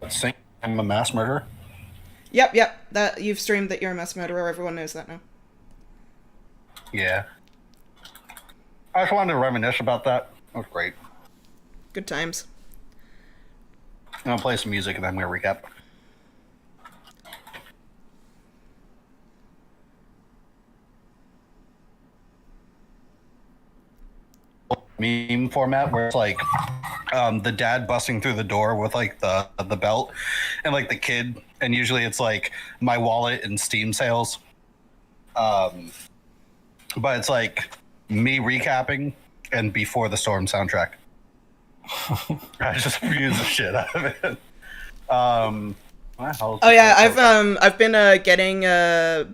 Saying I'm a mass murderer? Yep. That you've streamed that you're a mass murderer. Everyone knows that now. Yeah. I just wanted to reminisce about that. That was great. Good times. I'm gonna play some music and then I'm gonna recap. Meme format where it's like the dad busting through the door with like the belt and like the kid, and usually it's like my wallet and Steam sales. But it's like me recapping and before the storm soundtrack. I just use the shit out of it. Oh yeah, I've been getting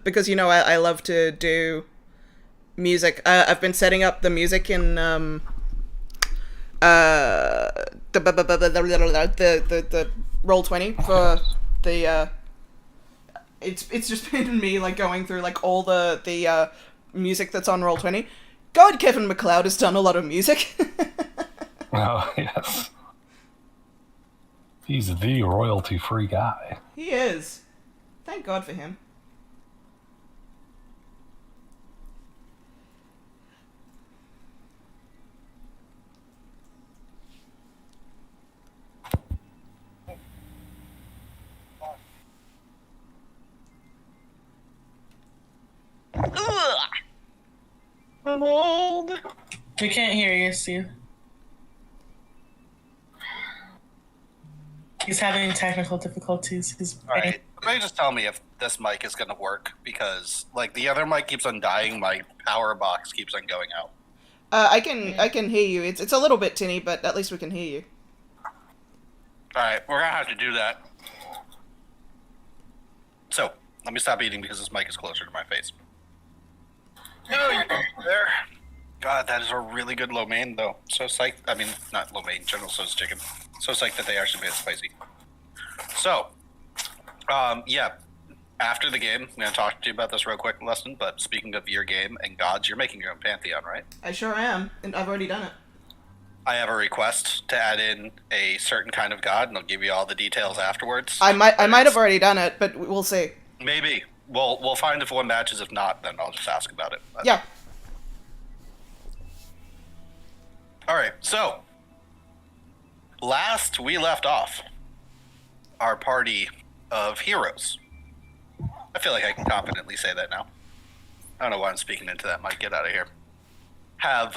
because I love to do music. I've been setting up the music in the Roll20 for the it's just been me like going through like all the music that's on Roll20. God, Kevin MacLeod has done a lot of music. Oh, yes. He's the royalty-free guy. He is. Thank God for him. Ugh. I'm old. We can't hear you, Steve. He's having technical difficulties. All right. Somebody just tell me if this mic is gonna work, because like the other mic keeps on dying, my power box keeps on going out. I can hear you. It's a little bit tinny, but at least we can hear you. All right, we're gonna have to do that. So let me stop eating because this mic is closer to my face. No, you're there. God, that is a really good lo mein, though. So psyched. I mean, not lo mein, General Tso's chicken. So psyched that they actually made it spicy. So, yeah. After the game, I'm going to talk to you about this real quick, Leston. But speaking of your game and gods, you're making your own pantheon, right? I sure am, and I've already done it. I have a request to add in a certain kind of god, and I'll give you all the details afterwards. I might have already done it, but we'll see. Maybe. We'll find if one matches. If not, then I'll just ask about it. But... Yeah. All right, so last we left off, our party of heroes. I feel like I can confidently say that now. I don't know why I'm speaking into that mic. Get out of here. Have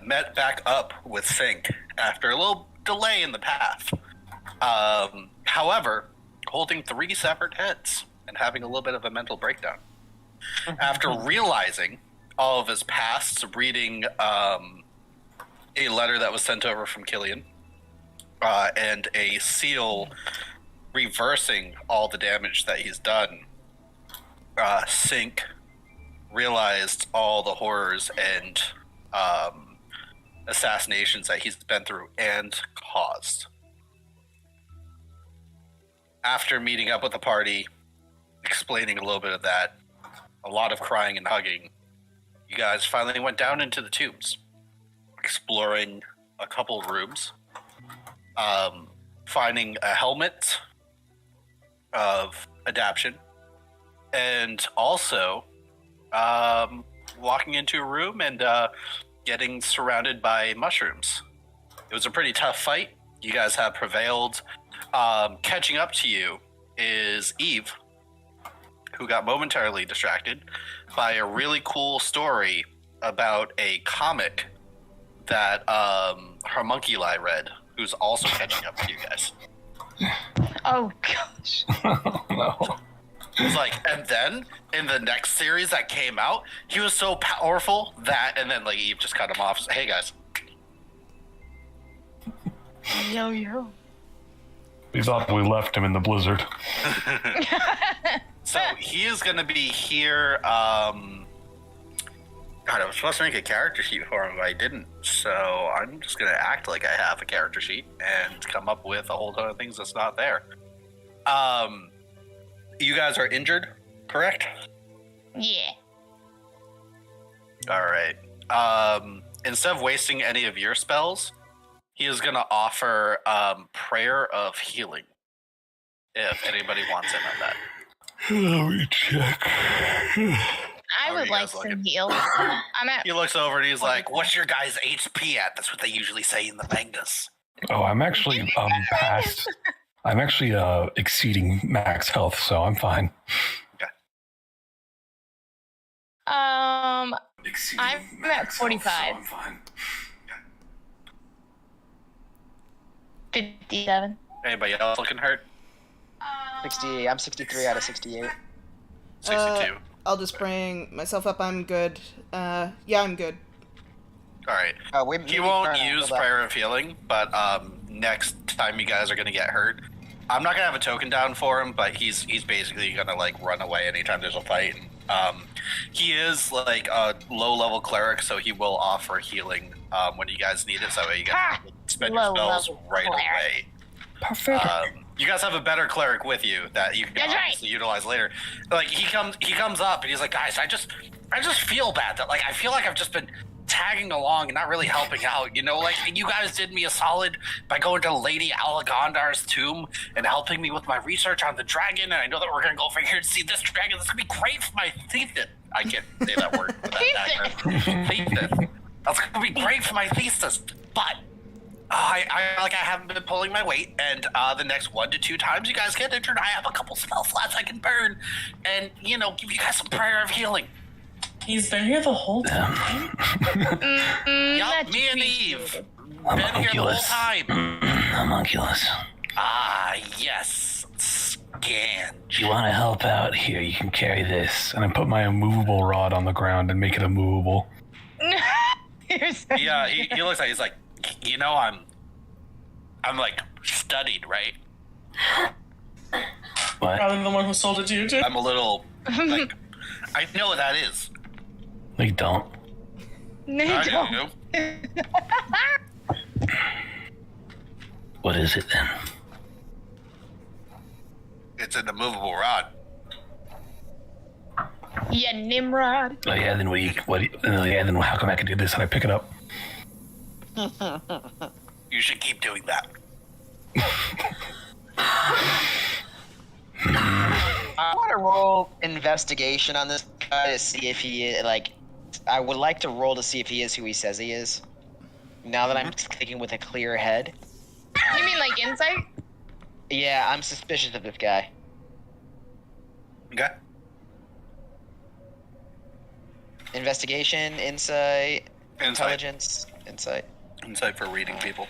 met back up with Sync after a little delay in the path. However, holding 3 separate heads and having a little bit of a mental breakdown. After realizing all of his pasts, reading a letter that was sent over from Killian, and a seal reversing all the damage that he's done, Sync realized all the horrors and assassinations that he's been through and caused. After meeting up with the party, explaining a little bit of that, a lot of crying and hugging, you guys finally went down into the tombs, exploring a couple rooms, finding a helmet of adaption, and also walking into a room and getting surrounded by mushrooms. It was a pretty tough fight. You guys have prevailed. Catching up to you is Eve, who got momentarily distracted by a really cool story about a comic that Homunculi read, who's also catching up to you guys. Oh gosh. No. It's like, and then in the next series that came out, he was so powerful that, and then like Eve just cut him off. Hey guys. Yo. We thought we left him in the blizzard. So he is going to be here. God, I was supposed to make a character sheet for him, but I didn't. So I'm just going to act like I have a character sheet and come up with a whole ton of things that's not there. You guys are injured, correct? Yeah. All right. Instead of wasting any of your spells, He is going to offer prayer of healing. If anybody wants in on that. Let me check. I are would you like guys some looking? heals. I'm at He looks over and he's like, "What's your guys' HP at?" That's what they usually say in the mangas. Oh, I'm actually past. I'm actually exceeding max health, so I'm fine. I'm Exceeding at 45. I'm fine. 57. Anybody else looking hurt? 60. I'm 63 out of 68. 62. I'll just bring myself up. I'm good. Yeah, I'm good. All right. He won't use prayer of healing, but next time you guys are gonna get hurt, I'm not gonna have a token down for him, but he's basically gonna like run away anytime there's a fight. He is like a low-level cleric, so he will offer healing when you guys need it. So you guys can spend your spells right away. Perfect. You guys have a better cleric with you that you can That's right. obviously utilize later. Like he comes up and he's like, guys, I just feel bad that like I feel like I've just been tagging along and not really helping out. You know, like you guys did me a solid by going to Lady Alagondar's tomb and helping me with my research on the dragon. And I know that we're gonna go over here to see this dragon. This is gonna be great for my thesis. I can't say that word. Thesis. That's gonna be great for my thesis, but. I haven't been pulling my weight, and the next 1 to 2 times you guys get injured, I have a couple spell slots I can burn, and give you guys some prayer of healing. He's been here the whole time. Yup, me and Eve been here the whole time. Homunculus. Ah, yes, scan. Do you want to help out? Here, you can carry this. And I put my immovable rod on the ground and make it immovable. Yeah, he looks like he's like, I'm like studied, right? What? Probably the one who sold it to you, too. I'm a little like, I know what that is. No, you don't. I do. What is it then? It's an immovable rod. Yeah, Nimrod. Oh yeah, then then how come I can do this? And I pick it up. You should keep doing that. I want to roll investigation on this guy to see if he I would like to roll to see if he is who he says he is. Now that I'm thinking with a clear head. You mean like insight? Yeah, I'm suspicious of this guy. Okay. Investigation, insight, intelligence, insight. Insight for reading people.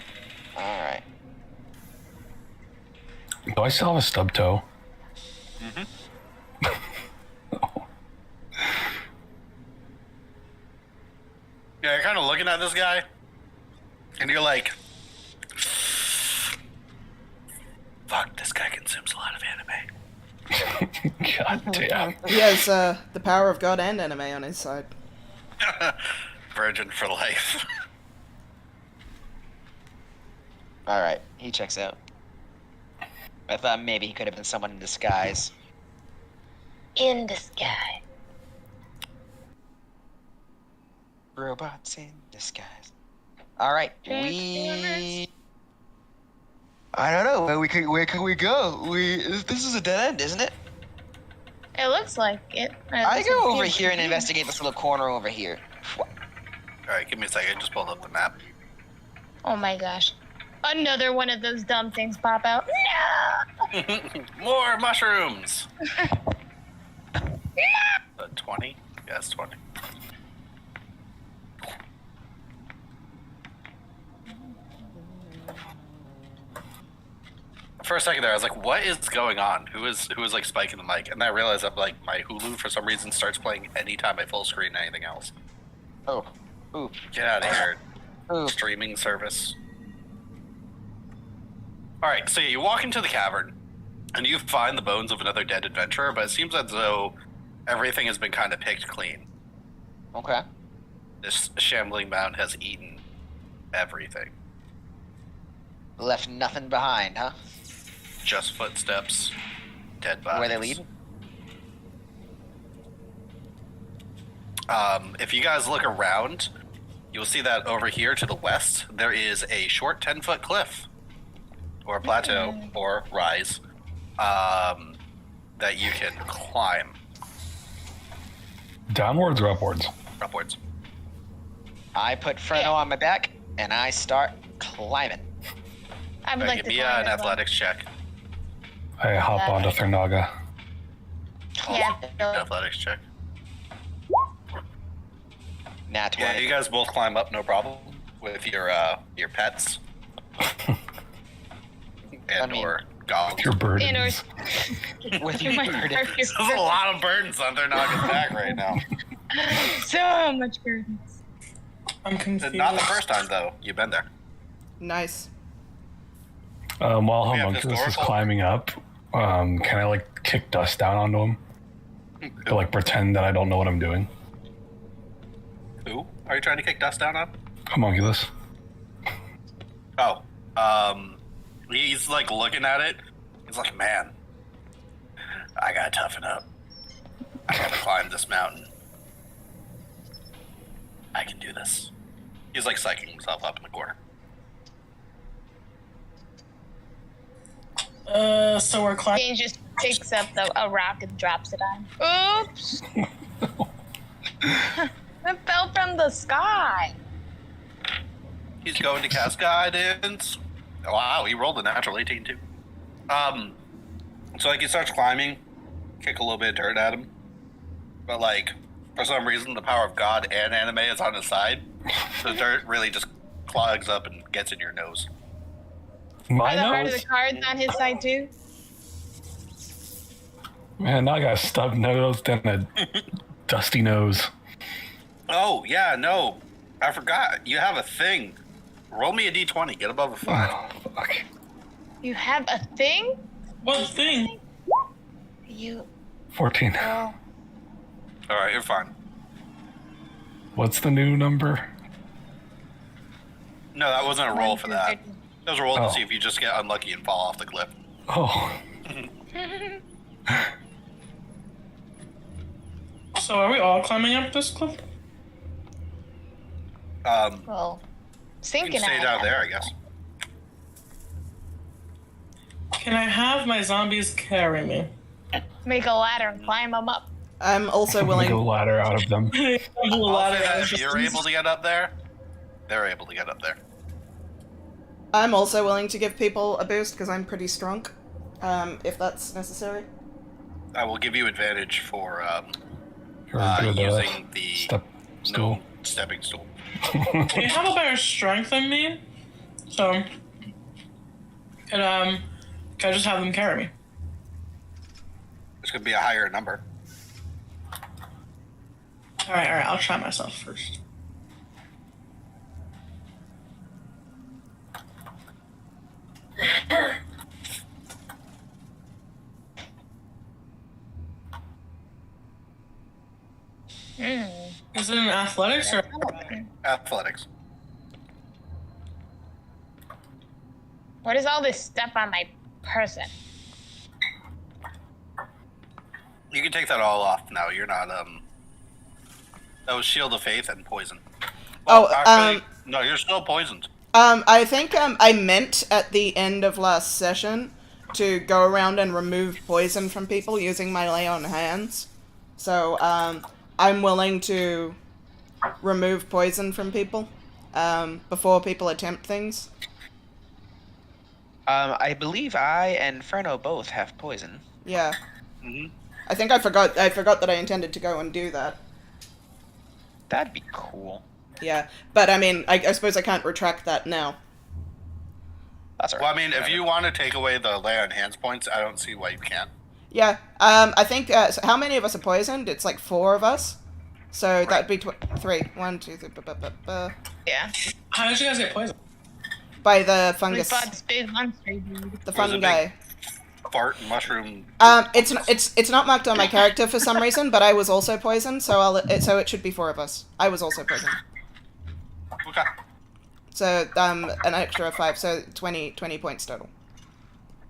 All right. Do I still have a stub toe? Yeah, you're kind of looking at this guy, and you're like, fuck, this guy consumes a lot of anime. God damn. He has the power of God and anime on his side. Virgin for life. All right. He checks out. I thought maybe he could have been someone in disguise. In disguise. Robots in disguise. All right. I don't know. Where can we go? This is a dead end, isn't it? It looks like it. I go over here and investigate this little corner over here. Alright, give me a second. I just pulled up the map. Oh my gosh. Another one of those dumb things pop out. No! More mushrooms! 20? Yes, 20. For a second there, I was like, what is going on? Who is like spiking the mic? And then I realized that like my Hulu for some reason starts playing anytime I full screen anything else. Oh. Oop. Get out of here. Oop. Streaming service. Alright, so you walk into the cavern, and you find the bones of another dead adventurer, but it seems as though everything has been kind of picked clean. Okay. This shambling mound has eaten everything. Left nothing behind, huh? Just footsteps, dead bodies. Where they lead? If you guys look around, you will see that over here to the west, there is a short 10-foot cliff, or plateau, or rise, that you can climb Downwards or upwards? upwards. I put Freno on my back, and I start climbing. I would like Give to me climb an as well. athletics check. I hop onto Thurnaga. Yeah. Athletics check. Nat 20. Yeah, you guys both climb up, no problem, with your pets and or goggles. Your burden. And or With your my burden. There's a lot of burdens on their Naga's back right now. so much burdens. I'm confused. Not the first time though. You've been there. Nice. While We have Homunculus is historical- climbing up, can I like kick dust down onto him? To like pretend that I don't know what I'm doing? Who are you trying to kick dust down on? Homunculus. Oh, he's like looking at it. He's like, man, I gotta toughen up. I gotta climb this mountain. I can do this. He's like psyching himself up in the corner. So we're climbing. Jane just picks up a rock and drops it on. Oops! It fell from the sky. He's going to cast guidance. Wow, he rolled a natural 18 too. So like he starts climbing, kick a little bit of dirt at him, but like for some reason the power of God and anime is on his side, so the dirt really just clogs up and gets in your nose. My Are the heart of nose? the cards on his side too? Man, now I got a stub nose and a dusty nose. Oh yeah, no, I forgot. You have a thing. Roll me a d20. Get above a 5. Oh, fuck. You have a thing? What thing? You 14. oh. All right, you're fine. What's the new number? No, that wasn't a roll for that. That was a roll Oh. to see if you just get unlucky and fall off the cliff. Oh, So are we all climbing up this cliff? Well, You sinking can stay down there, I guess. Can I have my zombies carry me? Make a ladder and climb them up. I'm also make a willing. ladder out of them. I'll say that if you're able to get up there, they're able to get up there. I'm also willing to give people a boost because I'm pretty strong. If that's necessary. I will give you advantage for You're a good using the step stool. no stepping stool. They have a better strength than me, so could I just have them carry me? It's gonna be a higher number. All right. I'll try myself first. Is it in athletics or? Athletics. What is all this stuff on my person? You can take that all off now. You're not That was Shield of Faith and poison. Oh, no, you're still poisoned. I think I meant at the end of last session to go around and remove poison from people using my lay on hands. So I'm willing to remove poison from people before people attempt things. I believe I and Freno both have poison. Yeah. Mhm. I think I forgot that I intended to go and do that. That'd be cool. Yeah. But I mean, I suppose I can't retract that now. That's Well, I mean, if you want to take away the lay on hands points, I don't see why you can't. Yeah. I think so how many of us are poisoned? It's like 4 of us. So that'd be 3. 1, 2, 3. Yeah. How did you guys get poisoned? By the We fungus. fought this big monster dude. The It was a fun big- guy. Fart mushroom. It's not marked on my character for some reason, but I was also poisoned, so it should be 4 of us. I was also poisoned. Okay. So an extra 5, so 20 points total.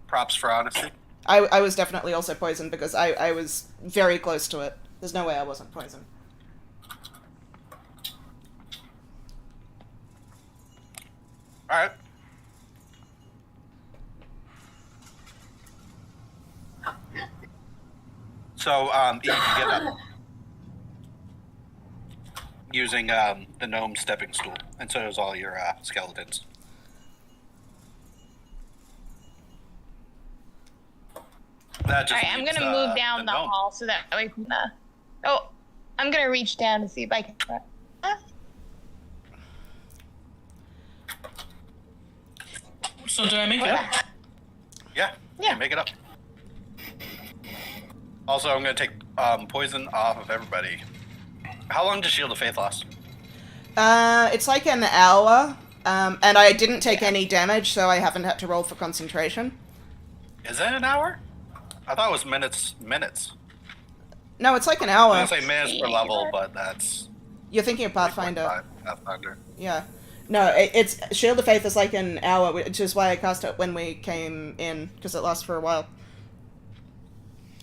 Props for honesty. I was definitely also poisoned because I was very close to it. There's no way I wasn't poisoned. All right. So, you get up using the gnome stepping stool, and so does all your skeletons. That just Alright, I'm leaves, gonna move down the gnome. hall so that way from the. Oh, I'm gonna reach down to see if I can. So did I make it? Yeah, Yeah. make it up. Also, I'm gonna take poison off of everybody. How long does Shield of Faith last? It's like an hour, and I didn't take any damage, so I haven't had to roll for concentration. Is it an hour? I thought it was minutes. Minutes. No, it's like an I hour. was gonna say minutes per level, but that's You're thinking of Pathfinder. 3.5 Pathfinder. Yeah. No, it's Shield of Faith is like an hour, which is why I cast it when we came in, because it lasts for a while.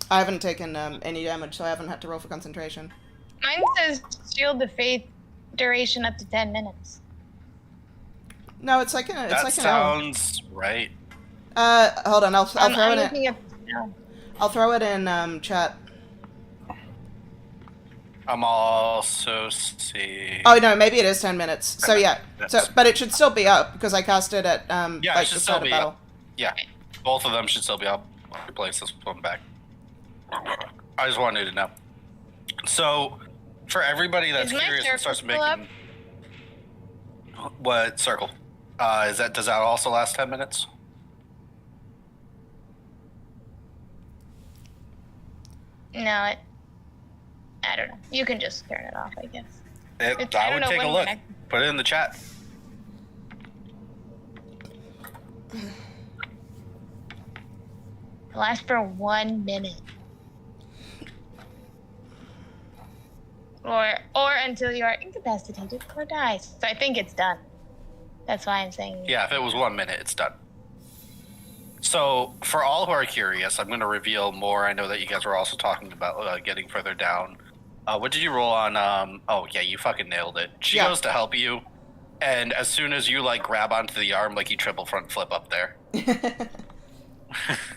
I haven't taken any damage, so I haven't had to roll for concentration. Mine says Shield of Faith duration up to 10 minutes. No, it's like an That it's like an hour. sounds right. Hold on, I'll throw I'm it in. looking at. No. I'll throw it in chat. I'm also see. Oh no, maybe it is 10 minutes. So 10 yeah, minutes. so but it should still be up because I cast it at Yeah, it like should the still start of be battle. up. Yeah, both of them should still be up. I'll replace this one back. I just wanted to know. So, for everybody that's Is my curious and circle starts still up? making what circle? Does that also last 10 minutes? No, I don't know. You can just turn it off, I guess. I I don't would know take a when look. I- Put it in the chat. Last for 1 minute. Or until you are incapacitated or die. So I think it's done. That's why I'm saying. Yeah, if it was 1 minute, it's done. So, for all who are curious, I'm going to reveal more. I know that you guys were also talking about getting further down. What did you roll on? Oh, yeah, you fucking nailed it. She Yeah. goes to help you, and as soon as you, like, grab onto the arm, like, you triple front flip up there.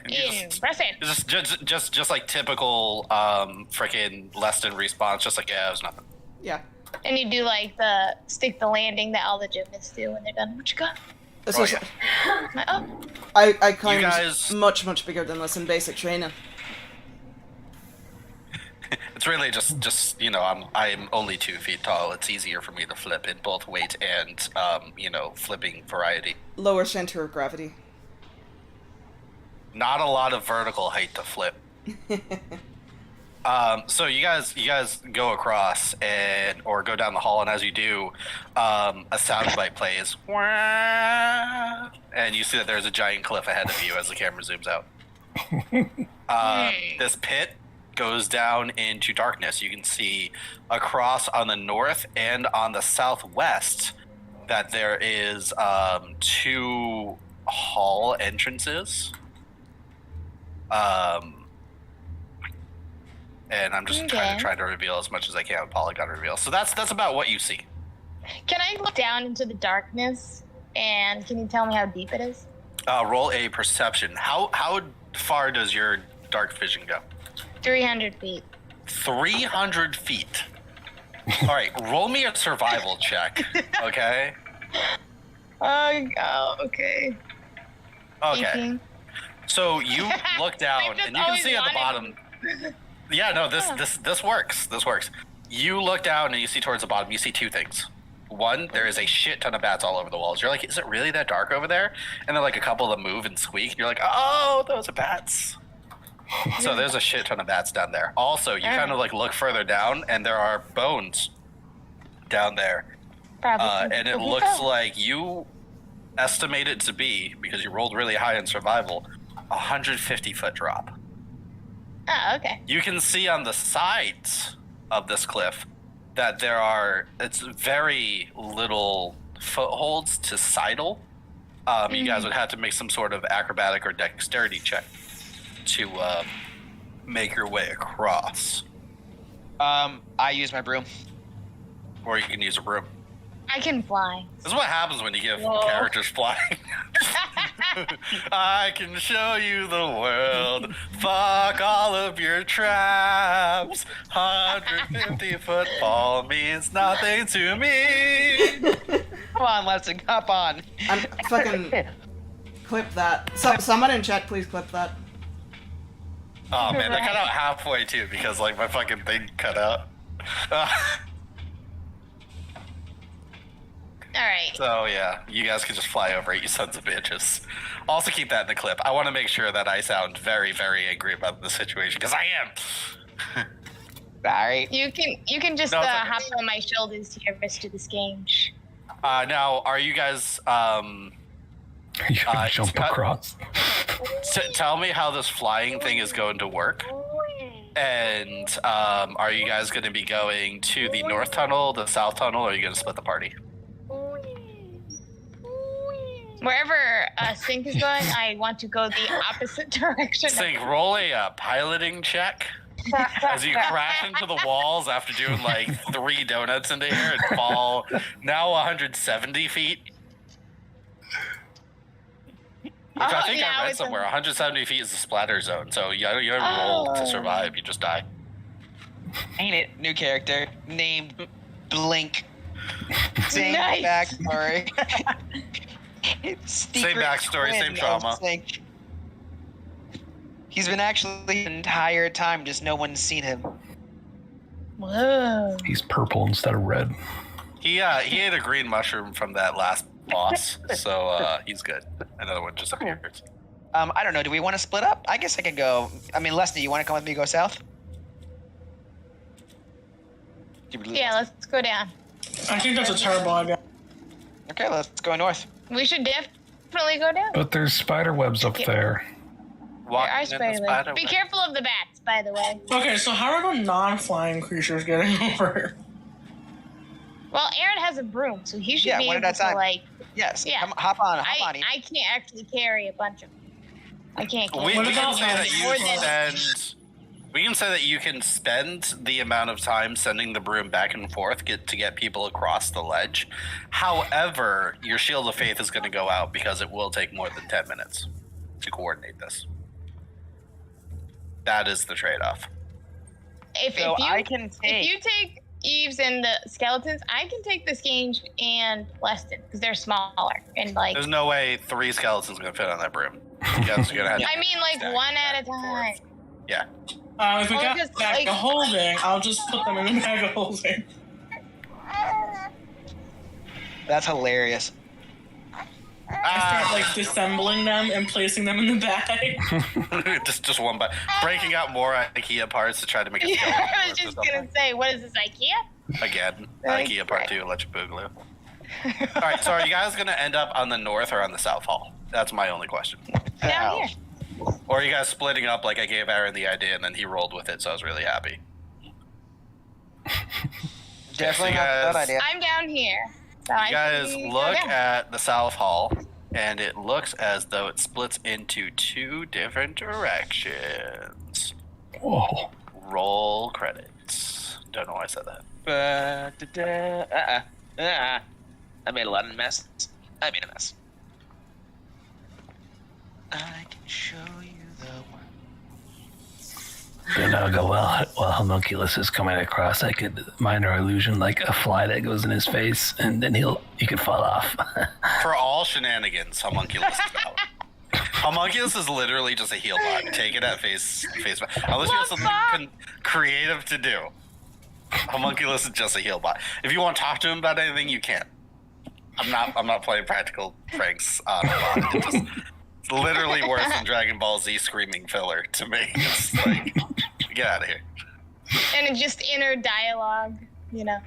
Impressive. Just like typical freaking less than response, just like, yeah, it was nothing. Yeah. And you do like the stick the landing that all the gymnasts do when they're done. What you got? This Oh, is, yeah. Oh, I climbed guys- much bigger than this in basic training. It's really just you know, I'm only 2 feet tall. It's easier for me to flip in both weight and you know, flipping variety. Lower center of gravity. Not a lot of vertical height to flip. So you guys go across or go down the hall, and as you do, a sound bite plays, and you see that there's a giant cliff ahead of you as the camera zooms out. This pit goes down into darkness. You can see across on the north and on the southwest that there is 2 hall entrances. And I'm just trying to reveal as much as I can with Polygon reveal. So that's about what you see. can I look down into the darkness? And can you tell me how deep it is? Roll a perception. How far does your dark vision go? 300 feet. 300 feet. All right, roll me a survival check. Okay. Okay. Okay. 18. So you look down I've just and you can always see at the wanted- bottom. Yeah, no, this works. This works. You look down and you see towards the bottom. You see 2 things. One, there is a shit ton of bats all over the walls. You're like, is it really that dark over there? And then like a couple of them move and squeak. And you're like, oh, those are bats. So there's a shit ton of bats down there. Also, you kind of like look further down and there are bones down there. Probably. And it looks like you estimate it to be, because you rolled really high in survival, 150-foot drop. Oh, okay. You can see on the sides of this cliff that it's very little footholds to sidle. You guys would have to make some sort of acrobatic or dexterity check to make your way across. I use my broom. Or you can use a broom. I can fly. This is what happens when you give Whoa. characters flying. I can show you the world. Fuck all of your traps. 150-foot fall means nothing to me. Come on, Lessing, hop on. I'm fucking clip that. Someone in chat, please clip that. Oh man, that cut out halfway too because like my fucking thing cut out. Alright. So yeah, you guys can just fly over it, you sons of bitches. Also keep that in the clip. I want to make sure that I sound very, very angry about the situation because I am. Sorry. You can just No, it's okay. hop on my shoulders here, Mr. the Skange. Now, are you guys? You can jump Scott- across. Tell me how this flying thing is going to work. And are you guys going to be going to the north tunnel, the south tunnel, or are you going to split the party? Wherever Sync is going, I want to go the opposite direction. Sync, roll a piloting check as you crash into the walls after doing like 3 donuts into here and fall now 170 feet. Which I think now I read it's somewhere. 170 feet is the splatter zone, so you don't roll to survive. You just die. Ain't it? New character named Blink. Same Nice. backstory. Same backstory, same trauma. He's been actually the entire time, just no one's seen him. Whoa. He's purple instead of red. He ate a green mushroom from that last boss, so he's good. Another one just appears. I don't know. Do we want to split up? I guess I could go. I mean, Leslie, you want to come with me? Go south. Yeah, let's go down. I think that's a terrible idea. Okay, let's go north. We should definitely go down. But there's spider webs up there. There are Walking in the spider spider webs. Be web. careful of the bats, by the way. Okay, so how are the non-flying creatures getting over here? Well, Aaron has a broom, so he should Yeah, be one able at a to, time. like... Yes. Yeah. Come, hop on. Ian. I can't actually carry a bunch of them. I can't carry We What can about say that more you than- spend. We can say that you can spend the amount of time sending the broom back and forth to get people across the ledge. However, your shield of faith is going to go out because it will take more than 10 minutes to coordinate this. That is the trade-off. If So you I can if take. you take Eves and the skeletons, I can take the Skange and Leston because they're smaller and like. There's no way 3 skeletons are going to fit on that broom. You guys are going to have to I mean, like stack one back at a and time. forth. Yeah. If we Well, got because, a bag like- of holding, I'll just put them in the bag of holding. That's hilarious. I start like disassembling them and placing them in the bag. just one by breaking out more IKEA parts to try to make a Yeah, skeleton I was or just something. gonna say, what is this, IKEA? Again, Right. IKEA Part 2, Electric Boogaloo. All right, so are you guys going to end up on the north or on the south hall? That's my only question. Down Ow. here. Or are you guys splitting up like I gave Aaron the idea and then he rolled with it, so I was really happy. Definitely so not a guys- bad idea. I'm down here. So You guys can look go down. at the south hall, and it looks as though it splits into 2 different directions. Whoa. Roll credits. Don't know why I said that. I made a lot of mess. I made a mess. I can show you the one. Then I'll go, while Homunculus is coming across, I could minor illusion like a fly that goes in his face, and then you can fall off. For all shenanigans, Homunculus is out. Homunculus is literally just a heal bot. Take it at face value. Unless you have something creative to do. Homunculus is just a heal bot. If you want to talk to him about anything, you can. I'm not playing practical pranks on a bot. It's literally worse than Dragon Ball Z screaming filler to me. It's like, get out of here. And it's just inner dialogue, you know.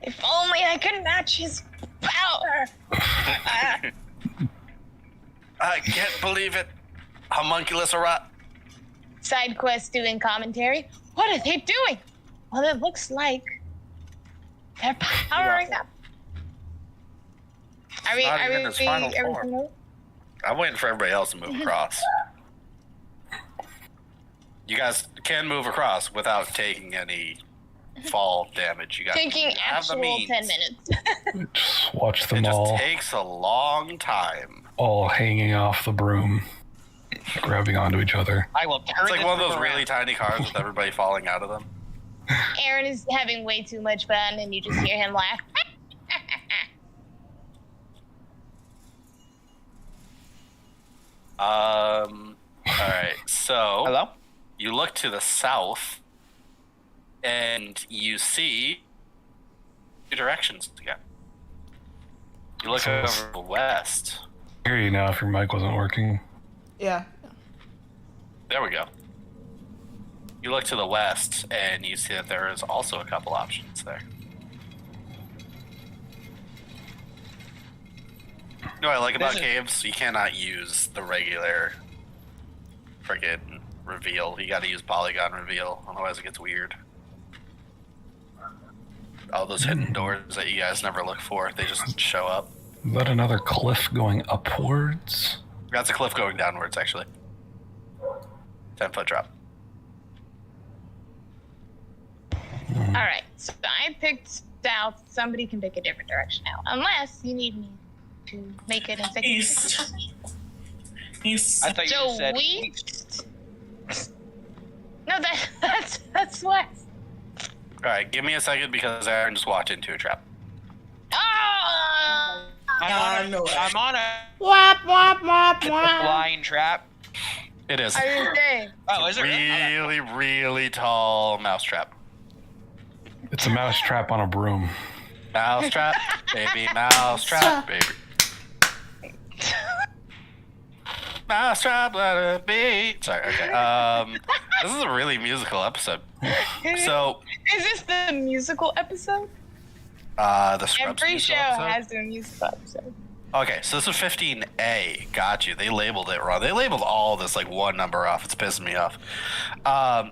If only I could match his power. I can't believe it. Homunculus a rot. Side quest doing commentary. What are they doing? Well, it looks like they're powering up. Are we? Not Are even we? his final Are we form. familiar? I'm waiting for everybody else to move across. You guys can move across without taking any fall damage. Taking you have the actual means. 10 minutes. Just watch them It all, just takes a long time. all hanging off the broom, grabbing onto each other. I will turn It's like this one of room those around. really tiny cars with everybody falling out of them. Aaron is having way too much fun, and you just hear him laugh. Alright, so Hello? you look to the south and you see two directions again. You look So over it's- the west. I hear you now if your mic wasn't working. Yeah. There we go. You look to the west and you see that there is also a couple options there. You know what I like about This is- caves? You cannot use the regular friggin' reveal. You gotta use polygon reveal, otherwise it gets weird. All those hidden doors that you guys never look for, they just show up. Is that another cliff going upwards? That's a cliff going downwards, actually. 10-foot drop. Alright, so I picked south. Somebody can pick a different direction now. Unless you need me to make it in second. East. East. I thought you So said we... No, that's west. Alright, give me a second because Aaron just walked into a trap. Oh! I'm on a Wap wap wap it's a wap. flying trap. It is. I didn't say. Oh, is it really? Really tall mouse trap. It's a mouse trap on a broom. Mouse trap, baby, mouse trap, baby. Mouse trap, let it be. Sorry, okay. This is a really musical episode. So, Is this the musical episode? the Scrubs Every musical show episode? has their musical episode. Okay, so this is 15A. Got you. They labeled it wrong. They labeled all this like one number off. It's pissing me off.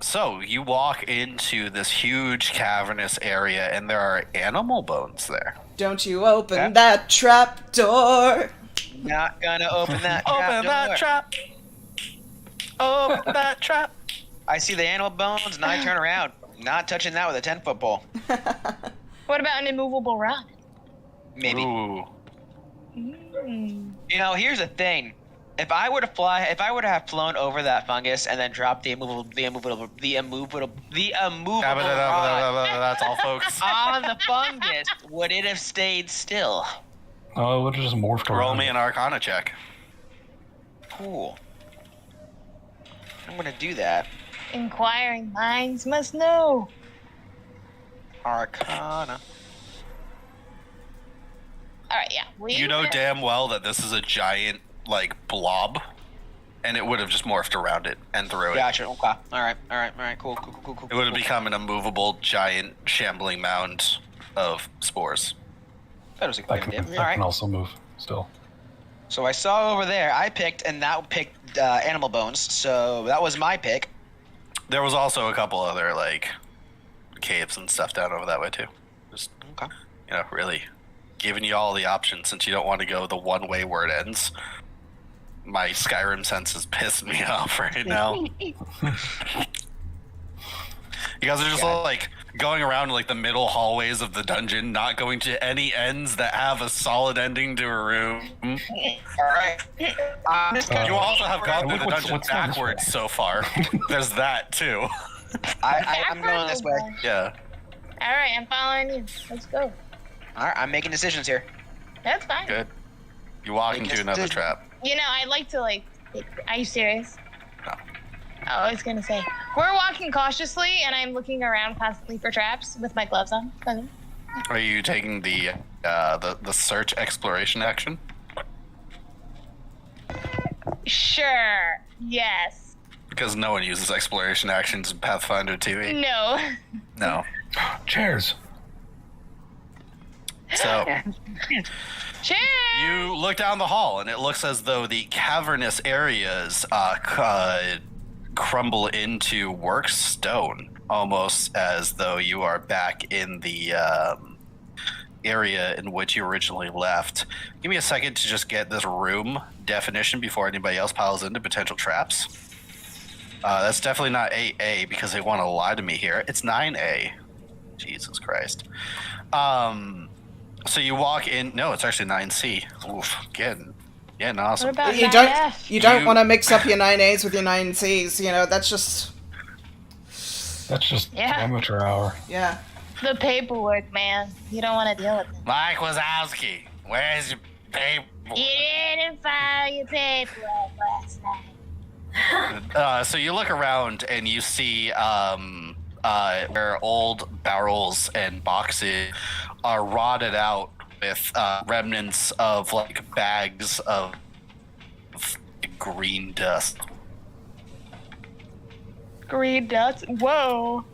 So you walk into this huge cavernous area, and there are animal bones there. Don't you open Yeah. that trap door. Not gonna open that trap Open that door. trap. Open that trap. I see the animal bones and I turn around. Not touching that with a 10-foot pole. What about an immovable rock? Maybe. Ooh. You know, here's the thing. If I were to have flown over that fungus and then dropped the immovable rod That's all, folks. on the fungus, would it have stayed still? Oh, it would have just morphed around. Roll me an Arcana check. Cool. I'm gonna do that. Inquiring minds must know. Arcana. Alright, yeah. You know damn well that this is a giant, like, blob, and it would have just morphed around it and through it. Gotcha. Okay. All right. Cool. It would have become an immovable, giant, shambling mound of spores. That was a That good can, idea. that All can right. also move still. So I saw over there. I picked, and that picked animal bones. So that was my pick. There was also a couple other, like, caves and stuff down over that way, too. Just, Okay. you know, really giving you all the options since you don't want to go the one way where it ends. My Skyrim sense is pissing me off right now. You guys are just like going around like the middle hallways of the dungeon, not going to any ends that have a solid ending to a room. All right. I'm just gonna You also have gone through the What's- dungeon what's down this backwards way? so far. There's that too. I'm going this way. Yeah. Alright, I'm following you. Let's go. All right. I'm making decisions here. That's fine. Good. You walk into another trap. You know, I like to, like... Are you serious? No. Oh, I was gonna say. We're walking cautiously, and I'm looking around constantly for traps with my gloves on. Okay. Are you taking the search exploration action? Sure. Yes. Because no one uses exploration actions in Pathfinder 2e. No. No. Chairs. So Cheers! you look down the hall, and it looks as though the cavernous areas crumble into work stone, almost as though you are back in the area in which you originally left. Give me a second to just get this room definition before anybody else piles into potential traps. That's definitely not 8A because they want to lie to me here. It's 9A. Jesus Christ. So you walk in. No, it's actually 9C. Oof, getting awesome. What about You 9F? don't You- want to mix up your 9As with your 9Cs. You know, that's just Yeah. amateur hour. yeah. The paperwork, man. You don't want to deal with it. Mike Wazowski, where's your paper? You didn't file your paperwork last night. So you look around and you see where old barrels and boxes are rotted out with remnants of like bags of green dust. Green dust. Whoa.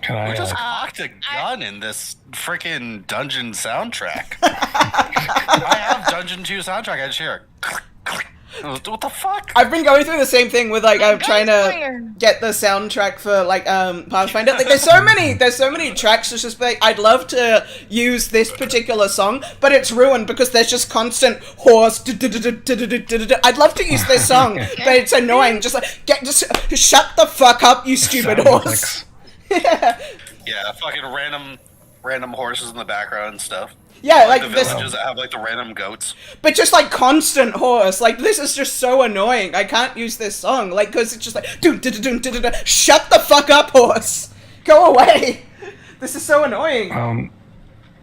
Can I? Who just Uh, cocked a gun in this freaking Dungeon soundtrack? I have Dungeon 2 soundtrack. I just hear click, click. What the fuck? I've been going through the same thing with like I'm trying to Gunslinger. get the soundtrack for like Pathfinder. Like there's so many tracks. It's just like I'd love to use this particular song, but it's ruined because there's just constant horse. I'd love to use this song, but it's annoying. Just like just shut the fuck up, you stupid sound horse. effects. Yeah, fucking random horses in the background and stuff. Yeah, Like like the this, villages that have like the random goats. but just like constant horse. Like this is just so annoying. I can't use this song, like because it's just like shut the fuck up, horse. Go away. This is so annoying.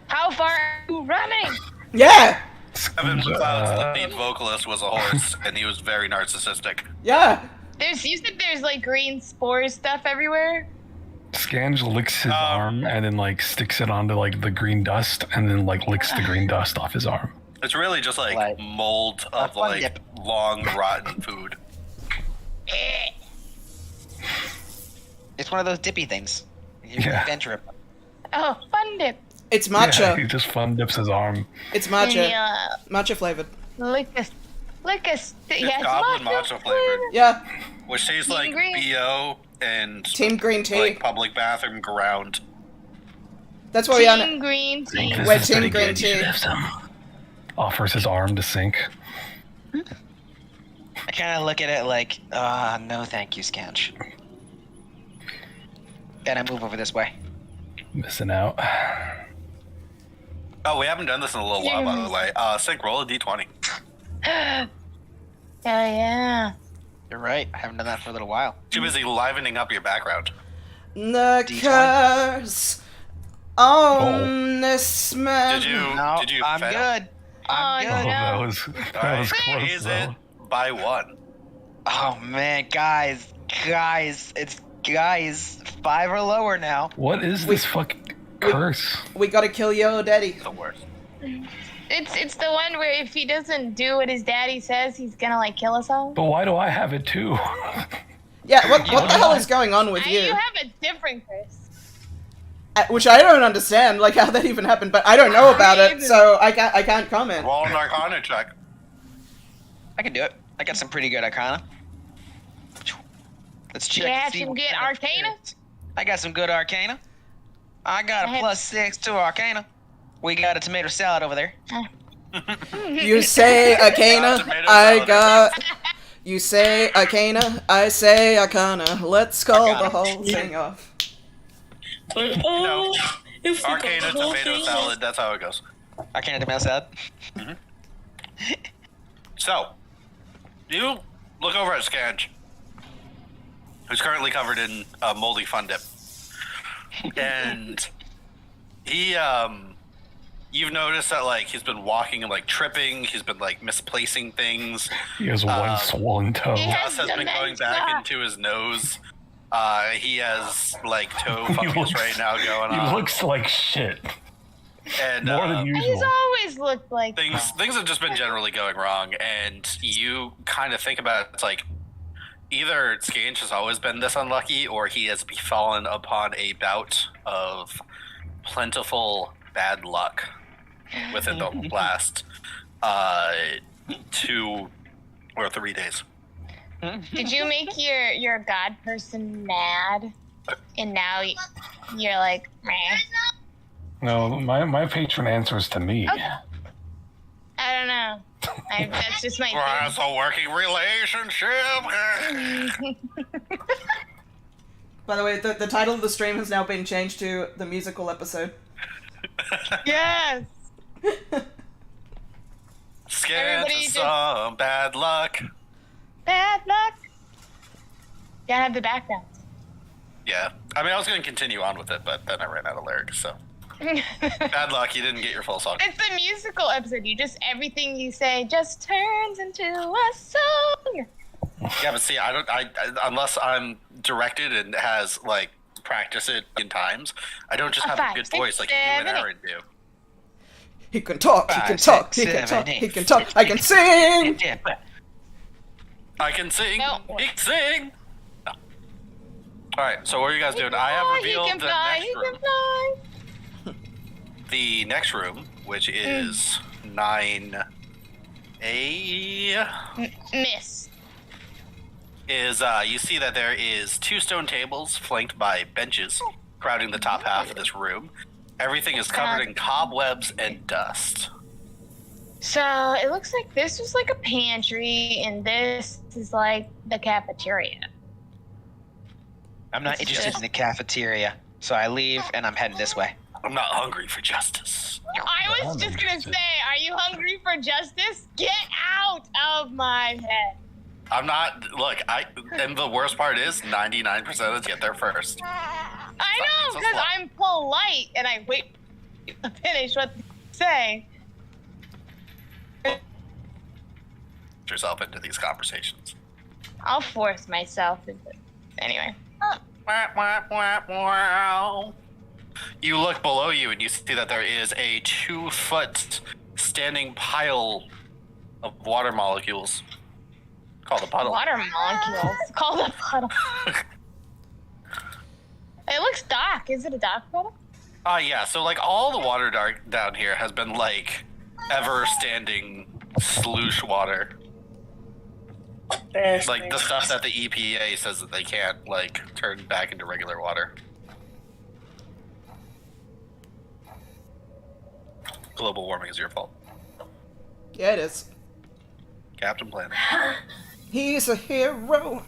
How far are you running? Yeah, Evan McLeod's lead vocalist was a horse, and he was very narcissistic. yeah. You said there's like green spore stuff everywhere. Scange licks his arm and then like sticks it onto like the green dust and then like licks the green dust off his arm. It's really just like Like, mold of fun like dip. long rotten food. It's one of those dippy things. You Yeah. venture it. Oh, fun dip. It's Yeah, matcha. he just fun dips his arm. It's matcha. Yeah. Matcha flavored. Lick a. It's Yeah, goblin matcha flavored, Yeah. which tastes like green. BO and Team green tea. like public bathroom ground. That's what we are. Team green tea. This Wet is team pretty green good. You should tea. have some. Offers his arm to sink. I kind of look at it like, no thank you, Scanch. Then I move over this way. Missing out. Oh, we haven't done this in a little while, by the way. Sync, roll a d20. Hell yeah. You're right. I haven't done that for a little while. Too busy livening up your background. The D20. curse on this man. Did you? No, Did you I'm fail? good. I'm Oh, Oh, good. that no. was All that was right, close raise it though. by 1. Oh man, guys, it's 5 or lower now. What is this fucking curse? We gotta kill your daddy. The worst. It's the one where if he doesn't do what his daddy says, he's gonna like kill us all. But why do I have it too? Yeah, what the hell is going on with You you? have a different curse. Which I don't understand, like how that even happened, but I don't know about it, so I can't comment. Roll an Arcana check. I can do it. I got some pretty good Arcana. Let's check. You to have see some what good kind of Arcana? experience. I got some good Arcana. I got I a have- +6 to Arcana. We got a tomato salad over there. You say Arcana, Tomato I salad. got. You say Arcana, I say Arcana. Let's call the Arcana. whole thing off. But, No. if we Arcana got the whole tomato thing- salad. That's how it goes. Arcana tomato salad. So, you look over at Scange, who's currently covered in moldy fun dip, and he, you've noticed that like he's been walking and like tripping. He's been like misplacing things. He has one swollen toe. Yeah. Dust has been going back into his nose. He has like toe fungus right now going He on, looks like shit. and More than He's usual. always looked like things have just been generally going wrong. And you kind of think about it, it's like either Scange has always been this unlucky, or he has befallen upon a bout of plentiful bad luck within the last 2 or 3 days. Did you make your god person mad? And now you're like, meh. No, my patron answers to me. I don't know. That's just my That's a working relationship. By the way, the title of the stream has now been changed to the musical episode. Yes. Scared Everybody to some bad luck. Bad luck. Gotta have the backgrounds. Yeah. I mean, I was going to continue on with it, but then I ran out of lyrics, so. Bad luck, you didn't get your full song. It's the musical episode. Everything you say just turns into a song. Yeah, but see, I unless I'm directed and has, like, practice it in times, I don't just have a good voice like you and Aaron do. He can talk, he can talk, he can talk, he can talk, I can sing! I can sing, No. he can sing! No. Alright, so what are you guys doing? I have revealed the next room. Fly. The next room, which is 9A, Miss. is you see that there is 2 stone tables flanked by benches crowding the top half of this room. Everything is covered in cobwebs and dust. So it looks like this was like a pantry, and this is like the cafeteria. I'm not interested in the cafeteria, so I leave and I'm heading this way. I'm not hungry for justice. I was just gonna say, are you hungry for justice? Get out of my head. I'm not. Look, and the worst part is 99% of us get there first. I know, because I'm polite and I wait to finish what they say. Put yourself into these conversations. I'll force myself into it. Anyway. You look below you and you see that there is a 2-foot standing pile of water molecules called a puddle. Water molecules. Called a puddle. It looks dark. Is it a dark puddle? Yeah, so like all the water down here has been like ever-standing sluice water. Like the stuff that the EPA says that they can't like turn back into regular water. Global warming is your fault. Yeah, it is. Captain Planet. He's a hero.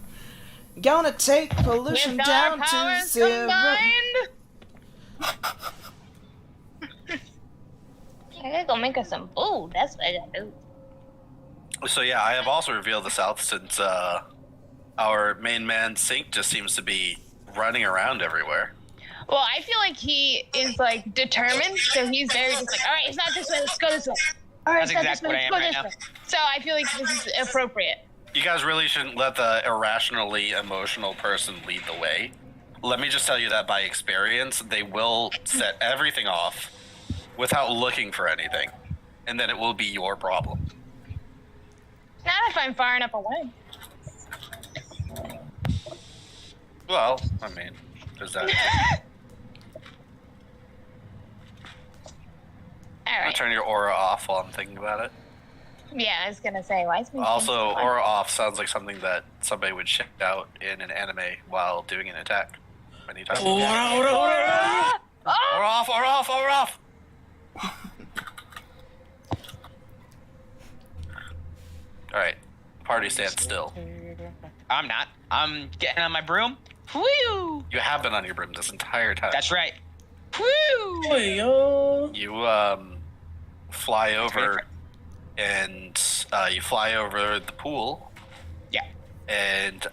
Gonna take pollution With down our to powers 0. combined. I gotta go make us some food. That's what I gotta do. So yeah, I have also revealed the South since our main man Sink just seems to be running around everywhere. Well, I feel like he is like determined, so he's very just like, all right, it's not this way, let's go this way. All right, That's it's not exactly this way, what I let's am go right this way. So I feel like this is appropriate. You guys really shouldn't let the irrationally emotional person lead the way. Let me just tell you that by experience, they will set everything off without looking for anything, and then it will be your problem. Not if I'm far enough away. Well, I mean, there's that. All I'm gonna right. turn your aura off while I'm thinking about it. Yeah, I was gonna say, why is my Also, thing so on? aura off sounds like something that somebody would shout out in an anime while doing an attack. Many times. Ah! Oh! Aura off, aura off, aura off! Alright, party stand still. I'm not. I'm getting on my broom. Woo! You have been on your broom this entire time. That's right. Woo! You fly over and you fly over the pool. Yeah. And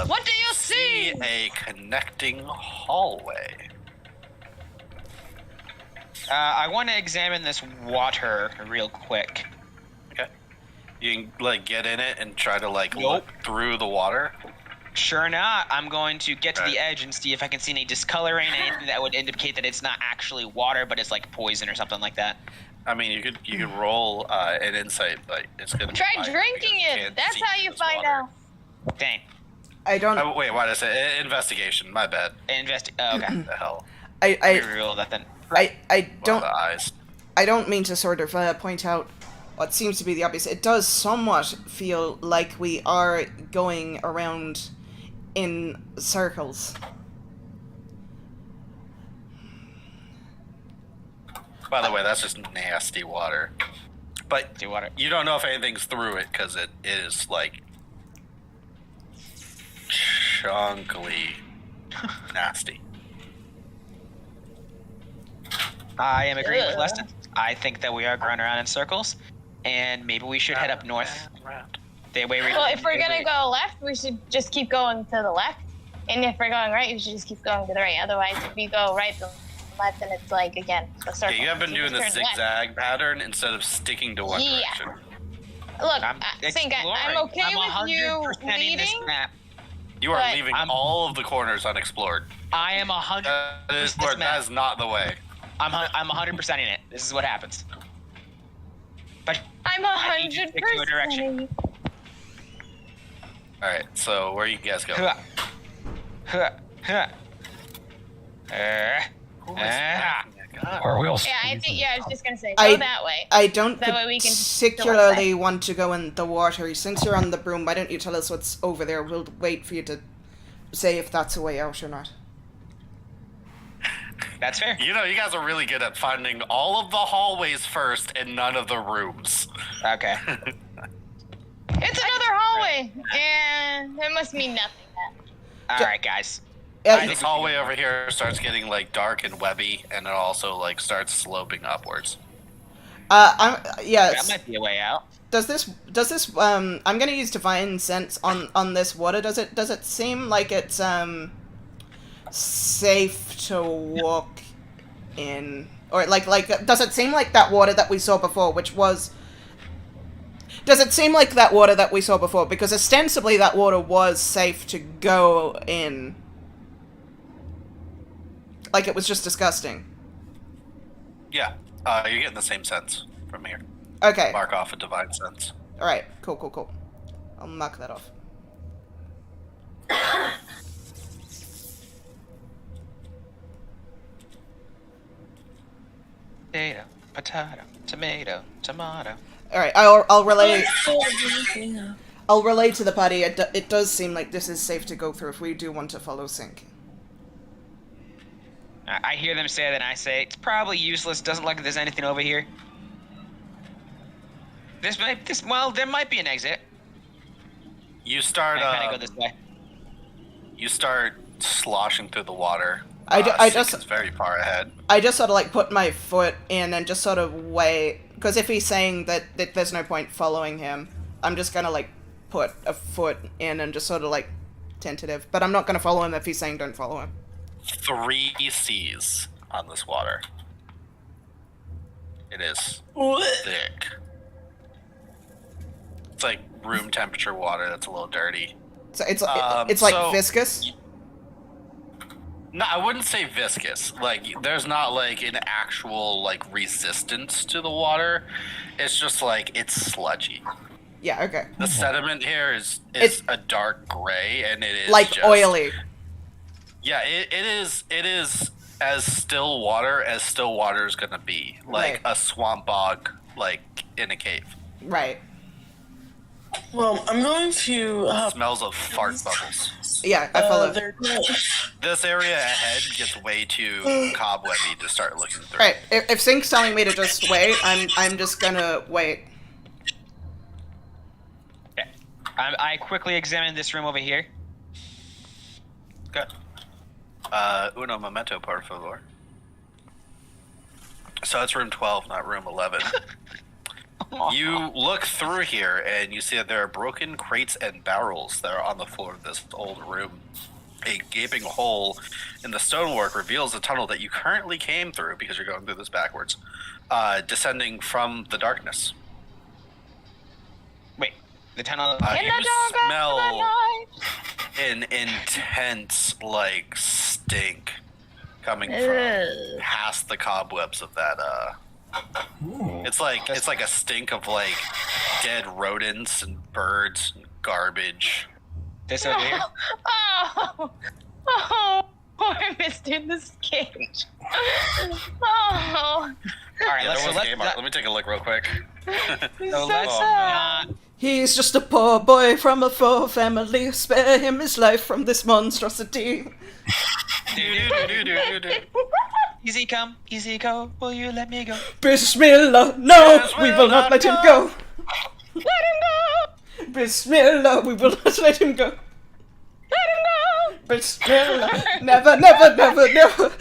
What do you see? a connecting hallway. I want to examine this water real quick. Okay. You can like get in it and try to like Nope. look through the water. Sure not. I'm going to get to Right. the edge and see if I can see any discoloring, anything that would indicate that it's not actually water, but it's like poison or something like that. I mean, you could roll an insight, but it's gonna be Try fine drinking because you it. can't That's see how you this find water. out. Dang. I don't. Oh, wait, why did I say investigation? My bad. Oh, okay. What the hell? We I reroll that then. I Don't don't. the eyes. I don't mean to sort of point out what seems to be the obvious. It does somewhat feel like we are going around in circles. By the way, that's just nasty water. But See water. you don't know if anything's through it because it is like chunkily Nasty. I am agreeing with Leston. I think that we are going around in circles, and maybe we should head up north. The way we. Well, if we're gonna go left, we should just keep going to the left. And if we're going right, we should just keep going to the right. Otherwise, if we go right to left, then it's like, again, a circle. Yeah, you have been doing the just turn zigzag pattern instead of sticking to one direction. Look, I'm Sink, I'm exploring. okay I'm with you 100% in this leading. map. You are But leaving all of the corners unexplored. I am 100. That is not the way. I'm 100% in it. This is what happens. But I'm I need you to stick to a direction. 100%. All right, so where you guys go? Huh. Huh. Huh. Who is backing a gun? Or are we all? Yeah, I was just gonna say, I- go that way. I don't That way we can particularly want to go in the water. Since you're on the broom, why don't you tell us what's over there? We'll wait for you to say if that's a way out or not. That's fair. You know, you guys are really good at finding all of the hallways first and none of the rooms. Okay. It's another hallway, and it must mean nothing then. All right, guys. Yeah, This hallway over here starts getting like dark and webby, and it also like starts sloping upwards. yeah. That might be a way out. Does this I'm gonna use divine sense on this water. Does it seem like it's safe to walk in, or like does it seem like that water that we saw before, which was? Does it seem like that water that we saw before? Because ostensibly that water was safe to go in. Like it was just disgusting. Yeah, you're getting the same sense from here. Okay. Mark off a divine sense. Alright, cool. I'll mark that off. Potato, potato, tomato, tomato. Alright, I'll relay... I'll relay to the party. It does seem like this is safe to go through if we do want to follow Sync. I hear them say that, and I say it's probably useless. Doesn't look like there's anything over here. Well, there might be an exit. You start. I kind of go this way. You start sloshing through the water. I Sync just is very far ahead. I just sort of like put my foot in and just sort of wait, because if he's saying that there's no point following him, I'm just gonna like put a foot in and just sort of like tentative. But I'm not gonna follow him if he's saying don't follow him. 3 C's on this water. It is thick. It's like room temperature water that's a little dirty. So it's like so- viscous. No, I wouldn't say viscous. Like, there's not like an actual like resistance to the water. It's just like it's sludgy. Yeah. Okay. The sediment here is It's- a dark gray, and it is Like just, oily. Yeah, it is as still water is gonna be. Like Right. a swamp bog, like in a cave. Right. Well, I'm going to. Smells of fart bubbles. Yeah, I follow. This area ahead gets way too cobwebby to start looking through. Right. If Sync's telling me to just wait, I'm just gonna wait. Okay. I quickly examine this room over here. Good. Uno momento, por favor. So it's room 12, not room 11. You look through here and you see that there are broken crates and barrels that are on the floor of this old room. A gaping hole in the stonework reveals the tunnel that you currently came through, because you're going through this backwards, descending from the darkness. Wait, the tunnel. You smell an intense, like, stink coming from past the cobwebs of that, It's like a stink of like dead rodents and birds and garbage. This over here. Oh, poor Mr. the Skate. Oh, All right, Yeah, let's. there was So a game art. Let me take a look real quick. so let's. He's just a poor boy from a poor family. Spare him his life from this monstrosity. Easy come, easy go. Will you let me go? Bismillah, no, we will not let him go. let him go! Bismillah, we will not let him go. Let him go! but still, never, never, never, never.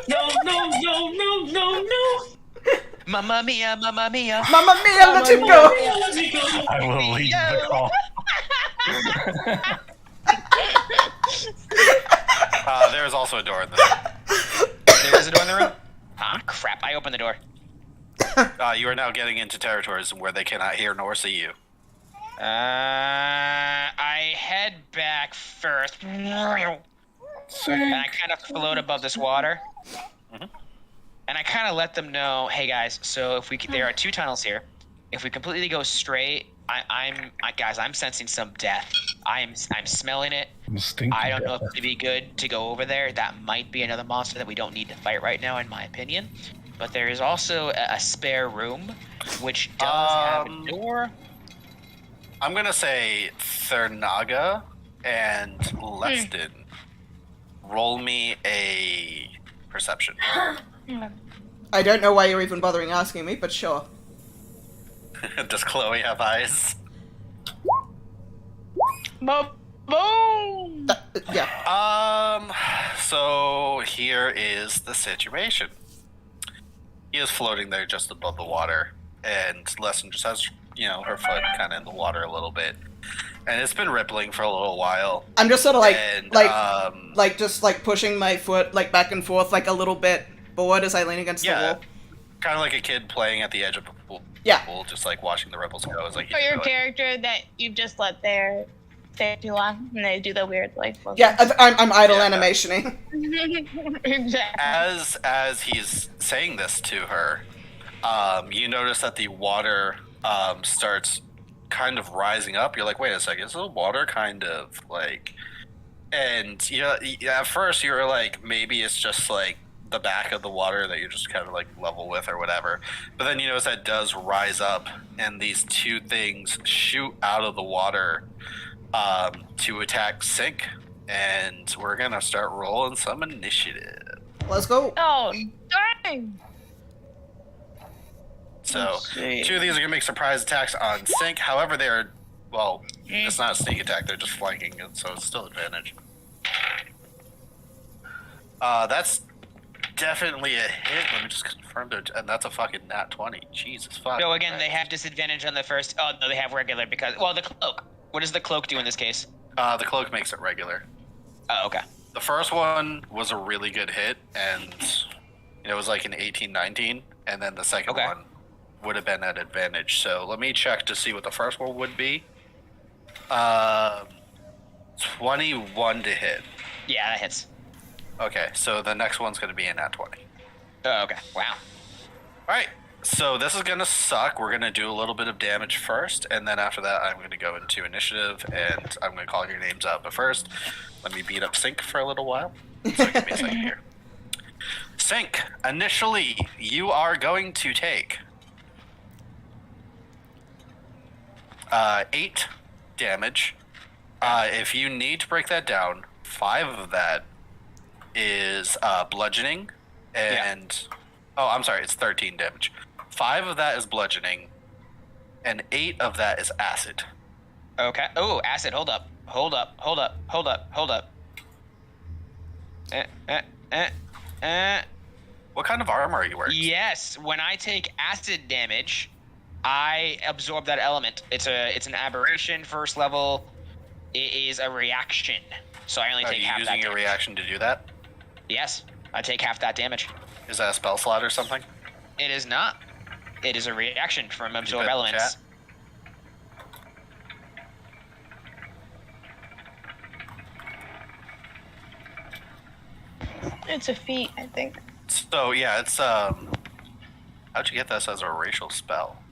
No, no, no, no, no, no. Mamma mia, mamma mia. Mamma mia, let him go. Let me go. I will leave the call. There is also a door in the room. There is a door in the room? Ah, crap. I opened the door. You are now getting into territories where they cannot hear nor see you. I head back first. And I kind of float above this water. Mhm. And I kind of let them know, hey guys, so if there are 2 tunnels here. If we completely go straight, guys, I'm sensing some death. I'm smelling it. I don't know if it'd be good to go over there. That might be another monster that we don't need to fight right now, in my opinion. But there is also a spare room, which does have a door. I'm gonna say Thurnaga and Leston. Roll me a perception. I don't know why you're even bothering asking me, but sure. Does Chloe have eyes? Boom! Yeah. So here is the situation. He is floating there just above the water, and Lesson just has, her foot kind of in the water a little bit. And it's been rippling for a little while. I'm just sort of And, just pushing my foot back and forth a little bit bored as I lean against the wall. Kind of like a kid playing at the edge of a pool. Yeah. Just watching the ripples go. It's For your character that you've just let there stay too long, and they do the weird Yeah, I'm idle animationing. Exactly. As he's saying this to her, you notice that the water starts kind of rising up. You're like, wait a second, is the water kind of and at first you were like, maybe it's just the back of the water that you're just kind of level with or whatever. But then you notice that does rise up, and these 2 things shoot out of the water to attack Sink, and we're gonna start rolling some initiative. Let's go. Oh, dang! So 2 of these are gonna make surprise attacks on Sink. However, it's not a sneak attack, they're just flanking, so it's still advantage. That's definitely a hit. Let me just confirm and that's a fucking nat 20. Jesus fuck. So again, they have disadvantage on the first. Oh no, they have regular because the cloak. What does the cloak do in this case? The cloak makes it regular. Oh, okay. The first one was a really good hit, and it was an 18-19, and then the second one would have been at advantage. So let me check to see what the first one would be. 21 to hit. Yeah, that hits. Okay, so the next one's going to be in at 20. Oh, okay. Wow. All right, so this is going to suck. We're going to do a little bit of damage first, and then after that, I'm going to go into initiative, and I'm going to call your names out. But first, let me beat up Sink for a little while. So give me a second here. Sink, initially, you are going to take 8 damage. If you need to break that down, 5 of that is bludgeoning, and oh, I'm sorry, it's 13 damage. 5 of that is bludgeoning, and 8 of that is acid. Okay. Oh, acid. Hold up. What kind of armor are you wearing? Yes, when I take acid damage, I absorb that element. It's an aberration, first level. It is a reaction, so I only take half that damage. Are you using your reaction to do that? Yes, I take half that damage. Is that a spell slot or something? It is not. It is a reaction from absorb elements. It's a feat, I think. So yeah, it's how'd you get this as a racial spell?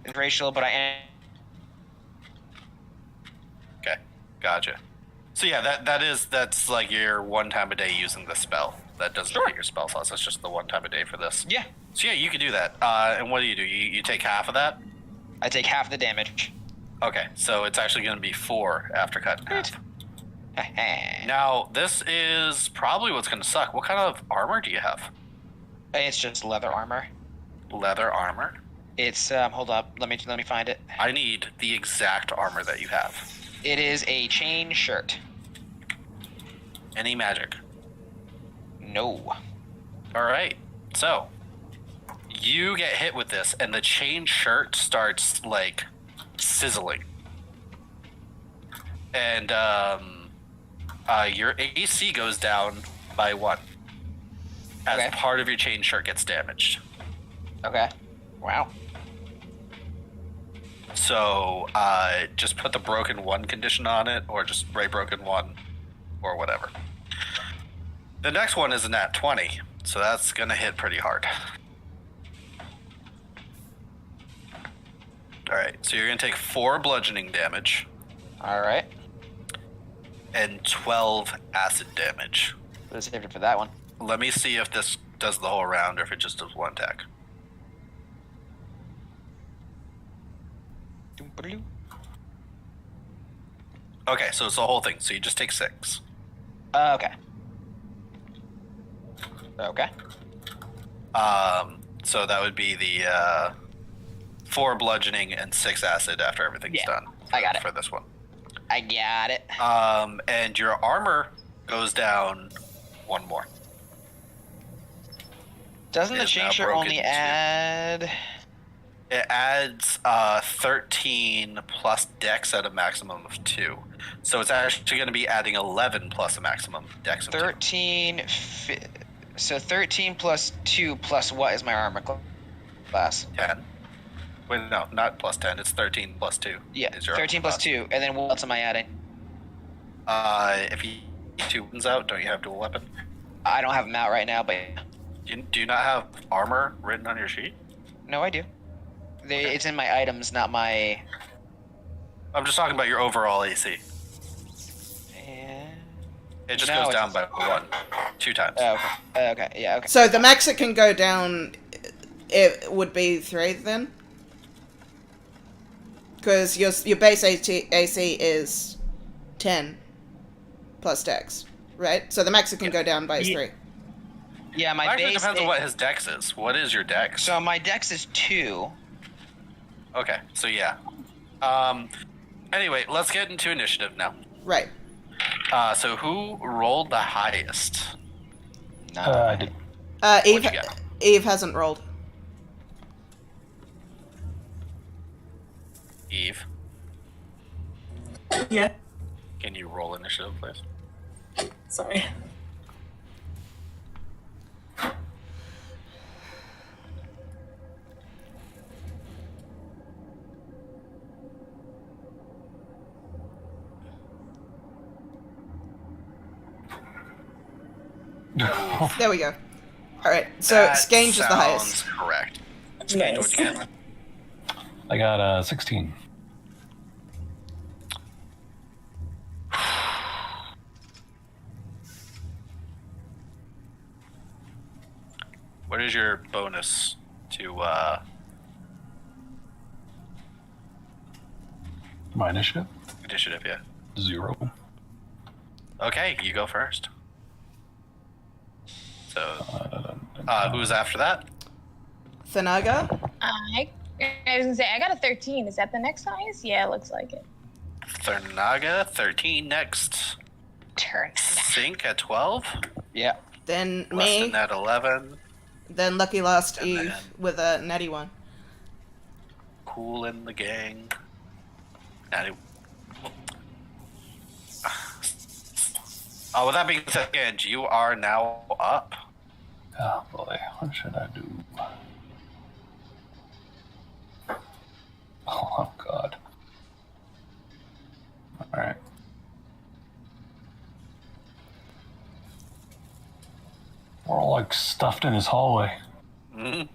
It's racial, but I am. Okay, gotcha. So yeah, that's your one time a day using the spell. That doesn't hit your spell slots. That's just the one time a day for this. Yeah. So yeah, you can do that. And what do? You take half of that? I take half the damage. Okay, so it's actually going to be 4 after cutting half. Now, Now, this is probably what's going to suck. What kind of armor do you have? it's just leather armor. Leather armor? It's hold up. Let me find it. I need the exact armor that you have. It is a chain shirt. Any magic? No. All right. So you get hit with this, and the chain shirt starts like sizzling, and your AC goes down by 1 as Okay. part of your chain shirt gets damaged. Okay. Wow. So just put the broken 1 condition on it, or just write broken 1, or whatever. The next one is a nat 20, so that's gonna hit pretty hard. All right, so you're gonna take 4 bludgeoning damage All right. and 12 acid damage. Let's save it for that one. Let me see if this does the whole round or if it just does 1 attack. Okay, so it's the whole thing. So you just take 6. Okay. Okay. So that would be the 4 bludgeoning and 6 acid after everything's Yeah, done. I got it. For this one. I got it. And your armor goes down 1 more. Doesn't It the is now chain shirt broken only too. add? It adds 13 plus dex at a maximum of 2. So it's actually going to be adding 11 plus a maximum dex of 2. 13. So 13 plus 2 plus what is my armor class? 10. Wait, no, not plus 10. It's 13 plus 2. Yeah, is your 13 plus 2. And then what else am I adding? If you get 2 weapons out, don't you have dual weapon? I don't have them out right now, but Do you not have armor written on your sheet? no, I do. It's in my items, not my. I'm just talking about your overall AC. It just No, goes it down by 1, 2 times. Oh, okay. Okay. Yeah. Okay. So the max it can go down, it would be 3 then? Because your base AC is 10 plus dex, right? So the max it can go down by is 3. Yeah, my Actually, it base. depends on what his dex is. What is your dex? So my dex is 2. Okay, so yeah. Anyway, let's get into initiative now. Right. So who rolled the highest? No. I did. Eve, you get? Eve hasn't rolled. Eve, Yeah. can you roll initiative, please? Sorry. There we go. Alright, so That Skange is the highest. sounds correct. Nice. What'd you get? I got 16. What is your bonus to My initiative? initiative? Yeah. 0. Okay, you go first. So, who's after that? Thanaga? I was gonna say I got a 13. Is that the next highest? Yeah, it looks like it. Thurnaga, 13 next. Turn. Sync at 12. Yeah. Then Less than me. that, 11. Then Lucky Last And Eve then- with a natty 1. Cool in the gang. Natty. Oh, with that being said, Ange, you are now up. Oh boy, what should I do? Oh god. Alright. We're all like stuffed in his hallway. Mhm.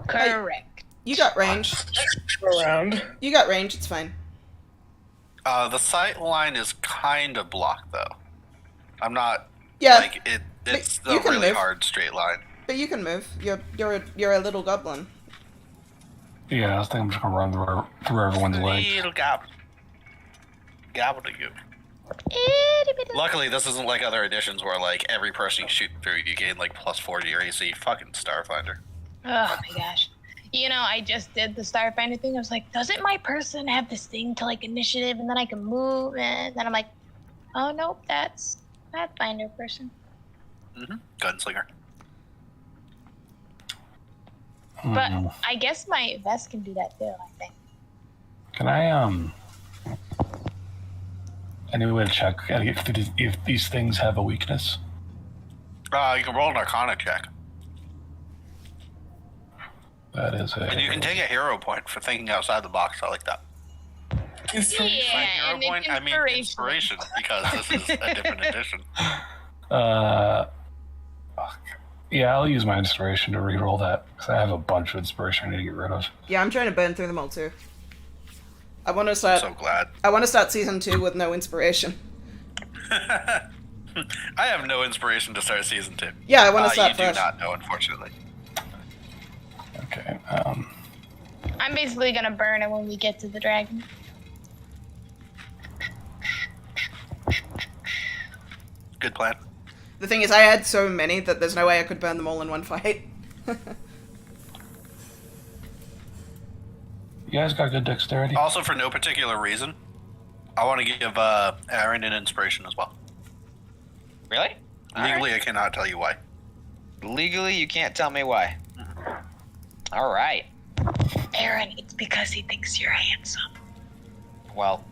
Correct. You got range. Around. You got range, it's fine. The sight line is kind of blocked, though. I'm not. Yeah, Like it's you a can really move. hard straight line. but you can move. You're a little goblin. Yeah, I think I'm just gonna run through everyone's legs. Little gobble to you. Luckily, this isn't like other editions where like every person you shoot through, you gain like plus 40 your AC. Fucking Starfinder. Oh my gosh. You know, I just did the Starfinder thing. I was like, doesn't my person have this thing to like initiative and then I can move? And then I'm like, oh nope, that's Pathfinder person. Gunslinger. But I guess my vest can do that too, I think. Can I, any way to check if these things have a weakness? You can roll an Arcana check. That is a... And you can take a hero point for thinking outside the box. I like that. By hero and point, I mean inspiration, because this is a different edition. Yeah, I'll use my inspiration to reroll that, because I have a bunch of inspiration I need to get rid of. Yeah, I'm trying to burn through them all too. I want to start. So glad. I want to start season 2 with no inspiration. I have no inspiration to start season 2. Yeah, I want to start you fresh. do not know, unfortunately. Okay, I'm basically gonna burn it when we get to the dragon. Good plan. The thing is, I had so many that there's no way I could burn them all in one fight. you guys got good dexterity? Also, for no particular reason, I want to give Aaron an inspiration as well. Really? Legally, I cannot tell you why. Legally, you can't tell me why. All right. Aaron, it's because he thinks you're handsome. Well,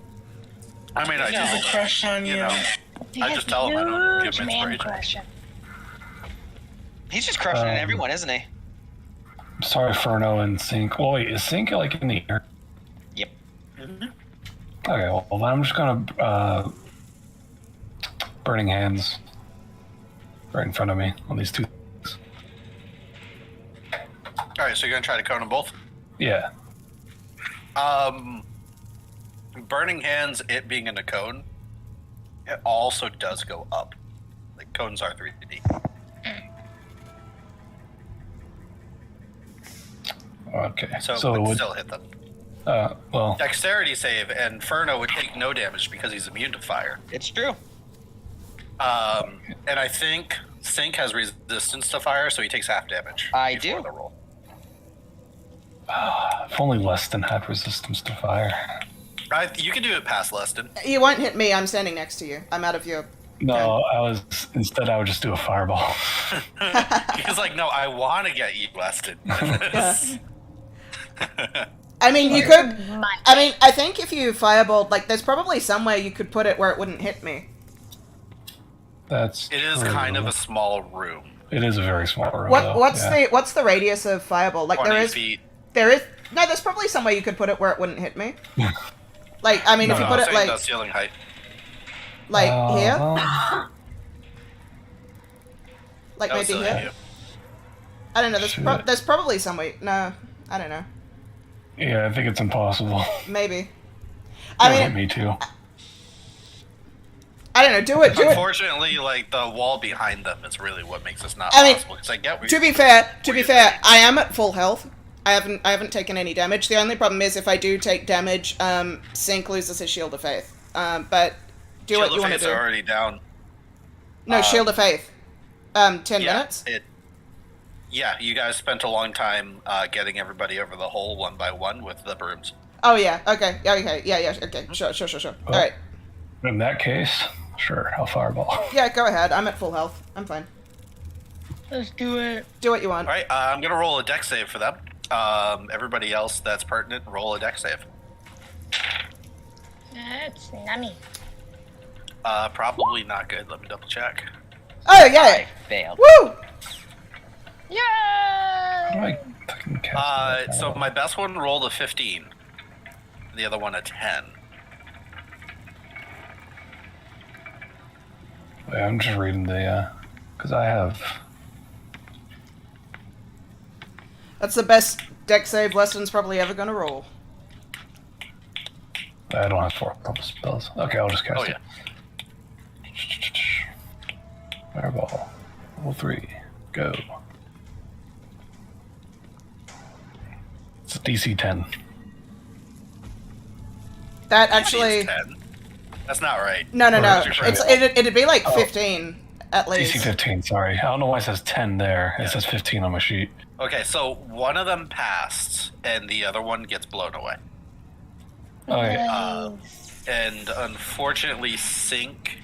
I mean, I He has a do. crush on you. know, He I has just tell him I don't give huge him man inspiration. crush. he's just crushing on everyone, isn't he? Sorry, Furno and Sync. Well, wait, is Sync like in the air? Yep. Okay, well, then I'm just gonna burning hands right in front of me on these two things. All right, so you're gonna try to cone them both. Yeah. Burning hands, it being in a cone, it also does go up. Like cones are 3D. Okay. So, So it it would would. still hit them. Well, Dexterity save, and Furno would take no damage because he's immune to fire. It's true. And I think Sync has resistance to fire, so he takes half damage. I before do. The roll. if only less than half resistance to fire. You can do it past Leston. You won't hit me. I'm standing next to you. I'm out of your. No, I would just do a fireball. He's like, no, I want to get you, Leston. I mean, you could. I mean, I think if you fireballed, like, there's probably somewhere you could put it where it wouldn't hit me. That's It is true. kind of a small room. It is a very small room. though, What's the radius of fireball? Like 20 feet. there's probably somewhere you could put it where it wouldn't hit me. Like, I mean, if you No, put I'm it saying like the ceiling height. here, like That was maybe silly of here. you. I don't know. Shit. There's probably some way. No, I don't know. Yeah, I think it's impossible. Maybe. I I hit mean, me too. I don't know. Do it. Unfortunately, like the wall behind them is really what makes this not I mean, possible. Because I get where To you're- be fair, you're I am at full health. I haven't taken any damage. The only problem is if I do take damage, Sync loses his Shield of Faith. But do what Shield you of want to Faith's do. already down. No, Shield of Faith. 10 minutes. Yeah, you guys spent a long time getting everybody over the hole one by one with the brooms. Oh yeah. Okay. Yeah. Okay. Yeah. Okay. Sure. All right. In that case, sure, I'll fireball. Yeah. Go ahead. I'm at full health. I'm fine. Let's do it. Do what you want. All right, I'm gonna roll a dex save for them. Everybody else that's pertinent, roll a dex save. That's nummy. Probably not good. Let me double check. Oh yeah. I failed. Woo! Yay! How do I fucking cast that? So my best one rolled a 15. The other one a 10. Wait, I'm just reading the, because I have. That's the best deck save Weston's probably ever gonna roll. I don't have 4 couple spells. Okay, I'll just cast Oh it. yeah. Fireball. Level 3. Go. It's a DC 10. That It's actually. 10. That's not right. No. Correct. It'd be like 15 at least. DC 15, sorry. I don't know why it says 10 there. It says 15 on my sheet. Okay, so one of them passed, and the other one gets blown away. Okay. And unfortunately, Sync.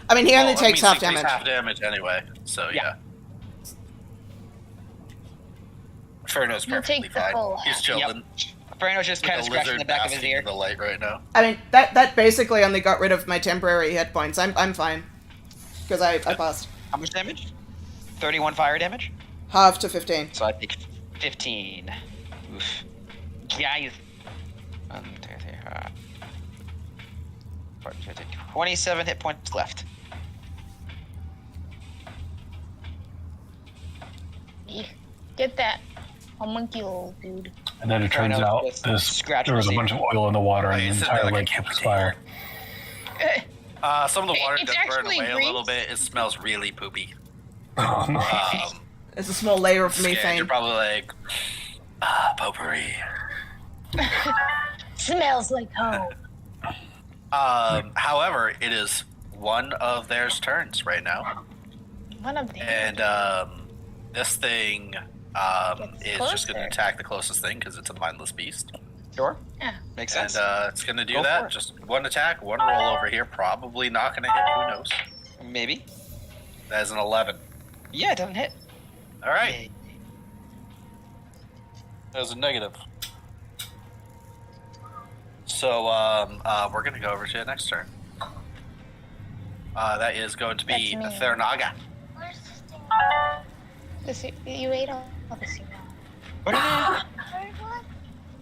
I mean, he only takes half he takes damage. half damage anyway, so yeah. Yeah. Inferno's You perfectly take the fine. full He's half. chilling. Ferno's just kind of scratching the back of his ear. In the light right now. I mean, that basically only got rid of my temporary hit points. I'm fine. Because I passed. How much damage? 31 fire damage? Half to 15. So I take 15. Oof. Guys. 1, 2, 3, 4, 27 hit points left. Yeah. Get that homunculus, dude. And then it turns Ferno out just there was a scratches bunch of oil in the water and the It's entire like a lake catches fire. Some of the water It's does burn actually away a little grease. bit. It smells really poopy. Oh, no. It's a small layer of Yeah, methane. you're probably like, potpourri. Smells like home. However, it is one of theirs turns right now. One of them. And this thing is just going to closer. attack the closest thing because it's a mindless beast. Sure. Yeah. Makes And sense. it's going to do Go for that. it. Just one attack, one roll over here. Probably not going to hit. Who knows? Maybe. That is an 11. Yeah, it doesn't hit. All right. That was a negative. So we're going to go over to the next turn. That is going to be That's me. Thernaga. You ate all the cereal. What?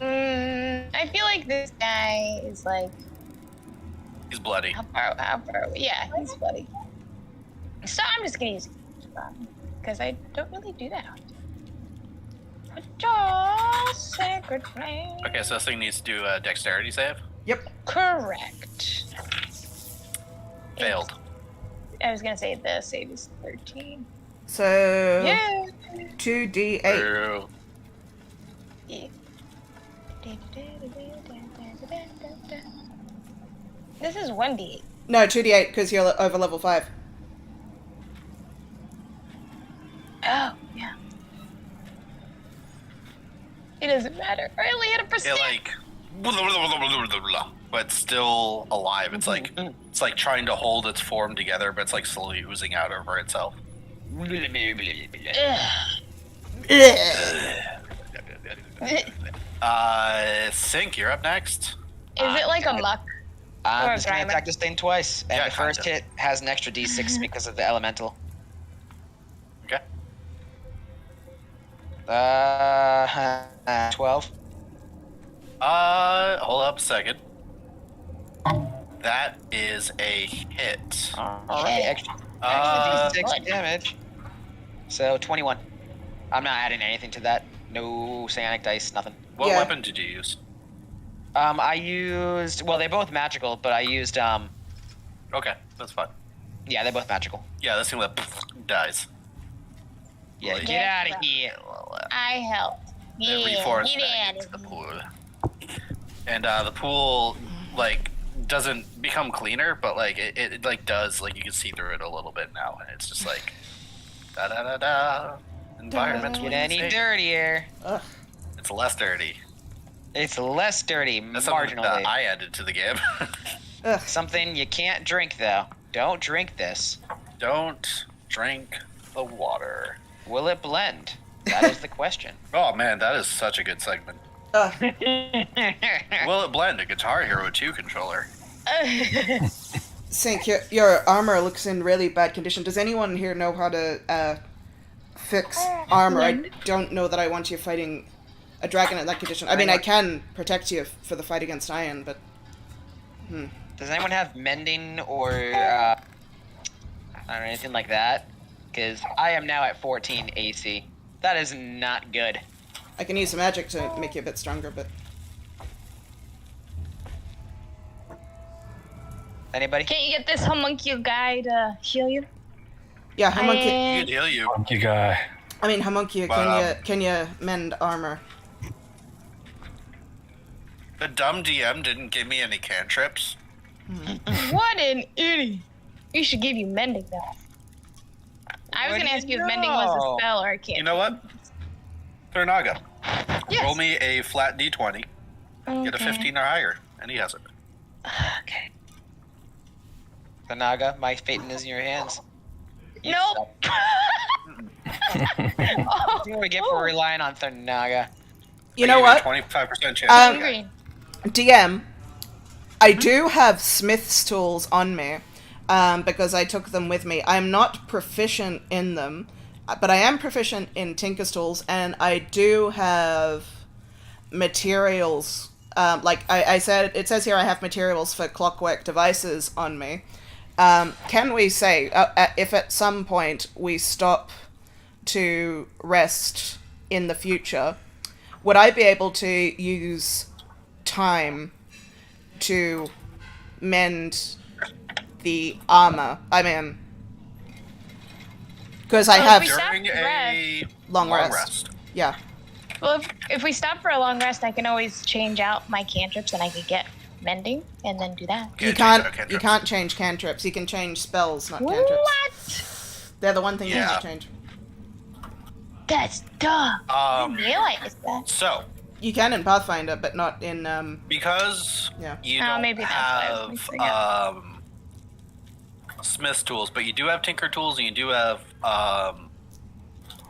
I feel like this guy is like He's bloody. how far away? Yeah, he's bloody. So I'm just gonna use because I don't really do that. Just sacred flame. Okay, so this thing needs to do a dexterity save. Yep. Correct. Failed. I was gonna say the save is 13. So Yeah. 2d8. True. Yeah. This is 1d8. No, 2d8 because you're over level 5. Oh, yeah. It doesn't matter. I only hit a It percent. like, but still alive. It's like trying to hold its form together, but it's like slowly oozing out over itself. Sink, you're up next. Is it like a muck? I'm Or just gonna Grimer. attack this thing twice, and Yeah, the first kinda. hit has an extra d6 because of the elemental. Okay. 12. Hold up a second. That is a hit. Alright, extra Uh, d6 damage. So 21. I'm not adding anything to that. No cyanic dice, nothing. what Yeah. weapon did you use? I used, well, they're both magical, but I used, Okay, that's fine. yeah, they're both magical. Yeah, this thing that dies. Yeah, Like- get out of here. I helped. It Yeah, reforms get back out into the of here. pool. And the pool, like, doesn't become cleaner, but, like, it like, does, like, you can see through it a little bit now, and it's just like, da-da-da-da. Environment's Get what you any say. dirtier. Ugh. It's less dirty. It's less dirty, That's something that marginally. I added to the game. Ugh. Something you can't drink, though. Don't drink this. Don't drink the water. Will it blend? That is the question. Oh man, that is such a good segment. Ugh. Will it blend a Guitar Hero 2 controller? Sink, your armor looks in really bad condition. Does anyone here know how to fix armor? I don't know that I want you fighting a dragon in that condition. I mean, I can protect you for the fight against Iron, but... Does anyone have mending or I don't know, anything like that? Because I am now at 14 AC. That is not good. I can use some magic to make you a bit stronger, but... Anybody? Can't you get this homuncule guy to heal you? Yeah, homuncule... He could heal you. Monkey guy. I mean, homuncule, But, can you mend armor? The dumb DM didn't give me any cantrips. What an idiot. We should give you mending though. I was What gonna do ask you you if mending was know? a spell or a cantrip. You know what? Thurnaga, Yes. roll me a flat d20. Get a 15 or higher, and he has it. Okay. Thanaga, my fate is in your hands. Nope. That's what we get for relying on Thanaga. You know what? 25% chance. Angry. DM, I do have Smith's tools on me, because I took them with me. I'm not proficient in them, but I am proficient in Tinker's tools, and I do have materials. Like I said, it says here I have materials for clockwork devices on me. Can we say, if at some point we stop to rest in the future, would I be able to use time to mend the armor? I mean, because I have During a long rest. Yeah. Well, if we stop for a long rest, I can always change out my cantrips and I could get mending and then do that. You can't change cantrips. You can change spells, not cantrips. What? They're the one thing you Yeah. can change. That's dumb. I didn't realize that. So, You can in Pathfinder, but not in because Yeah. you Oh, don't maybe that's what I was have mixing Smith's tools, but you do have Tinker tools and you do have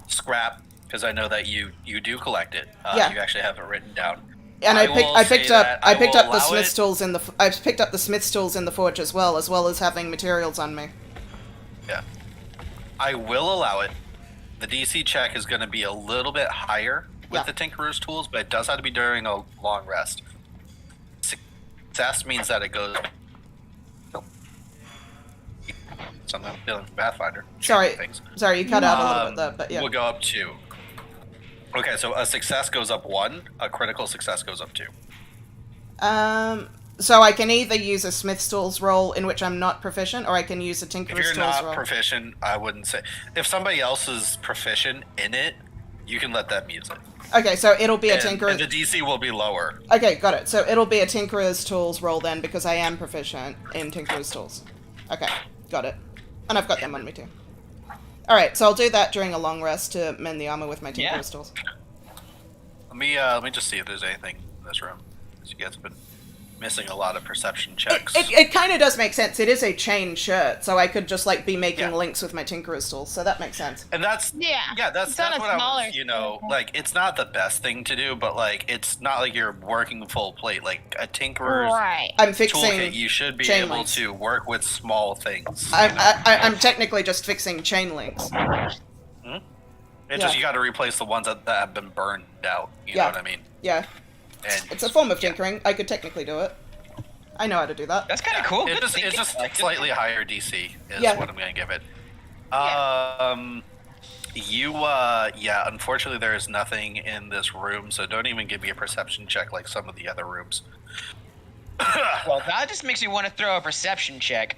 scrap, because I know that you do collect it. Yeah. You actually have it written down. And I I will picked say up that I I picked will up the allow Smith's it. tools in the I picked up the Smith's tools in the forge as well as having materials on me. Yeah. I will allow it. The DC check is going to be a little bit higher with Yeah. the Tinkerer's tools, but it does have to be during a long rest. Success means that it goes. Something I'm feeling from Pathfinder. Sorry, Things. sorry, you cut out a little bit there, but yeah. We'll go up 2. Okay, so a success goes up 1, a critical success goes up 2. So I can either use a Smith's tools roll in which I'm not proficient, or I can use a If Tinker's you're tools not roll. proficient, I wouldn't say. If somebody else is proficient in it, you can let them use it. Okay, so it'll be a And Tinker's. the DC will be lower. Okay, got it. So it'll be a Tinker's tools roll then, because I am proficient in Tinker's tools. Okay, got it. And I've got them on me too. Alright, so I'll do that during a long rest to mend the armor with my Tinker's tools. Let me just see if there's anything in this room. 'Cause you guys have been missing a lot of perception checks. It kind of does make sense. It is a chain shirt, so I could just like be making Yeah. links with my Tinker's tools, so that makes sense. And that's that's It's on a what I smaller was, scale. like, it's not the best thing to do, but like it's not like you're working full plate. Like a tinkerer's Right. I'm toolkit, fixing. you should be chain able links. to work with small things. I'm technically just fixing chain links. It just Yeah. you got to replace the ones that have been burned out. You Yeah. know what I mean? Yeah, And it's a form of tinkering. I could technically do it. I know how to do that. That's kind of cool. It's Good just, thinking. it's just I like it. slightly higher DC is Yeah. what I'm gonna give it. Yeah. Unfortunately there is nothing in this room, so don't even give me a perception check like some of the other rooms. Well, that just makes me want to throw a perception check.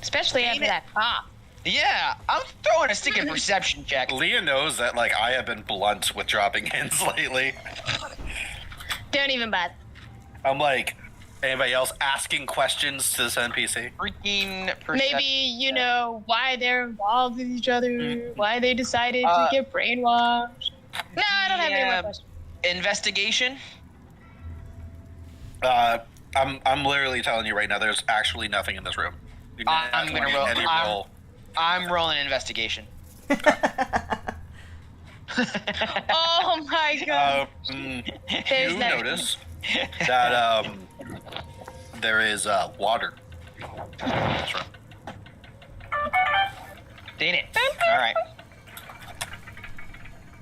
Especially after that pop. Yeah, I'm throwing a stinking perception check. Leah knows that like I have been blunt with dropping hints lately. Don't even bother. I'm like, anybody else asking questions to this NPC? Freaking perception. Maybe, you know, why they're involved with each other, why they decided to Uh, get brainwashed. No, I don't have any yeah. more questions. Investigation. I'm literally telling you right now, there's actually nothing in this room. You I'm not gonna doing roll. any I'm- roll. I'm rolling investigation. Oh my god. There's You that- notice that there is water. That's right. Dang it. All right.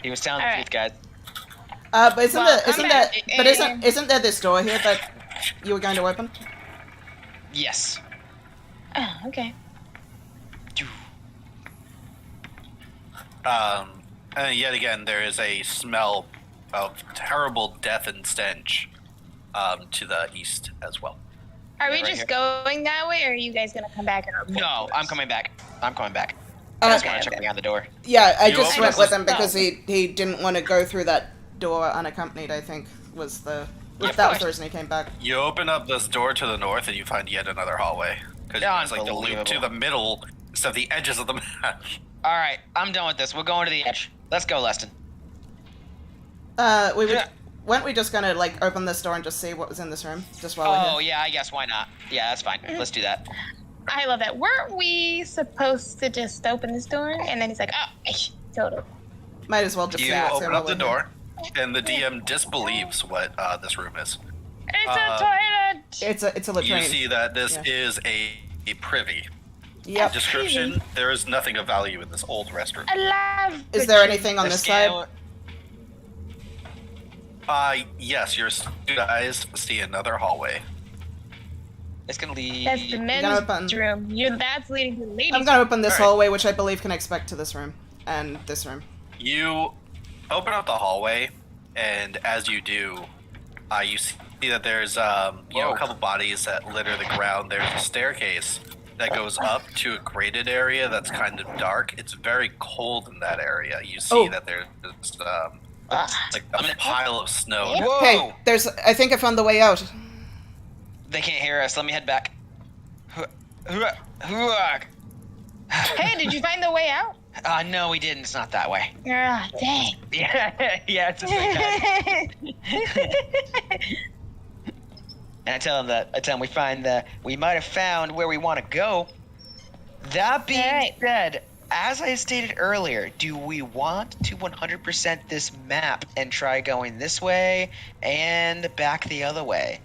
He was telling the All truth, guys. But isn't Well, there, isn't I'm there, back. but isn't there this door here that you were going to open? Yes. Oh, okay. And yet again, there is a smell of terrible death and stench to the east as well. Are we right just here. going that way, or are you guys gonna come back and report? No, to I'm us? coming back. I'm coming back. Uh, Just want to check behind the door. Yeah, I You just open went up with the him because door. he didn't want to go through that door unaccompanied, I think, was the... Of that was the course. reason he came back. You open up this door to the north, and you find yet another hallway. Because you guys like to loop to Unbelievable. the middle instead of the edges of the map. All right, I'm done with this. We're going to the edge. Let's go, Leston. We would... weren't we just gonna like open this door and just see what was in this room just while we're Oh here? yeah, I guess why not? Yeah, that's fine. Let's do that. I love that. Weren't we supposed to just open this door? And then he's like, oh, totally. Might as well just You see what's open here up while the we're here. door, and the DM disbelieves what this room is. It's a toilet. It's a You latrine. see that this Yeah. is a privy. Yep. Description: there is nothing of value in this old restroom. I love. Is there bitches. anything on The this scale- side? Yes, your guys see another hallway. It's gonna lead. That's the men's open. room. That's leading to the ladies' I'm gonna open this Alright. hallway, which I believe connects back to this room and this room. You open up the hallway, and as you do, you see that there's a couple bodies that litter the ground. There's a staircase that goes up to a grated area that's kind of dark. It's very cold in that area. You see Oh. that there's like a pile of snow. Whoa! Hey, I think I found the way out. They can't hear us. Let me head back. Hey, did you find the way out? No, we didn't. It's not that way. Ah, dang. Yeah, yeah, it's the same guy. And I tell him we might have found where we want to go. That being Alright. said, as I stated earlier, do we want to 100% this map and try going this way and back the other way?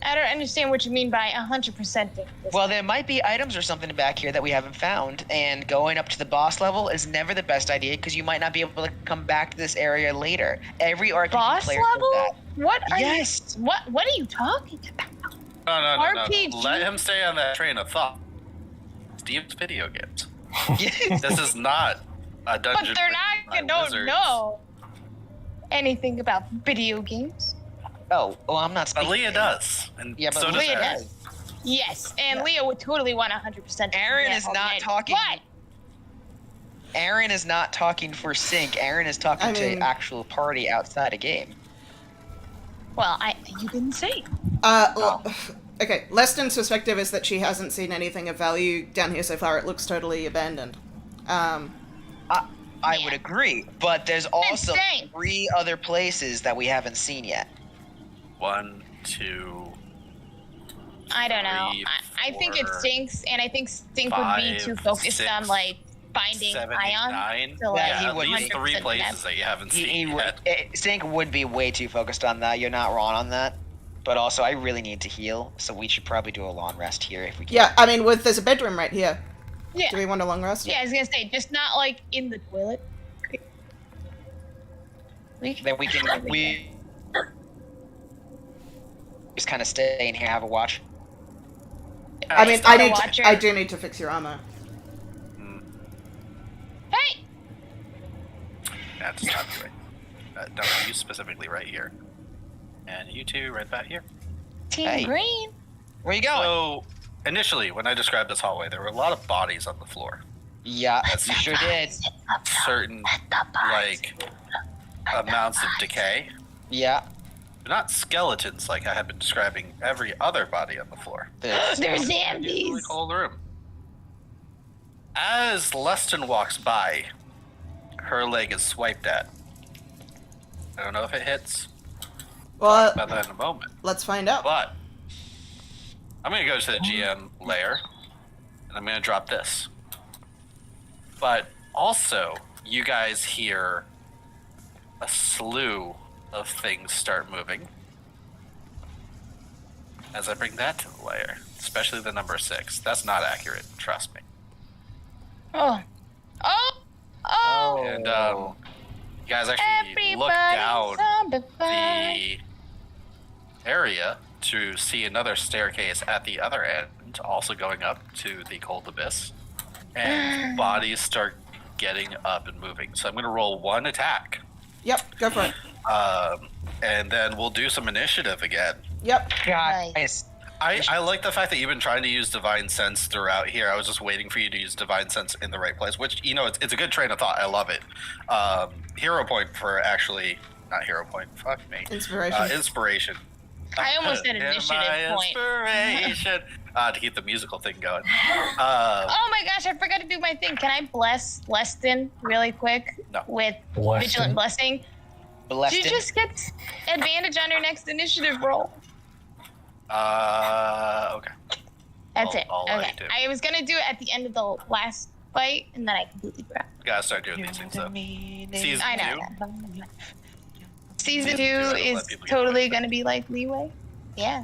I don't understand what you mean by 100%. Well, there might be items or something back here that we haven't found, and going up to the boss level is never the best idea because you might not be able to come back to this area later. Every RPG Boss player does level? that. What are Yes. you? What are you talking about? No. RPG? Let him stay on that train of thought. Steve's video games. Yeah. This is not a dungeon. But they're not by gonna wizards. know anything about video games. Oh, well, I'm not speaking. Aaliyah does, and Yeah, but so does Leah Aaron. does. Yes, and Leo would totally want 100%. Aaron is not talking. What? Aaron is not talking for sync. Aaron is talking I mean- to actual party outside a game. Well, you didn't say. Okay, Leston's perspective is that she hasn't seen anything of value down here so far. It looks totally abandoned. I would agree, but there's also Insane. 3 other places that we haven't seen yet. 1, 2, I don't know. 3, I think it 4, stinks, and I think Stink would be 5, too focused 6, on like finding 7, 8, Ion. 9. So, like, Yeah, he at would least be. 3 100% places that you haven't seen yet. Sync would be way too focused on that. You're not wrong on that. But also, I really need to heal, so we should probably do a long rest here if we can. Yeah, I mean, there's a bedroom right here. Yeah. Do we want a long rest? Yeah, I was gonna say, just not like in the toilet. Then we just kind of stay in here, have a watch. I mean, Start a watcher. I do need to fix your armor. Hey, That's not right. No, you specifically right here. And you two right back here. Team Hey. Green. Where you going? So, initially, when I described this hallway, there were a lot of bodies on the floor. Yeah, you sure did. Certain, like, amounts of decay. Yeah. They're not skeletons like I had been describing every other body on the floor. They're Really zombies. cold room. As Leston walks by, her leg is swiped at. I don't know if it hits. Well, About that in a moment. let's find out. But I'm going to go to the GM layer, and I'm going to drop this. But also, you guys hear a slew of things start moving. As I bring that to the layer, especially the number 6. That's not accurate, trust me. Oh. And you guys actually look down the area to see another staircase at the other end, also going up to the cold abyss. And bodies start getting up and moving. So I'm going to roll 1 attack. Yep, go for it. And then we'll do some initiative again. Yep. Guys. I like the fact that you've been trying to use Divine Sense throughout here. I was just waiting for you to use Divine Sense in the right place, which, you know, it's a good train of thought. I love it. Hero point for actually, not hero point, fuck me. Inspiration. Inspiration. I almost said In initiative my point. inspiration. To keep the musical thing going. Oh my gosh, I forgot to do my thing. Can I bless Leston really quick No. with Weston? Vigilant Blessing? Blessed. She just gets advantage on her next initiative roll. Okay. That's it. I'll let Okay. you do. I was gonna do it at the end of the last fight, and then I completely forgot. Gotta start doing these things, though. Season I 2. know. Season 2 2, let is people get totally away with gonna be like leeway. Yeah.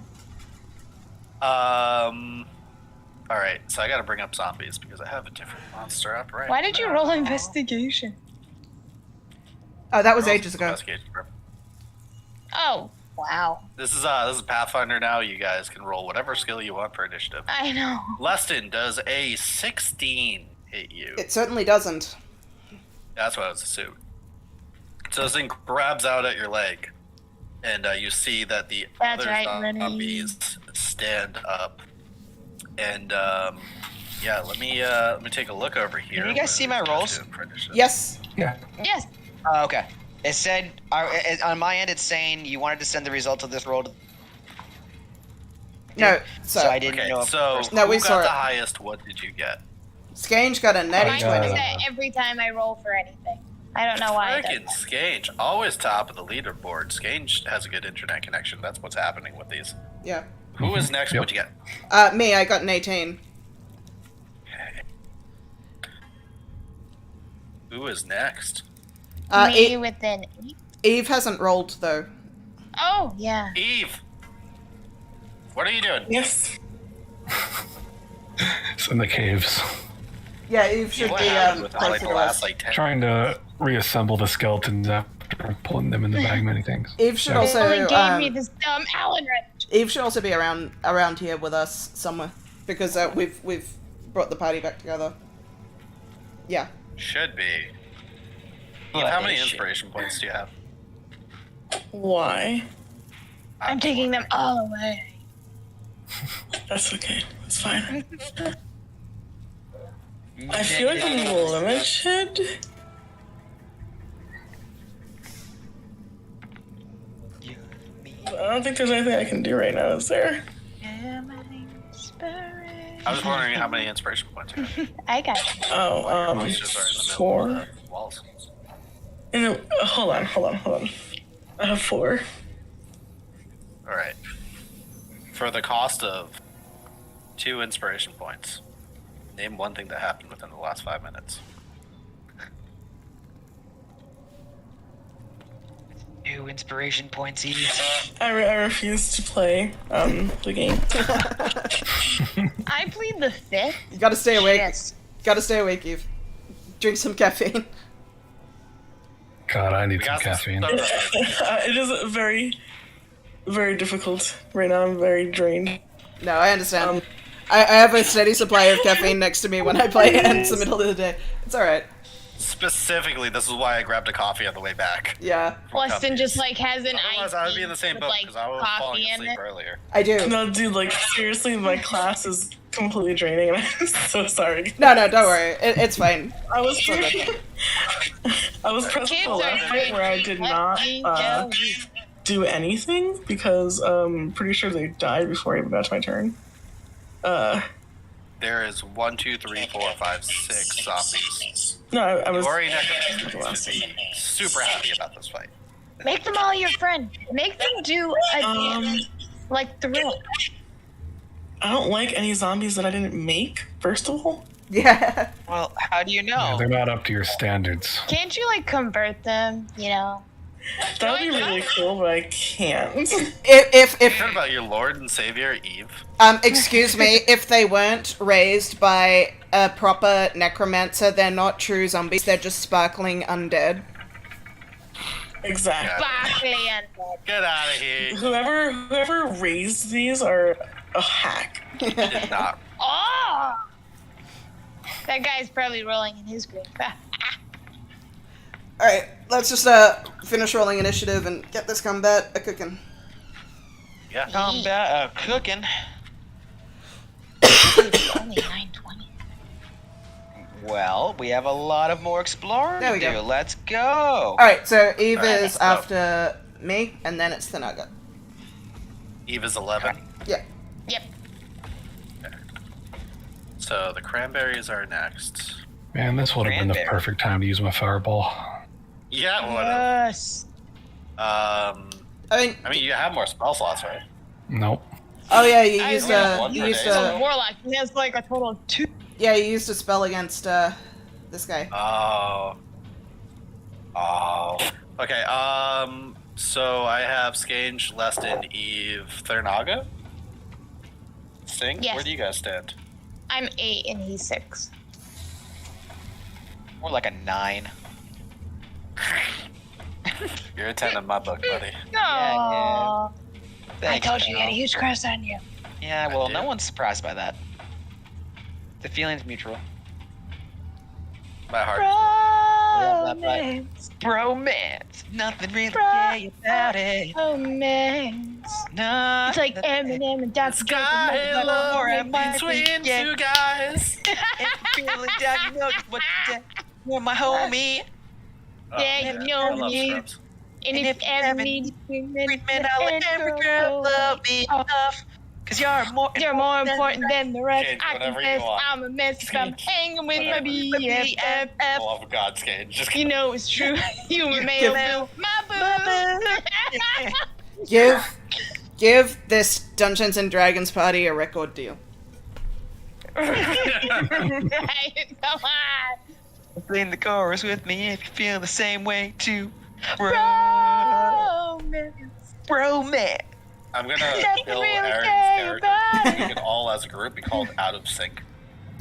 Alright, so I gotta bring up zombies because I have a different monster up right Why did you roll now. investigation? Oh, that was Roll ages ago. investigation. Oh, wow. This is Pathfinder now. You guys can roll whatever skill you want for initiative. I know. Leston, does a 16 hit you? It certainly doesn't. That's what I was assuming. So this thing grabs out at your leg, and you see that the That's other right, Lenny. zombies stand up. And yeah, let me take a look over here. Can you guys see my rolls? Yes. Yeah. Yes. Okay. It said on my end, it's saying you wanted to send the result of this roll. No. So So, I didn't Okay, know. If so No, who we got saw the it. highest? What did you get? Skange got a natty Mine 20. does that every time I roll for anything. I don't know why. It does Frickin' that. Skange, always top of the leaderboard. Skange has a good internet connection. That's what's happening with these. Yeah. Who is next? Yep. What'd you get? Me, I got an 18. Okay. Who is next? Me Eve, with an 8. Eve hasn't rolled, though. Oh, yeah. Eve. What are you doing? Yes. It's in the caves. Yeah, Eve should What be happened with close like to the the last rest. like 10? Trying to reassemble the skeletons after pulling them in the bag many things. Eve should Yeah. also They only gave me this dumb Allen wrench. Eve should also be around here with us somewhere because we've brought the party back together. Yeah. Should be. Eve, What how many is she? inspiration points do you have? Why? I'm taking them all away. That's okay. It's fine. I feel like I'm limited. I don't think there's anything I can do right now, is there? I was wondering how many inspiration points you have. I got you. Oh, Most just are in the middle 4. of the walls. No, hold on. I have 4. Alright. For the cost of 2 inspiration points, name one thing that happened within the last 5 minutes. 2 inspiration points each. I refuse to play the game. I plead the 5th. You gotta stay awake. Yes. Gotta stay awake, Eve. Drink some caffeine. God, I need We some got some caffeine. stuff. It is very, very difficult right now. I'm very drained. No, I understand. I have a steady supply of caffeine next to me when I play, and it's the middle of the day. It's alright. Specifically, this is why I grabbed a coffee on the way back. Yeah, Weston just like has an Otherwise, ice I would be in the same with, boat like, because I was falling coffee in asleep it. earlier. I do. No, dude, like seriously, my class is completely draining, and I'm so sorry. No, don't worry. It's fine. I was I was present Kids the are last fight where I did Let not me tell you. do anything because pretty sure they died before I even got to my turn. There is 1, 2, 3, 4, 5, 6 zombies. No, I was. Ori should be super happy about this fight. Make them all your friend. Make them do a dance. Like thrill. I don't like any zombies that I didn't make. First of all, Yeah. Well, how do you Yeah, know? they're not up to your standards. Can't you like convert them, you know? that would be really cool, but I can't. If Heard about your Lord and Savior, Eve? excuse me, if they weren't raised by a proper necromancer, they're not true zombies. They're just sparkling undead. Exactly. Sparkly and Get out of here. Whoever raised these are a hack. Did not. oh! That guy's probably rolling in his green. Alright, let's just finish rolling initiative and get this combat a cooking. Yeah. Combat cooking. Only 920. Well, we have a lot of more exploring There we to do. go. Let's go. Alright, so Eve Alright, is let's go. after me, and then it's Thanaga. Eve is 11. Yeah. Yep. So the cranberries are next. Man, this would have been the Cranberry. perfect time to use my fireball. Yeah, whatever. Yes. I mean, you have more spell slots, right? Nope. oh yeah, you I used will- you used So a Warlock, he has like a total of 2. yeah, you used a spell against this guy. Oh. Okay, so I have Skange, Leston, Eve, Thurnaga? Sing? Yes. Where do you guys stand? I'm 8 and he's 6. More like a 9. You're a 10 in my book, buddy. No. I Thanks, told you he had a pal. huge crush on you. Yeah, well, I no did. one's surprised by that. The feeling's mutual. My heart. Romance. Bromance. Nothing really Bro- gay about it. Romance. No. It's like Eminem and Dr. Sky Dre. love between two guys. Feeling down, you know what you're my homie. Oh, Yeah, you know I love me. Scrubs. And if ever need Treatment, I'll let every girl love me enough. Cause you're more important than the rest. Change I whatever you confess want. I'm a mess if I'm hanging with my BFF. For the love of God, Skange. Just You know it's true. You were made of my boo. Give this Dungeons and Dragons party a record deal. Right, come on. Sing the chorus with me if you feel the same way too. Romance. Bromance. I'm gonna Nothing kill really Aaron's gay character. about We can all, as a group, be called Out of Sync.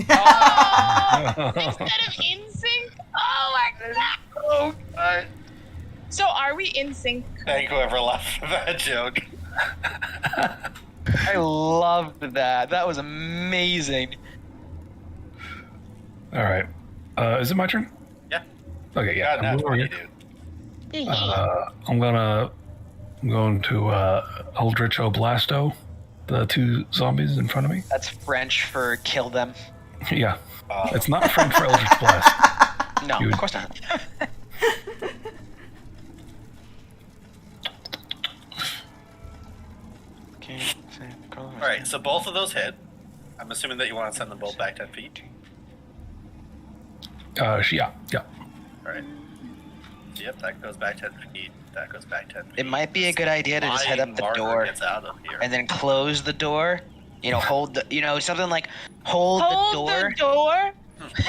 Oh, instead of in sync? Oh my god. Oh, God. So are we in sync? Thank whoever laughed at that joke. I loved that. That was amazing. All right. Is it my turn? Yeah. Okay. Yeah. God, that's I'm, funny, going, dude. I'm going to Eldritch Oblasto, the 2 zombies in front of me. That's French for kill them. Yeah. It's not French for Eldritch Blast. No, You- of course not. Alright, so both of those hit. I'm assuming that you want to send them both back 10 feet. Yeah. Alright. Yep, that goes back 10 feet. That goes back 10 feet. It might be a good idea to just head up the Marker door Gets out of here. and then close the door. You know, hold the, something like hold the door.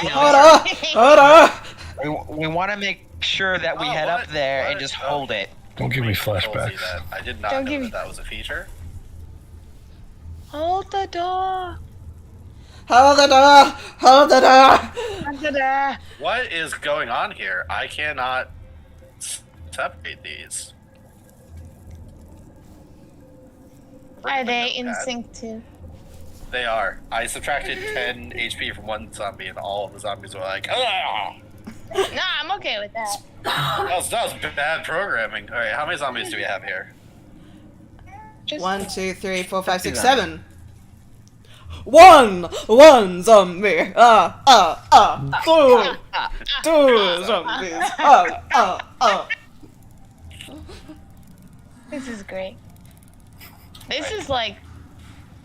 You know, Hold up! we want to make sure that we Oh, head what? up there and What? just Oh. hold it. Don't give me Control Z flashbacks. that. I did not Don't know give that me- that was a feature. Hold the door. Hold the door! Hold the door! Da-da. What is going on here? I cannot separate these. Are they in Notepad. sync too? They are. I subtracted 10 HP from one zombie, and all of the zombies were like, "Ah!" Nah, I'm okay with that. That was bad programming. All right, how many zombies do we have here? Just 1, 2, 3, 4, 5, 6, 7. One zombie. Two zombies. This is great. This is like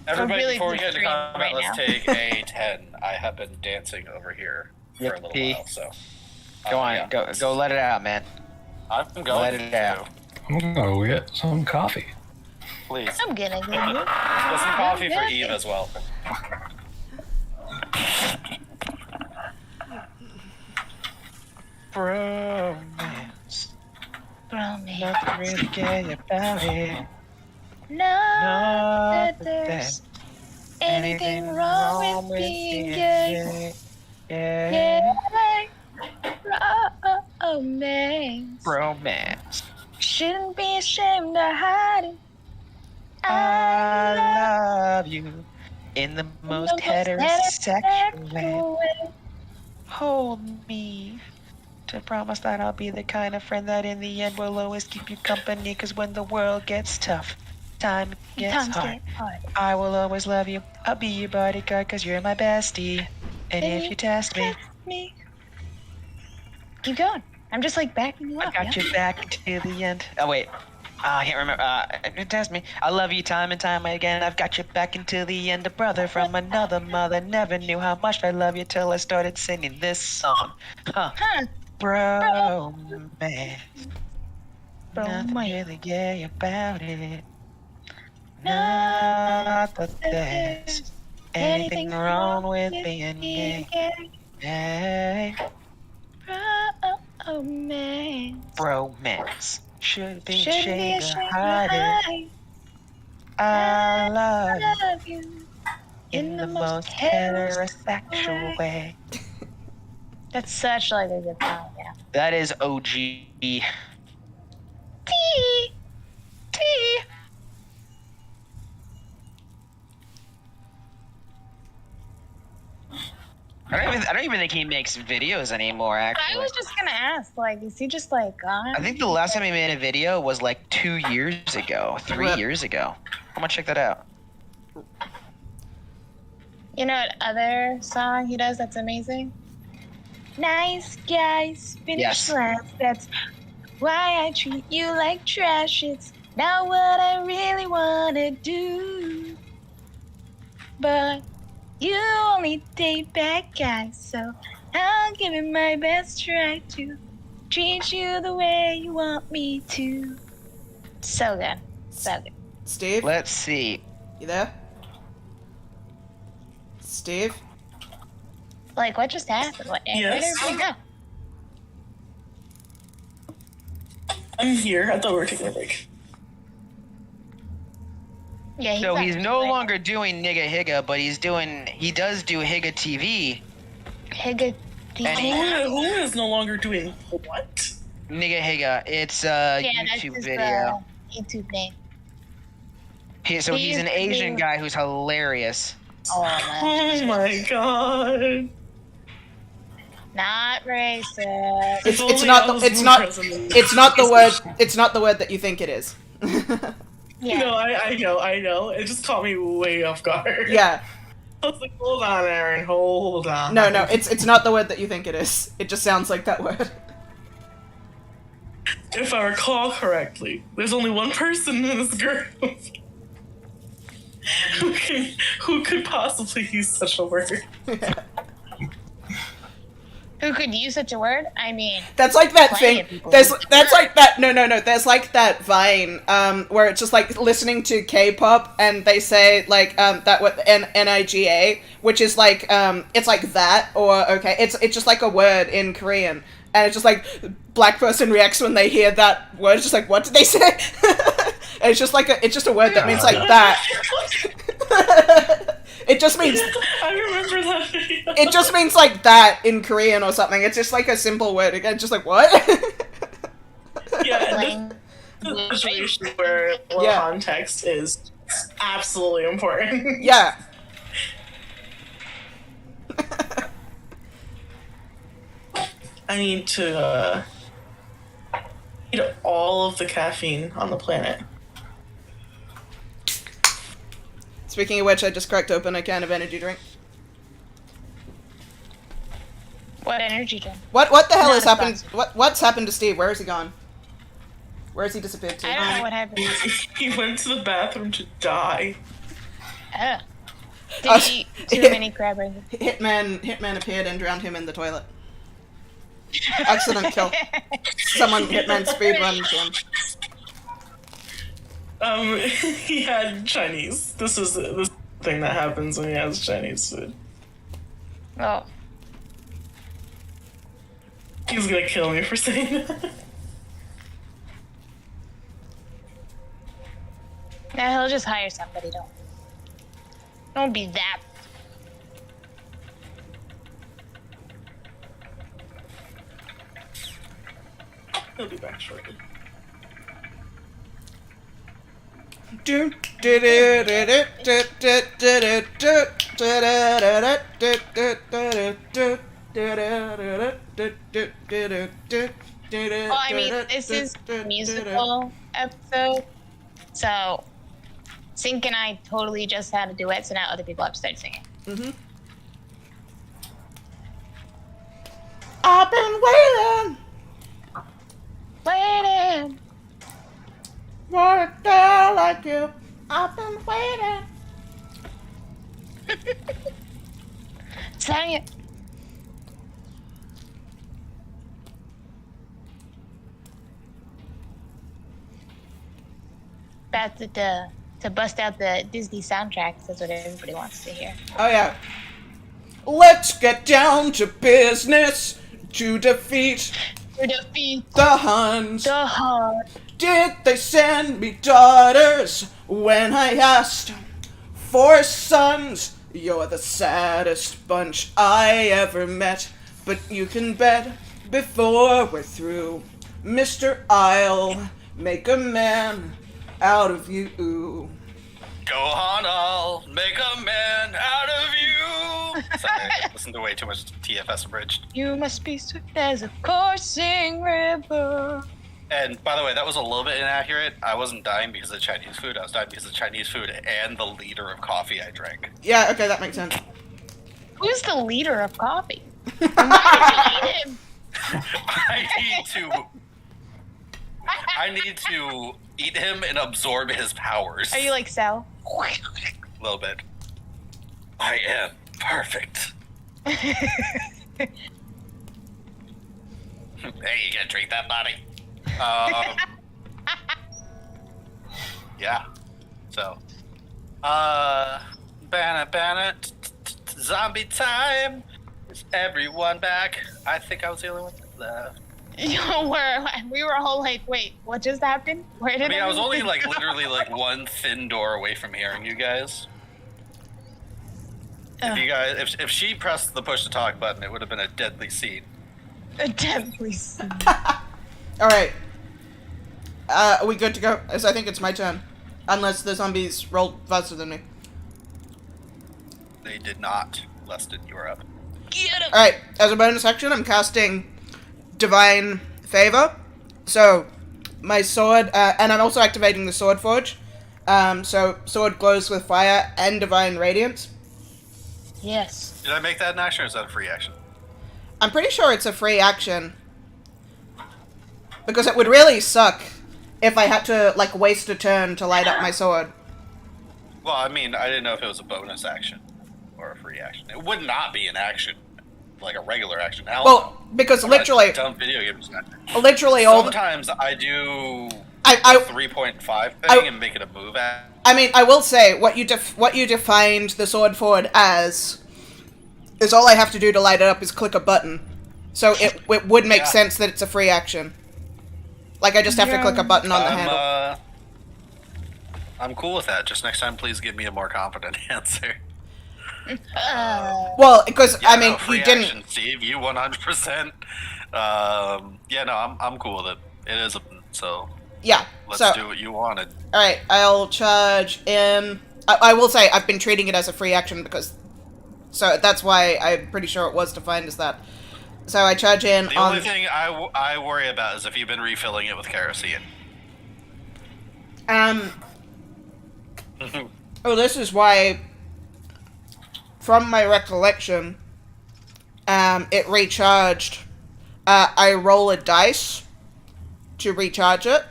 Everybody, really before we good get into stream combat, right let's now. take a 10. I have been dancing over here for a little Yippee. while, so. Go on, yeah. go let it out, man. I'm going Let it out. I'm gonna go get some coffee. Please. I'm gonna go. Get some coffee for Eve as well. Bromance. Romance. Nothing really gay about it. No, that Not there's anything wrong with being gay. Yeah. Romance. Bromance. Shouldn't be ashamed to hide it. I love you in the most heterosexual way. Hold me to promise that I'll be the kind of friend that in the end will always keep you company. Cause when the world gets tough, time gets Times hard. get hard. I will always love you. I'll be your bodyguard cause you're my bestie. And if you test me, Keep going. I'm just like backing you I up. got yeah? your back till the end. Oh wait, I can't remember. Test me. I love you time and time again. I've got your back until the end. A brother from another mother. Never knew how much I love you till I started singing this song. Huh. Huh. Bro, man. Nothing really gay about it. Not that there's anything wrong with being gay. Hey. Romance should be a hiding. I love you in the most heterosexual way. That's such like a good song, yeah. That is OG. T. I don't even think he makes videos anymore, actually. I was just gonna ask, like, is he just like gone? I think the last time he made a video was like 2 years ago, 3 years ago. I'm gonna check that out. You know what other song he does that's amazing? Nice guys, finish last. That's why I treat you like trash. It's not what I really wanna do. But you only date bad guys, so I'll give it my best try to treat you the way you want me to. So good. So good. Steve? Let's see. You there? Steve? Like, what just happened? Where did everybody go? I'm here. I thought we were taking a break. Yeah, So he's no longer doing Nigga Higa, but he does do Higa TV. Higa TV? Who is no longer doing what? Nigga Higa. It's a YouTube that's his, video. YouTube name. He's an Asian guy who's hilarious. Oh, man. Oh my god. Not racist. It's not the word that you think it is. Yeah. No, I know. It just caught me way off guard. Yeah. I was like, hold on, Aaron, hold on. No, it's not the word that you think it is. It just sounds like that word. If I recall correctly, there's only one person in this group who could possibly use such a word. Who could use such a word? I mean, that's like that thing. There's like that. No. There's like that Vine, where it's just like listening to K-pop, and they say like that word Niga, which is like it's like that or okay. It's just like a word in Korean, and it's just like black person reacts when they hear that word. It's just like, what did they say? And it's just a word that means like that. It just means. I remember that video. It just means like that in Korean or something. It's just like a simple word. Again, just like what? Yeah, this situation where context is absolutely important. Yeah. I need to eat all of the caffeine on the planet. Speaking of which, I just cracked open a can of energy drink. what energy drink? What the hell has happened? What's happened to Steve? Where has he gone? Where has he disappeared to? I don't know what happened. He went to the bathroom to die. Oh. Did he eat too many crab rings? Hitman appeared and drowned him in the toilet. Accident kill. Someone Hitman speedrun him. He had Chinese. This is the thing that happens when he has Chinese food. Oh. He's gonna kill me for saying that. Now he'll just hire somebody. Don't be that. He'll be back shortly. Well, I mean, this is a musical episode, so Sink and I totally just had to do it, so now other people have to start singing. Mm-hmm. I've been waiting for a girl like you. I've been waiting. Sang it. about to bust out the Disney soundtracks. That's what everybody wants to hear. Oh yeah. Let's get down to business to defeat the Huns. The Huns. Did they send me daughters when I asked for sons? You're the saddest bunch I ever met, but you can bet before we're through, Mr. I'll make a man out of you. Go on, I'll make a man out of you. Sorry, I listened to way too much TFS abridged. You must be swift as a coursing river. And by the way, that was a little bit inaccurate. I wasn't dying because of Chinese food. I was dying because of Chinese food and the liter of coffee I drank. Yeah, okay, that makes sense. Who's the leader of coffee? Why did you eat him? I need to eat him and absorb his powers. Are you like Cell? A little bit. I am perfect. Hey, you gonna drink that, buddy? Yeah. So, zombie time. Is everyone back? I think I was the only one left. We were all like, wait, what just happened? Where did I was only like literally like one thin door away from hearing you guys. If she pressed the push to talk button, it would have been a deadly scene. A deadly scene. All right. Are we good to go? As I think it's my turn, unless the zombies rolled faster than me. They did not. Leston, you are up. Get him. All right. As a bonus action, I'm casting Divine Favor. So my sword, and I'm also activating the Sword Forge. So sword glows with fire and Divine Radiance. Yes. Did I make that an action or is that a free action? I'm pretty sure it's a free action. Because it would really suck if I had to, like, waste a turn to light up my sword. Well, I mean, I didn't know if it was a bonus action or a free action. It would not be an action, like a regular action. Well, because literally... Dumb video games. Literally all Sometimes I do I 3.5 thing and make it a move at. I mean, I will say, what you defined the sword forward as is all I have to do to light it up is click a button. So it would make sense that it's a free action. Like, I just have to click a button on the handle. I'm cool with that. Just next time, please give me a more confident answer. Well, because, I mean, free you didn't... action, Steve, you 100%. Yeah, no, I'm cool with it. It is so... Yeah, Let's do what you wanted. Alright, I'll charge in... I will say, I've been treating it as a free action because... So that's why I'm pretty sure it was defined as that. So I charge in The only thing I worry about is if you've been refilling it with kerosene. Oh, this is why... From my recollection, it recharged. I roll a dice to recharge it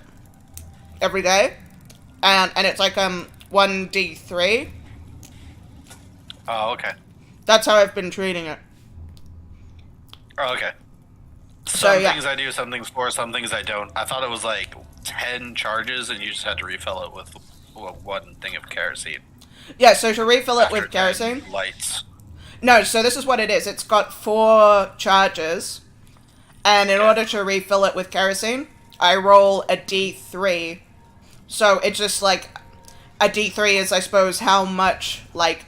every day, and it's like 1d3. Oh, okay. That's how I've been treating it. Oh, okay. So, Some yeah. things I do, some things for, some things I don't. I thought it was like 10 charges, and you just had to refill it with one thing of kerosene. Yeah, so to refill it with After 10 kerosene. lights. No, so this is what it is. It's got 4 charges, and in order to refill it with kerosene, I roll a d3. So it's just like a d3 is, I suppose, how much like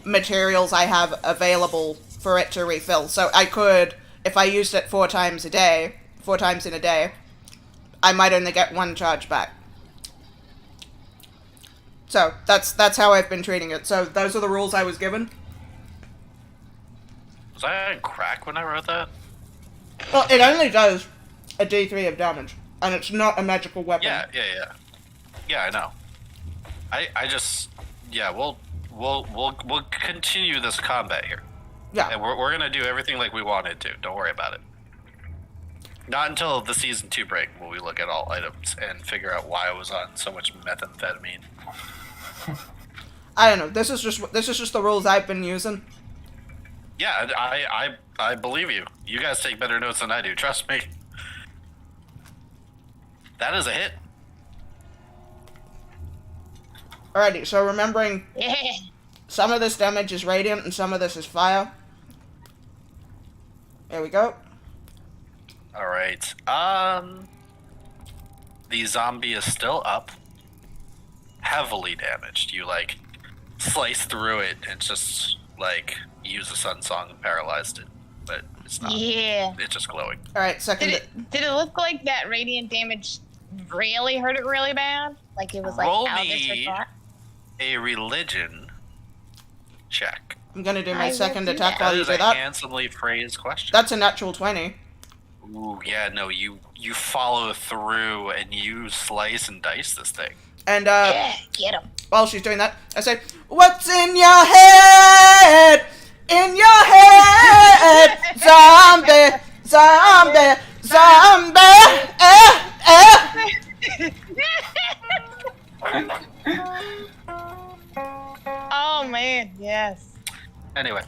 materials I have available for it to refill. So I could, if I used it 4 times in a day, I might only get 1 charge back. So that's how I've been treating it. So those are the rules I was given. Was I on crack when I wrote that? Well, it only does a d3 of damage, and it's not a magical weapon. Yeah, I know. I just, yeah, we'll continue this combat here. Yeah. And we're gonna do everything like we wanted to. Don't worry about it. Not until the season 2 break will we look at all items and figure out why I was on so much methamphetamine. I don't know. This is just the rules I've been using. Yeah, I believe you. You guys take better notes than I do. Trust me. That is a hit. Alrighty, so remembering Yeah. some of this damage is radiant and some of this is fire. There we go. All right. The zombie is still up, heavily damaged. You like slice through it and just like use a sun song and paralyzed it, but it's not. Yeah. It's just glowing. Alright, second. Did it look like that radiant damage really hurt it really bad? Like it was like Roll out of me its a religion check. I'm gonna do my I second will do attack that. while That you is do a that. handsomely phrased question. That's a natural 20. Ooh, yeah, no, you follow through and you slice and dice this thing. And Yeah, get him. while she's doing that, I say, "What's in your head? In your head, zombie, zombie, zombie." Oh man, yes. Anyway,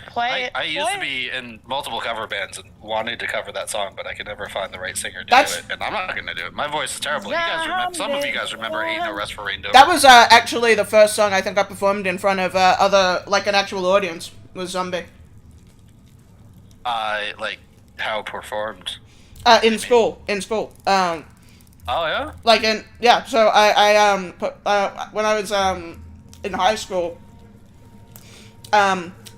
Play it. I used play to be in multiple cover bands and wanted to cover that song, but I could never find the right singer to That's- do it, and I'm not going to do it. My voice is terrible. You guys remember? Some of you guys remember "Ain't No Rest for Rain Dover." That was actually the first song I think I performed in front of other, like an actual audience, was Zombie. Like how performed. In school. Oh yeah. Like in, yeah, so when I was in high school,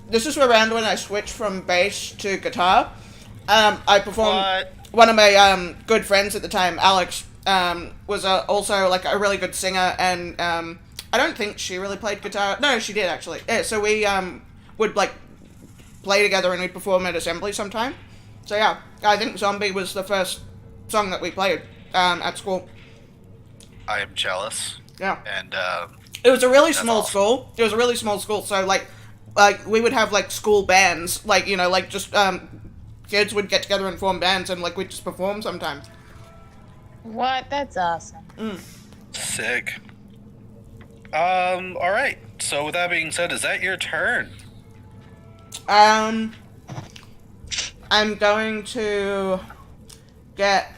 this is around when I switched from bass to guitar. I performed, What? one of my good friends at the time, Alex, was also like a really good singer, and I don't think she really played guitar. No, she did actually. Yeah, so we would like play together and we'd perform at assembly sometime. So yeah, I think Zombie was the first song that we played at school. I am jealous. Yeah. And It was a really That's small awesome. school. It was a really small school, so like we would have like school bands, like, you know, like just kids would get together and form bands, and like we'd just perform sometimes. What? That's awesome. sick. All right. So with that being said, is that your turn? I'm going to get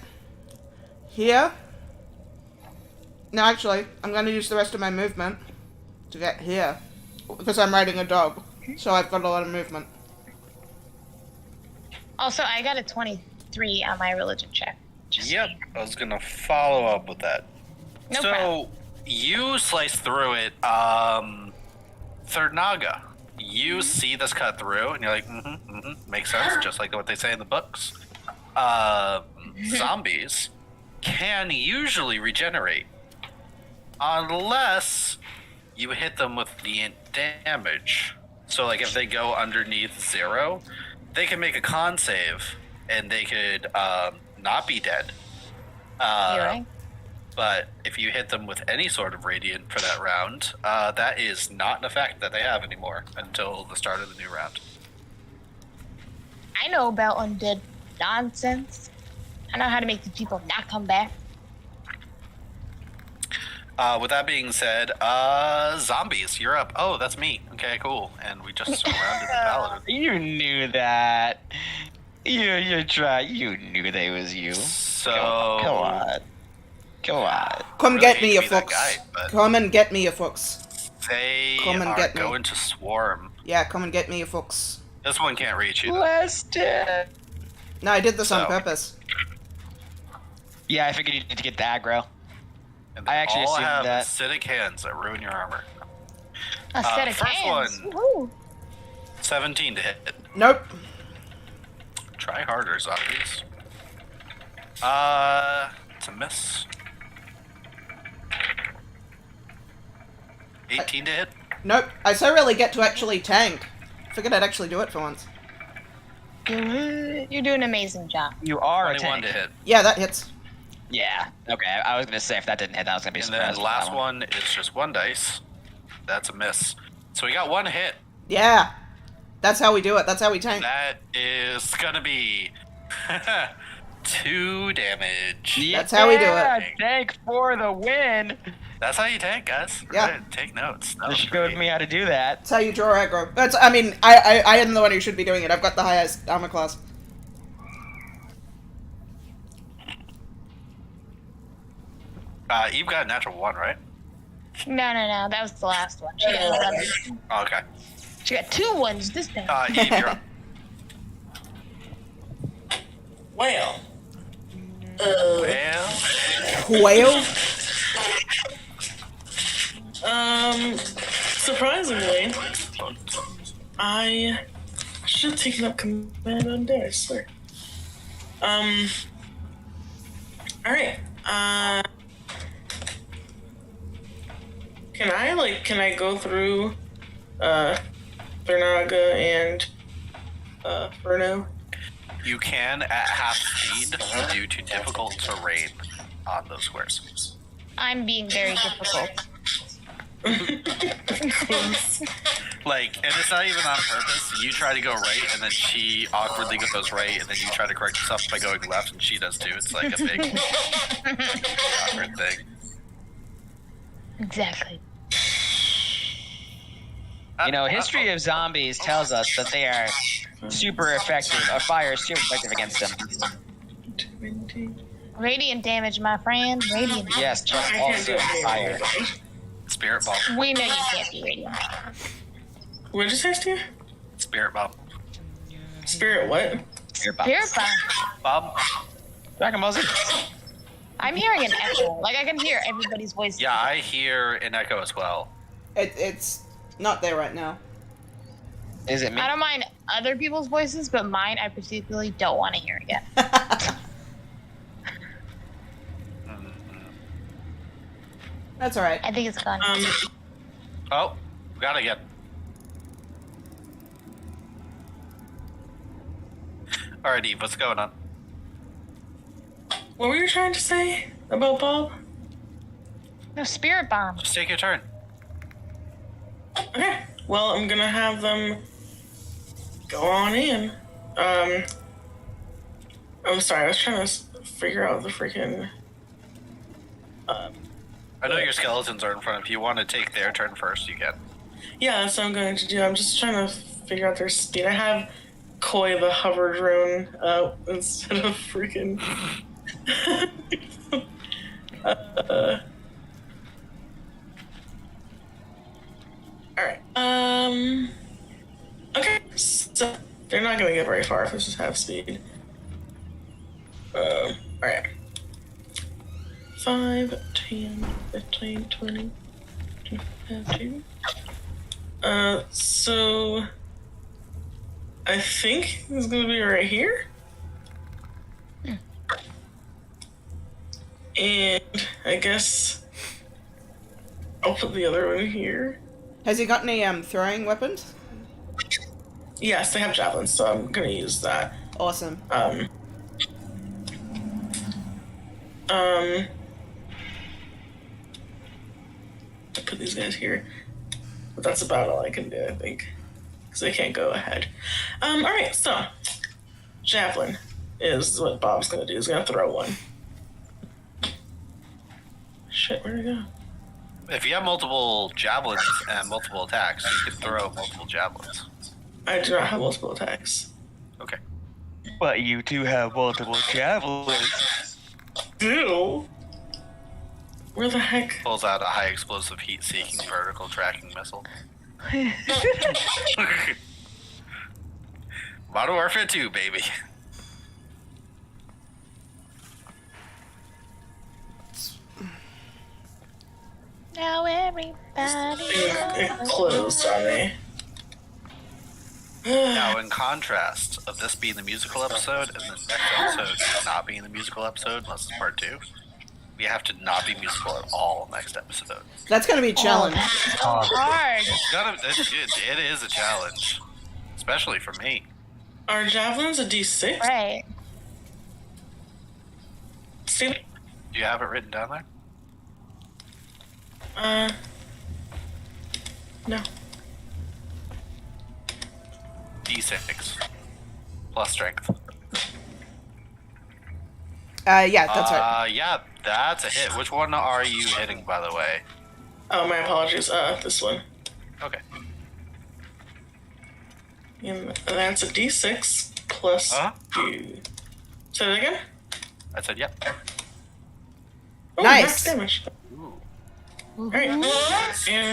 here. No, actually, I'm going to use the rest of my movement to get here, because I'm riding a dog, so I've got a lot of movement. Also, I got a 23 on my religion check. Just Yep. I was gonna follow up with that. No so problem. you slice through it. Third Naga. You see this cut through, and you're like, makes sense, just like what they say in the books. Zombies can usually regenerate, unless you hit them with the damage. So, like, if they go underneath 0, they can make a con save, and they could not be dead. You're right. But if you hit them with any sort of radiant for that round, that is not an effect that they have anymore until the start of the new round. I know about undead nonsense. I know how to make the people not come back. With that being said, zombies, you're up. Oh, that's me. Okay, cool. And we just surrounded the paladin. You knew that. You tried. You knew that it was you. So Come on. Come Really get me, hate you to be that fucks. guy, but- Come and get me, you fucks. They Come and are get me. going to swarm. Yeah, come and get me, you fucks. This one can't reach you. Though. Weston. No, I did this on So- purpose. Yeah, I figured you need to get the aggro. And they I actually all assumed have that. acidic hands that ruin your armor. A set of first cans. one. Woohoo. 17 to hit. Nope. Try harder, zombies. It's a miss. 18 to hit. Nope. I so rarely get to actually tank. Figured I'd actually do it for once. You do an amazing job. You are a 21 tank. to hit. Yeah, that hits. Yeah. Okay. I was gonna say if that didn't hit, that was gonna be And surprised. then with last that one is just 1 dice. That's a miss. So we got 1 hit. Yeah. That's how we do it. That's how we tank. That is gonna be 2 damage. Yeah, That's how we do it. Tank for the win. That's how you tank, guys. Yeah. Take notes. That You was showed great. me how to do that. That's how you draw aggro. That's, I mean, I am the one who should be doing it. I've got the highest armor class. You've got a natural 1, right? No. That was the last one. She got another. Oh, okay. She got 2 ones this time. Eve, you're up. Well. Well, Whale? Surprisingly, I should have taken up command on there, I swear. Alright. Can I go through, Thurnaga and, Furno? you can at half speed due to difficult terrain on those squares. I'm being very difficult. Like, and it's not even on purpose. You try to go right, and then she awkwardly goes right, and then you try to correct yourself by going left, and she does too. It's like a big awkward thing. Exactly. You know, history of zombies tells us that they are super effective. Or fire is super effective against them. Radiant damage, my friend. Radiant. Yes, but also fire. Spirit bomb. We know you can't be radiant. What did you say, Steve? Spirit bomb. Spirit what? Spirit bomb. Spirit bomb. Bomb. Dragon Ball Z. I'm hearing an echo. Like I can hear everybody's voice. Yeah, I hear an echo as well. It's not there right now. Is it me? I don't mind other people's voices, but mine I particularly don't want to hear again. That's alright. I think it's gone. Oh, we got it again. Alright, Eve, what's going on? What were you trying to say about Bob? No, spirit bomb. Just take your turn. Okay. Well, I'm gonna have them go on in. I'm sorry, I was trying to figure out the freaking. I know your skeletons are in front of you. You want to take their turn first, you can. Yeah, that's what I'm going to do. I'm just trying to figure out their speed. I have Koi the hover drone instead of freaking. Alright. Okay, so they're not gonna get very far if this is half speed. Alright. 5, 10, 15, 20, 25. So I think it's gonna be right here. And I guess I'll put the other one here. Has he got any throwing weapons? Yes, they have javelins, so I'm gonna use that. Awesome. I put these guys here. But that's about all I can do, I think. Because they can't go ahead. Alright, so javelin is what Bob's gonna do. He's gonna throw one. Shit, where'd it go? If you have multiple javelins and multiple attacks, you can throw multiple javelins. I do not have multiple attacks. Okay. But you do have multiple javelins. Do? Where the heck? Pulls out a high explosive heat-seeking vertical tracking missile. Modern Warfare 2, baby. Now everybody. It closed on me. Now, in contrast of this being the musical episode and the next episode not being the musical episode, unless it's part 2, we have to not be musical at all next episode. That's gonna be a challenge. Hard. It is a challenge, especially for me. Are javelins a D6? Right. See? Do you have it written down there? No. D6 plus strength. Yeah, that's right. Yeah, that's a hit. Which one are you hitting, by the way? Oh, my apologies. This one. Okay. And that's a D6 plus 2. Say that again? I said yep. Oh, Nice. max damage. Ooh. Alright. And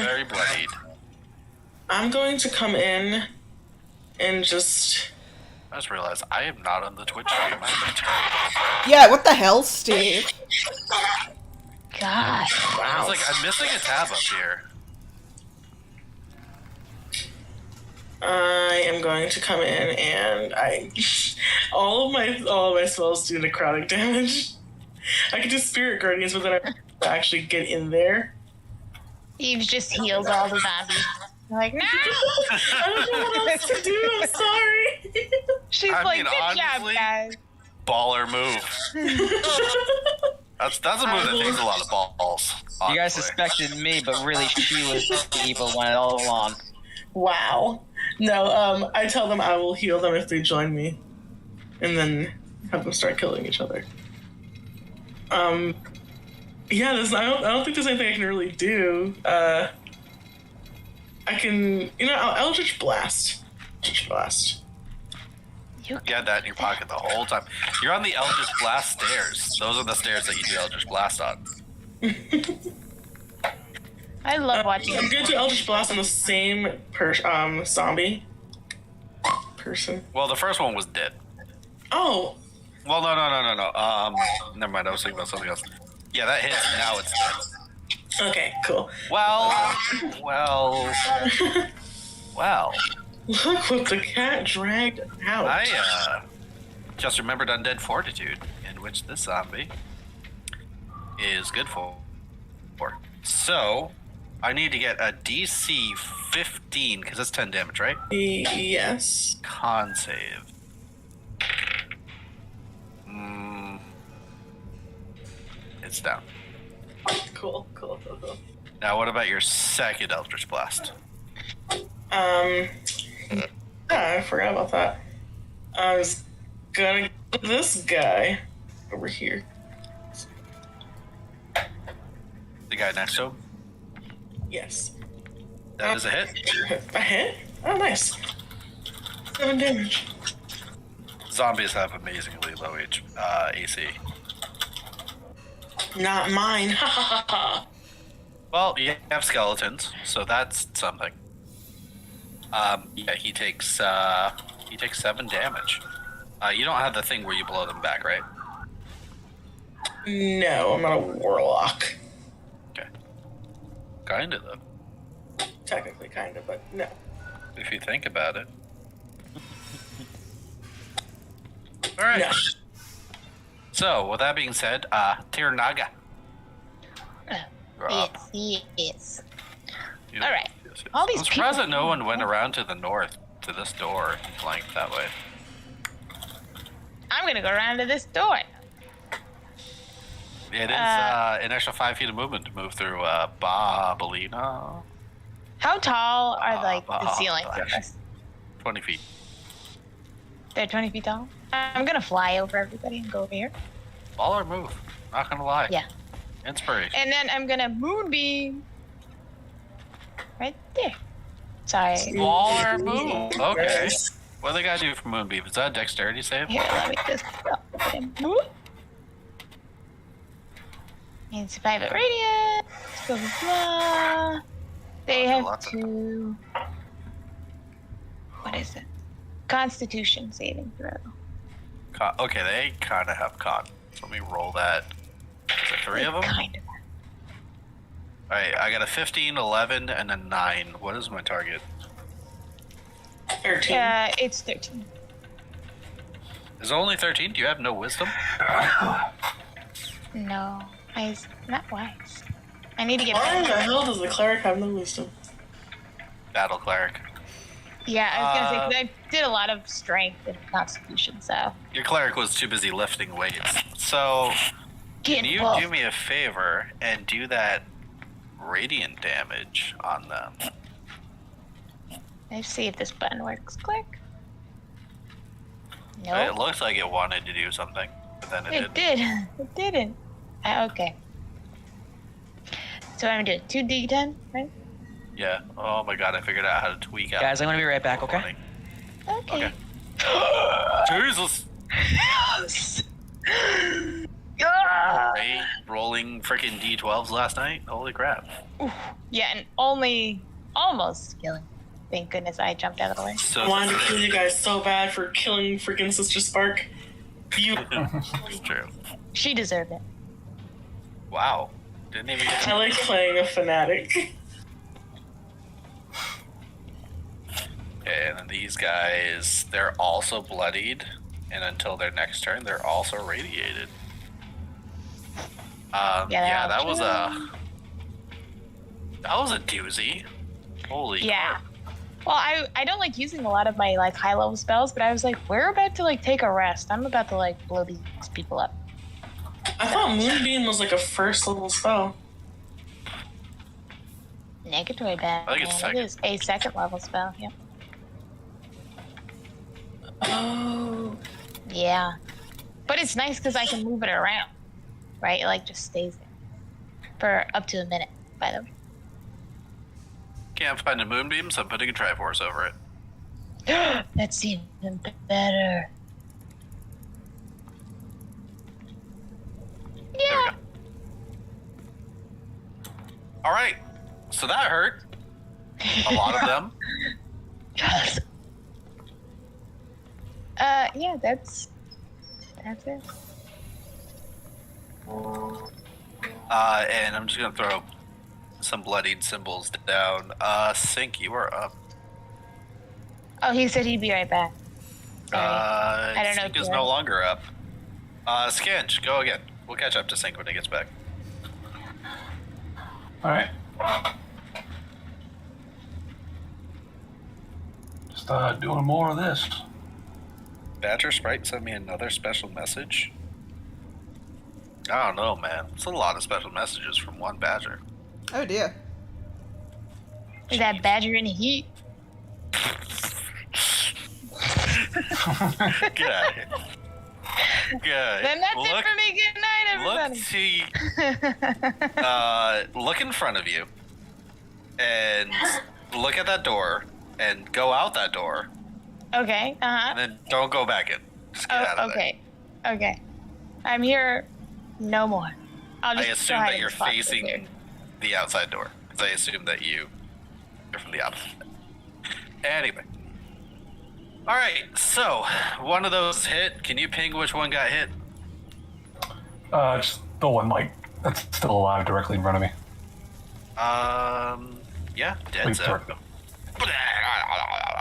Very bloodied. I'm going to come in and just... I just realized I am not on the Twitch stream. Yeah, what the hell, Steve? God. I was like, I'm missing a tab up here. I am going to come in and all of my spells do necrotic damage. I can do Spirit Guardians, but then I actually get in there. You've just healed all the zombies. You're like, no! I don't know what else to do. I'm sorry. She's I like, mean, good honestly, job, guys. Baller move. That's a move that takes a lot of balls. Honestly. You guys suspected me, but really she was the evil one all along. Wow. No, I tell them I will heal them if they join me, and then have them start killing each other. Yeah, I don't think there's anything I can really do. I can, Eldritch Blast. Eldritch Blast. You had that in your pocket the whole time. You're on the Eldritch Blast stairs. Those are the stairs that you do Eldritch Blast on. I love watching I'm going to Eldritch Blast on the same zombie person. Well, the first one was dead. Oh. Well, no. Never mind. I was thinking about something else. Yeah, that hits. Now it's dead. Okay, cool. Well. Look what the cat dragged out. I just remembered Undead Fortitude, in which this zombie is good for. So, I need to get a DC 15, because that's 10 damage, right? Yes. Con save. It's down. Cool. Now, what about your second Eldritch Blast? I forgot about that. I was gonna get this guy over here. The guy next to him? Yes. That is a hit. A hit? Oh, nice. 7 damage. Zombies have amazingly low AC. Not mine. Ha ha ha. Well, you have skeletons, so that's something. Yeah, he takes 7 damage. You don't have the thing where you blow them back, right? No, I'm not a warlock. Okay. Kinda, though. Technically, kinda, but no. If you think about it. Alright. No. So, with that being said, Tirnaga. You're up. Yes. You- All right. yes. All these I'm surprised people- that no one went around to the north, to this door, and flanked that way. I'm gonna go around to this door. It is an extra 5 feet of movement to move through Babylina. How tall are the ceilings of gosh. this? 20 feet. They're 20 feet tall. I'm gonna fly over everybody and go over here. Baller move. Not gonna lie. Yeah. Inspiration. And then I'm gonna moonbeam right there. Sorry. Baller move. Okay. What do they gotta do for Moonbeam? Is that a dexterity save? Here, let me just whoop. And survive at radius. Blah blah blah. They have lots of to. What is it? Constitution saving throw. Okay, they kind of have con. So let me roll that. Is there 3 of them? Kind of. Alright, I got a 15, 11, and a 9. What is my target? 13. It's 13. Is it only 13? Do you have no wisdom? No, I'm not wise. I need to get Why in the better. hell does the cleric have no wisdom? Battle cleric. Yeah, I was gonna say 'cause I did a lot of strength and constitution, so. Your cleric was too busy lifting weights. So, Get can you involved. do me a favor and do that radiant damage on them? Let's see if this button works. Click. It Nope. looked like it wanted to do something, but then it It didn't. did. It didn't. Okay. So I'm doing 2d10, right? Yeah. Oh my god, I figured out how to tweak out. Guys, I'm gonna be right back, okay? Okay. Okay. Jesus. Ray rolling freaking D12s last night. Holy crap. Yeah, and only almost killing. Thank goodness I jumped out of the way. So I wanted to kill you guys so bad for killing freaking Sister Spark. You. It's true. She deserved it. Wow. Didn't even get I like playing a fanatic. And then these guys, they're also bloodied, and until their next turn, they're also radiated. Yeah, that was a doozy. Holy Yeah. crap. Well, I don't like using a lot of my like high level spells, but I was like, we're about to like take a rest. I'm about to like blow these people up. I thought Moonbeam was like a first level spell. Negatory bad. I think it's It is a second level spell. Yeah. Oh. Yeah. But it's nice because I can move it around, right? It like just stays there for up to a minute. By the way. Can't find a moonbeam, so I'm putting a Triforce over it. That's even better. There we Yeah. go. Alright, so that hurt. A lot of them. Yes. Yeah, that's it. And I'm just gonna throw some bloodied symbols down. Sync, you are up. Oh, he said he'd be right back. Sorry. I don't know Sync if is you're no right. longer up. Scanch, go again. We'll catch up to Sync when he gets back. Alright. Just doing more of this. Badger Sprite sent me another special message. I don't know, man. It's a lot of special messages from one Badger. Oh dear. Is that badger in the heat? Get out of here. Good. Then that's it for me. Good night, everybody. Look in front of you and look at that door and go out that door Okay. and then don't go back in. Just get out of Okay. Okay. I'm here. No more. I'll there. just I assume go hide that in you're this box over facing here. the outside door because I assume that you're from the opposite. Anyway. All right. So one of those hit. Can you ping which one got hit? Just the one, like, that's still alive directly in front of me. Yeah, dead Wait, zone.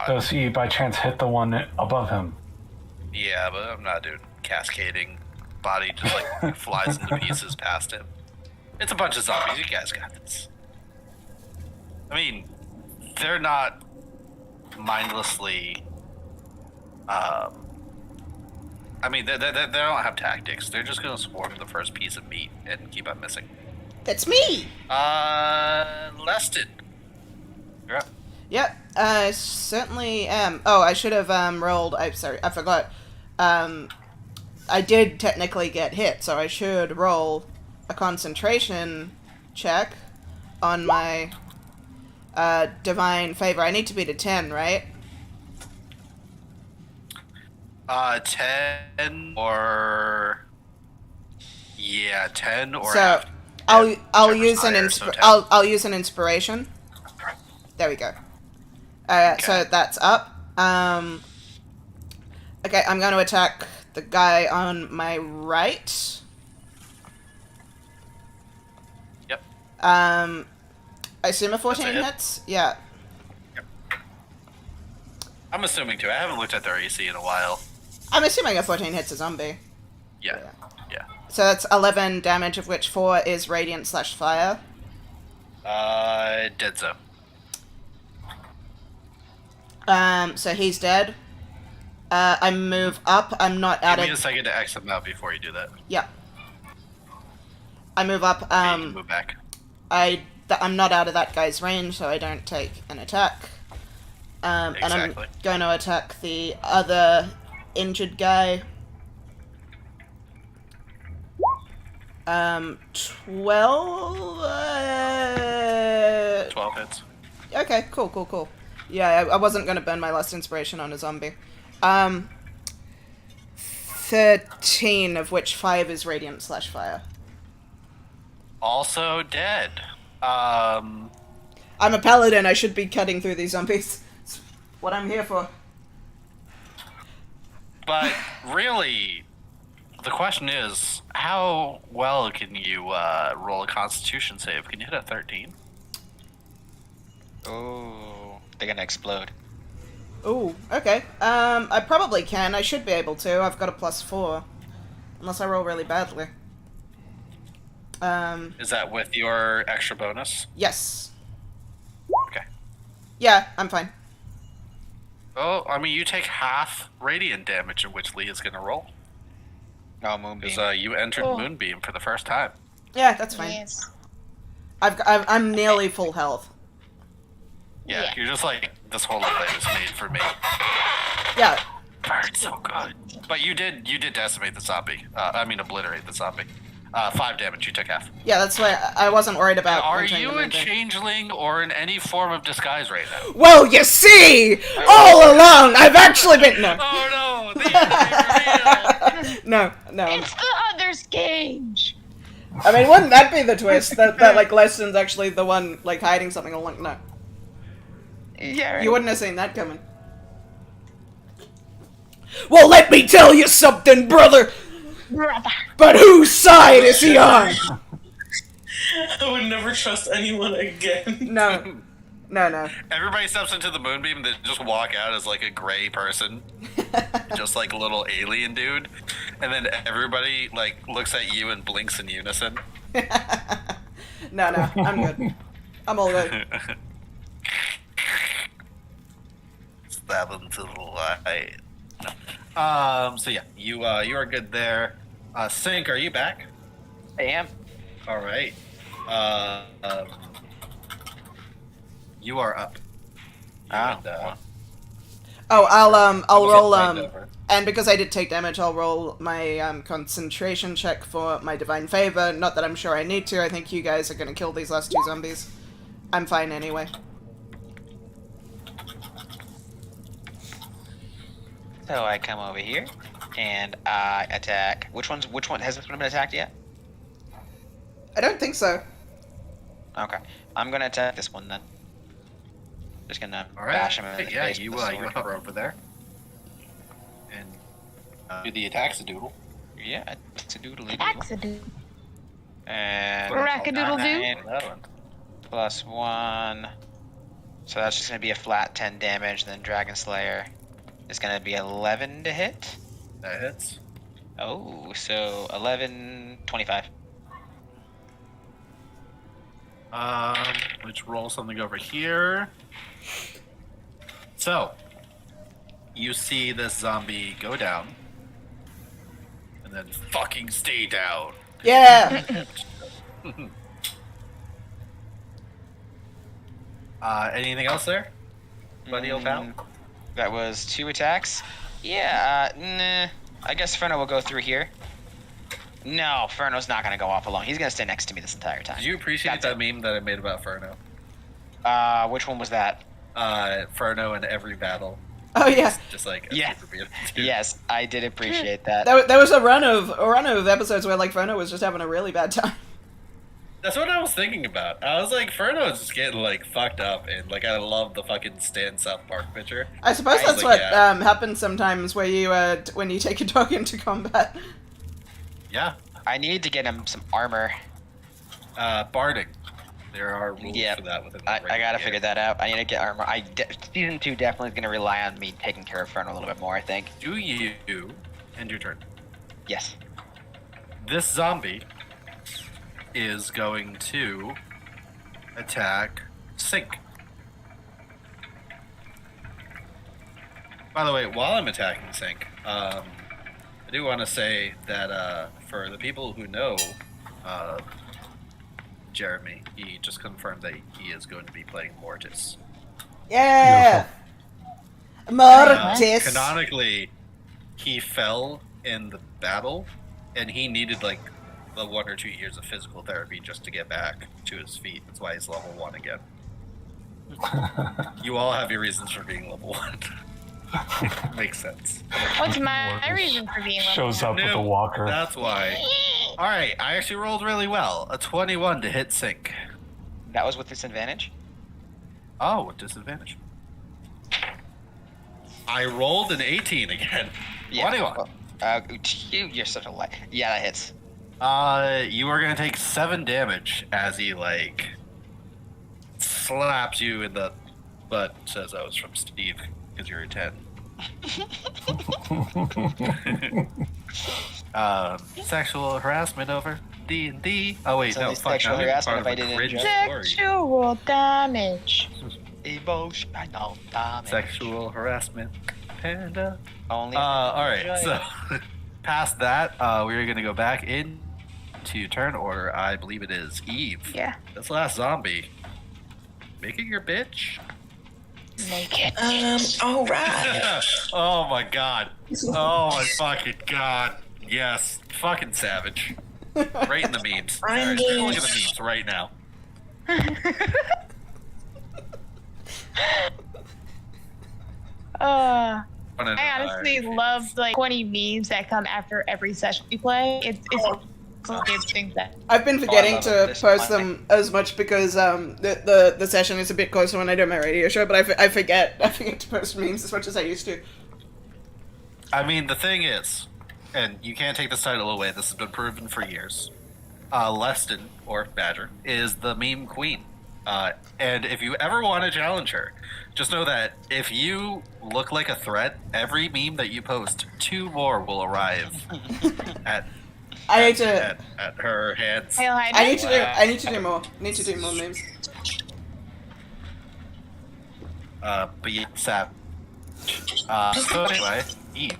Does he by chance hit the one above him? Yeah, but I'm not doing cascading. Body just like flies into pieces past him. It's a bunch of zombies. You guys got this. I mean, they're not mindlessly. I mean, they don't have tactics. They're just gonna swarm the first piece of meat and keep on missing. That's me! Leston. You're up. Yep, I certainly am. Oh, I should have rolled. I'm sorry, I forgot. I did technically get hit, so I should roll a concentration check on my divine favor. I need to beat a 10, right? 10 or 10 or So after. I'll whichever's use an higher, so 10. I'll use an inspiration. There we go. So that's up. Okay, I'm going to attack the guy on my right. Yep. I assume a 14 That's a hit. hits. Yeah. I'm assuming too. I haven't looked at their AC in a while. I'm assuming a 14 hits a zombie. Yeah. So that's 11 damage, of which 4 is radiant / fire. Dead zone. So he's dead. I move up. I'm not out Give me a of. second to X them out before you do that. Yeah. I move up. You can move back. I'm not out of that guy's range, so I don't take an attack. And I'm Exactly. going to attack the other injured guy. 12. 12 hits. Okay, cool. Yeah, I wasn't going to burn my last inspiration on a zombie. 13 13, of which 5 is radiant/fire. Also dead. I'm a paladin, I should be cutting through these zombies. It's what I'm here for. But really, the question is, how well can you roll a Constitution save? Can you hit a 13? Oh, they're gonna explode. Ooh, okay. I probably can. I should be able to. I've got a +4. Unless I roll really badly. Is that with your extra bonus? Yes. Okay. Yeah, I'm fine. Oh, I mean, you take half radiant damage, in which Lee is going to roll. Oh, Moonbeam. Because you entered Oh. Moonbeam for the first time. Yeah, that's fine. Yes. I'm nearly full health. Yeah, Yeah. you're just like, this whole light is made for me. Yeah. It's so good. But you did decimate the zombie. Obliterate the zombie. 5 damage, you took half. Yeah, that's why I wasn't worried about Are entering you the a Moonbeam. changeling or in any form of disguise right now? Well, you see! All along, I've actually been... No. Oh no, the reveal. No. It's the other's cage. I mean, wouldn't that be the twist? That like, Leston's actually the one, like, hiding something along... No. Yeah, You wouldn't have seen that coming. Well, let me tell you something, brother! Brother. But whose side is he on? I would never trust anyone again. No. Everybody steps into the moonbeam and they just walk out as like a gray person. Just like a little alien dude. And then everybody like looks at you and blinks in unison. No, I'm good. I'm all good. Stab him to the light. So yeah, you are good there. Sync, are you back? I am. All right. You are up. And, Oh, I'll roll, find over. and because I did take damage, I'll roll my, concentration check for my Divine Favor. Not that I'm sure I need to, I think you guys are gonna kill these last 2 zombies. I'm fine anyway. So I come over here and I attack. Which one has this one been attacked yet? I don't think so. Okay, I'm gonna attack this one then. Just gonna All right. bash him in the Yeah, face you with the sword. hover over there and do the attacks-a-doodle. Yeah, it's a doodly. Axadoo. And Rackadoodle-doo. 9 plus 1. So that's just gonna be a flat 10 damage. Then Dragonslayer is gonna be 11 to hit. That hits. Oh, so 11, 25. Let's roll something over here. So, you see this zombie go down, and then fucking stay down. Yeah! Anything else there, buddy, old pal? That was 2 attacks. Yeah, nah. I guess Ferno will go through here. No, Ferno's not gonna go off alone. He's gonna stay next to me this entire time. Did you appreciate That's that meme that I made about Ferno? Which one was that? Ferno in every battle. Oh yeah. Just like a Yeah. super beat dude. Yes, I did appreciate that. There was a run of episodes where, like, Ferno was just having a really bad time. That's what I was thinking about. I was like, Ferno's just getting like fucked up, and like I love the fucking Stan South Park picture. I suppose I was that's like, what yeah. happens sometimes where you when you take a dog into combat. Yeah. I need to get him some armor. Barding. There are rules Yeah, for that within the I regular gotta game. figure that out. I need to get armor. Season 2 definitely is gonna rely on me taking care of Ferno a little bit more, I think. Do you end your turn? Yes. This zombie is going to attack Sink. By the way, while I'm attacking Sink, I do want to say that for the people who know Jeremy, he just confirmed that he is going to be playing Mortis. Yeah! Mortis! Canonically, he fell in the battle, and he needed like the 1 or 2 years of physical therapy just to get back to his feet. That's why he's level 1 again. You all have your reasons for being level 1. Makes sense. What's my reason for being level Shows up with a No, walker. That's why. All right, I actually rolled really well. A 21 to hit sync. That was with disadvantage. Oh, with disadvantage. I rolled an 18 again. 21. You're such a lie. Yeah, that hits. You are gonna take 7 damage as he like slaps you in the butt. Says I was from Steve because you're a 10. Sexual harassment over D&D. Oh wait, So no, it's fuck. sexual I'm in harassment part if of I a didn't cringe enjoy story. Sexual damage. Emotional damage. Sexual harassment. Panda. Only. All right. enjoy So it. past that, we're gonna go back in to turn order. I believe it is Eve. Yeah. This last zombie. Make it your bitch. Naked. All right. Oh my god. Oh my fucking god. Yes. Fucking savage. Right in the memes. I'm Alright, take a look game. at the memes right now. I honestly love like 20 memes that come after every session we play. It's good things that I've been forgetting love to it. This is post my them as much because the session is a bit closer when I do my radio show, but I forget to post memes as much as I used to. I mean, the thing is, and you can't take this title away, this has been proven for years. Leston, or Badger, is the meme queen. And if you ever want to challenge her, just know that if you look like a threat, every meme that you post, 2 more will arrive at her hands. Hail Hydra. I need to do more. Need to do more memes. But yeah, Sap. So anyway, Eve.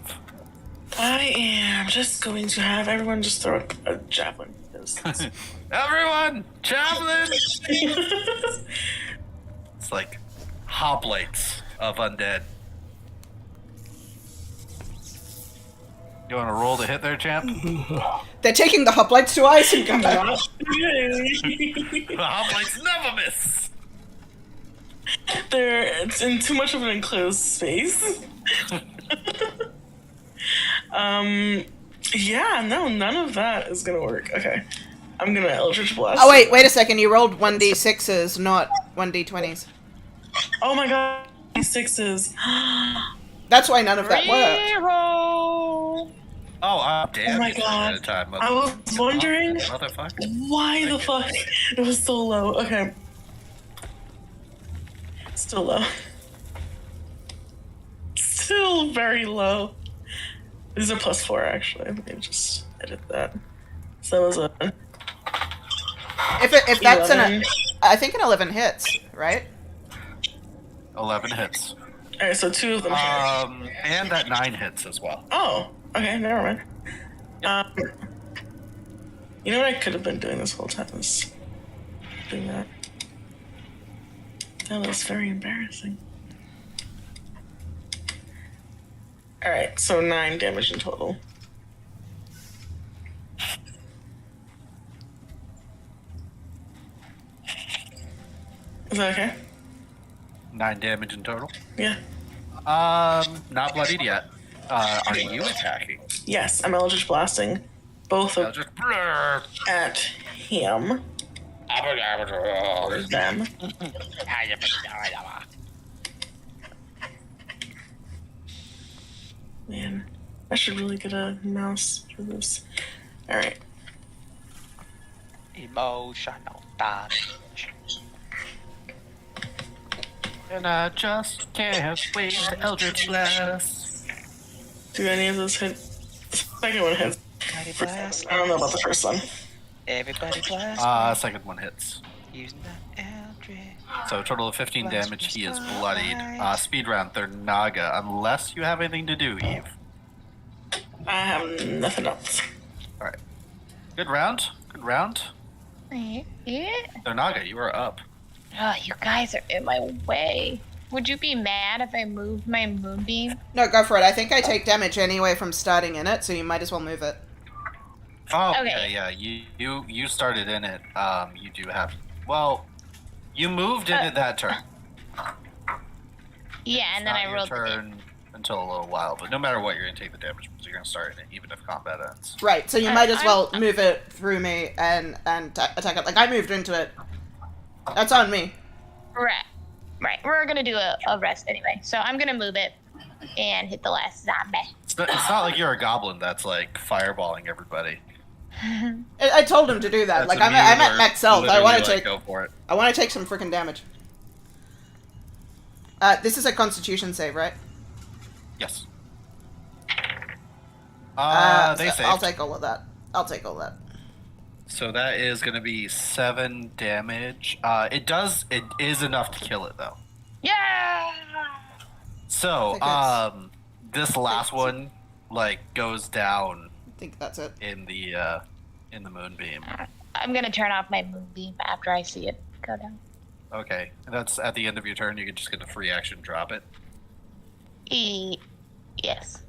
I am just going to have everyone just throw a javelin. Everyone, javelin! It's like hoplites of undead. You want to roll to hit there, champ? They're taking the hoplites to ice and coming out. The hoplites never miss. It's in too much of an enclosed space. Yeah, no, none of that is gonna work. Okay. I'm gonna Eldritch Blast. Oh wait a second. You rolled 1d6s, not 1d20s. Oh my god, these 6s. That's why none of that worked. Reroll. Oh, damn. Oh my you god. at a time. I was wondering Motherfucker. why the fuck it was so low. Okay. Still low. Still very low. These are +4 actually. Let me just edit that. So that was a If that's 11. I think an 11 hits, right? 11 hits. Alright, so 2 of them hit. And that 9 hits as well. Oh, okay, never mind. You know what I could have been doing this whole time is doing that. That was very embarrassing. Alright, so 9 damage in total. Is that okay? 9 damage in total. Yeah. Not bloodied yet. Are you attacking? Yes, I'm Eldritch Blasting both I'll of just at him. Or them. Man, I should really get a mouse for this. Alright. Emotional damage. And I just can't wait to Eldritch Blast. Do any of those hit? The second one hits. Everybody blast. I don't know about the first one. Everybody blast. Second one hits. Using that Eldritch. So a total of 15 damage. He is bloodied. Speed round, third Naga. Unless you have anything to do, Eve. I have nothing else. All right. Good round. Good round. Yeah. Third Naga, you are up. Oh, you guys are in my way. Would you be mad if I moved my moonbeam? No, go for it. I think I take damage anyway from starting in it, so you might as well move it. Oh, Okay. yeah. You started in it. You do have. Well, you moved in it that turn. Yeah, and then Not I your rolled. turn. until a little while, but no matter what, you're gonna take the damage because you're gonna start in it, even if combat ends. Right, so you might as well move it through me and attack it. Like, I moved into it. That's on me. Right. We're gonna do a rest anyway, so I'm gonna move it and hit the last zombie. It's not like you're a goblin that's like fireballing everybody. I told him to do that. That's Like, I'm at max health. I want to take. Go for it. I want to take some freaking damage. This is a Constitution save, right? Yes. They saved. I'll take all of that. So that is going to be 7 damage. It is enough to kill it though. Yeah. So, this last one like goes down. I think that's it. In the moonbeam. I'm gonna turn off my moonbeam after I see it go down. Okay, and that's at the end of your turn. You can just get a free action, drop it. Yes.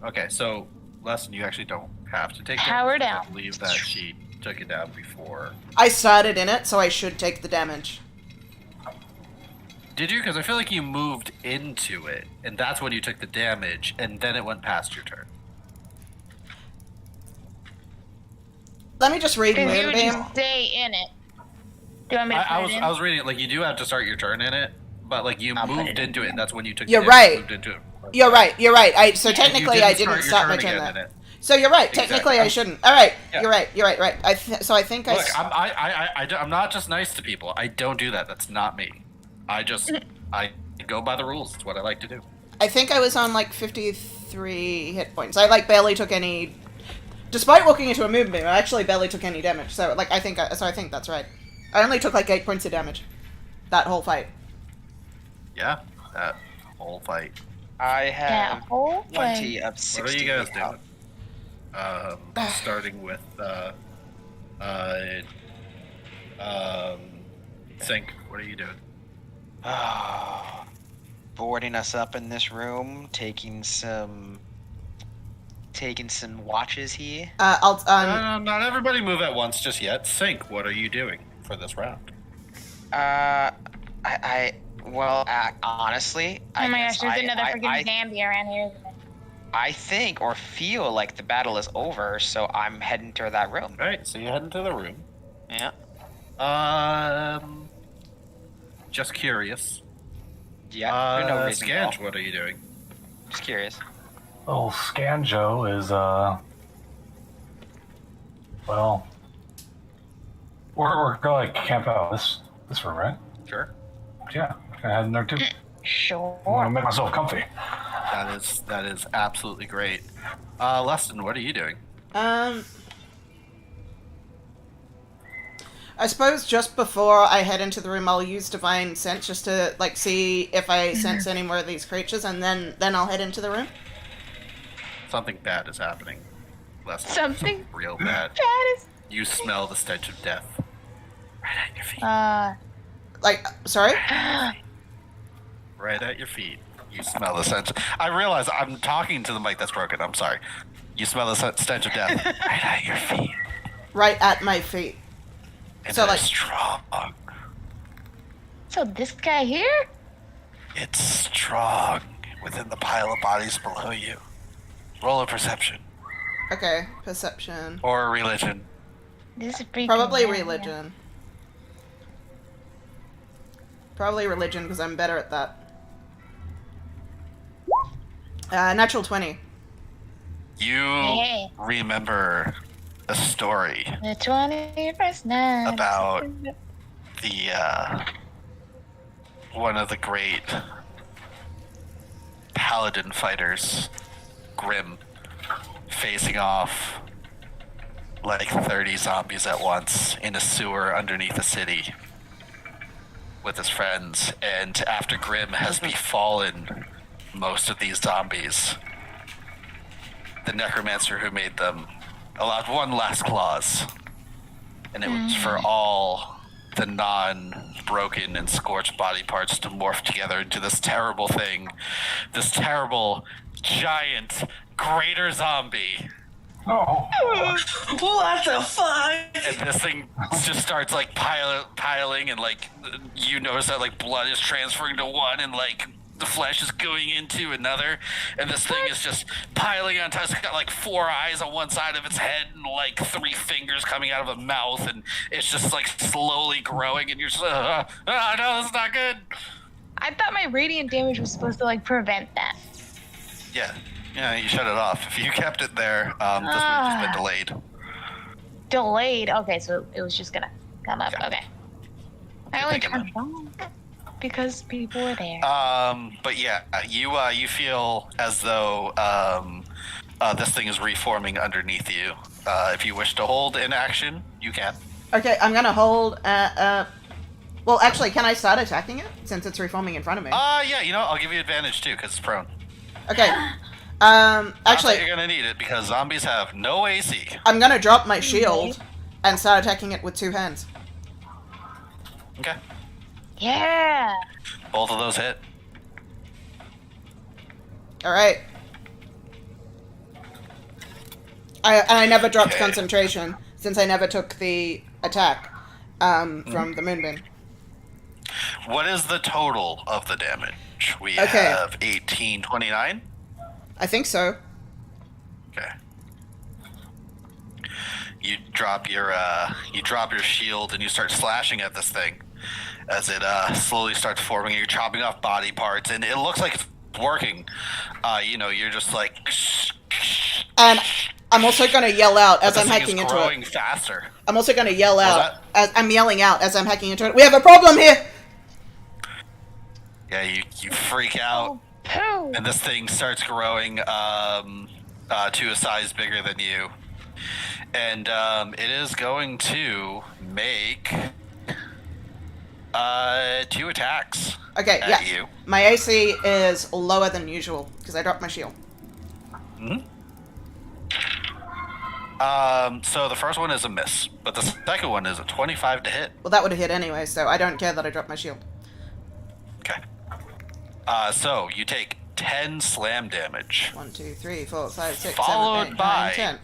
Okay, so Lesson, you actually don't have to take Power damage. down. I believe that she took it down before. I started in it, so I should take the damage. Did you? Because I feel like you moved into it, and that's when you took the damage, and then it went past your turn. Let me just read Because you would Moonbeam. just stay in it. Do you want me to put it in? I was reading it, like, you do have to start your turn in it, but, like, you moved into it, and that's when you took You're the damage, right. moved into it. You're right. So And technically, you I didn't start my turn turn again there. in it. So you're right. Technically, I shouldn't. All right. Yeah. You're right. So I think Look, I'm not just nice to people. I don't do that. That's not me. I go by the rules. It's what I like to do. I think I was on like 53 hit points. I like barely took any. Despite walking into a moonbeam, I actually barely took any damage. So like I think that's right. I only took like 8 points of damage. That whole fight. Yeah, that whole fight. I That have whole plenty thing. of 60. What are you guys health. doing? Starting with Sync. What are you doing? Boarding us up in this room, taking some watches here. Not everybody move at once just yet. Sync. What are you doing for this round? Honestly, Oh my gosh, guess there's another freaking I zombie around here, isn't there? I think or feel like the battle is over, so I'm heading to that room. All right, so you head into the room. Yeah. Just curious. Yeah. For no reason. Scange, what are you doing? Just curious. Well, Scanjo is, well, we're going to camp out this room, right? Sure. Yeah, can I head in there too? Sure. I want to make myself comfy. That is absolutely great. Leston, what are you doing? I suppose just before I head into the room, I'll use Divine Sense just to like see if I sense any more of these creatures, and then I'll head into the room. Something bad is happening. Leston. Something real bad. That is. You smell the stench of death. Right at your feet. Like, sorry? Right at your feet. You smell the stench. I realize I'm talking to the mic that's broken. I'm sorry. You smell the stench of death. Right at your feet. Right at my feet. And So, it's like- strong. So this guy here? It's strong within the pile of bodies below you. Roll a perception. Okay, perception. Or religion. This is freaking Probably bad, religion. Probably religion, because I'm better at that. Natural 20. You Hey. remember a story The 21st night. about the one of the great paladin fighters, Grim, facing off like 30 zombies at once in a sewer underneath a city with his friends, and after Grim has befallen most of these zombies, the necromancer who made them allowed one last clause, and it was for all the non-broken and scorched body parts to morph together into this terrible thing, this terrible, giant, greater zombie. Oh. What the fuck? And this thing just starts like piling, and like you notice that like blood is transferring to one, and like the flesh is going into another, and this thing is just piling on top. It's got like 4 eyes on one side of its head and like 3 fingers coming out of a mouth, and it's just like slowly growing, and you're just no, this is not good. I thought my radiant damage was supposed to like prevent that. Yeah, you shut it off. If you kept it there, this would have just been delayed. Delayed? Okay, so it was just gonna come up. Yeah. Okay. I only turned it on because people were there. But yeah, you feel as though this thing is reforming underneath you. If you wish to hold in action, you can. Okay, I'm gonna hold. Well, actually, can I start attacking it since it's reforming in front of me? Yeah, I'll give you advantage too because it's prone. Okay. Actually, you're gonna need it because zombies have no AC. I'm gonna drop my shield and start attacking it with 2 hands. Okay. Yeah. Both of those hit. All right. I never dropped concentration since I never took the attack from the moonbeam. What is the total of the damage? We have 1829. I think so. Okay. You drop your shield and you start slashing at this thing as it slowly starts forming. You're chopping off body parts, and it looks like it's working. You're just like. And I'm also gonna yell out as I'm hacking into growing it. Faster. I'm also gonna yell out as I'm yelling out as I'm hacking into it. We have a problem here. Yeah, you freak out, and this thing starts growing to a size bigger than you, and it is going to make 2 attacks. Okay, at yeah. you. My AC is lower than usual because I dropped my shield. Hmm. So the first one is a miss, but the second one is a 25 to hit. Well, that would have hit anyway, so I don't care that I dropped my shield. Okay. So you take 10 slam damage. 1, 2, 3, 4, 5, 6, Followed 7, 8, by 9, 10.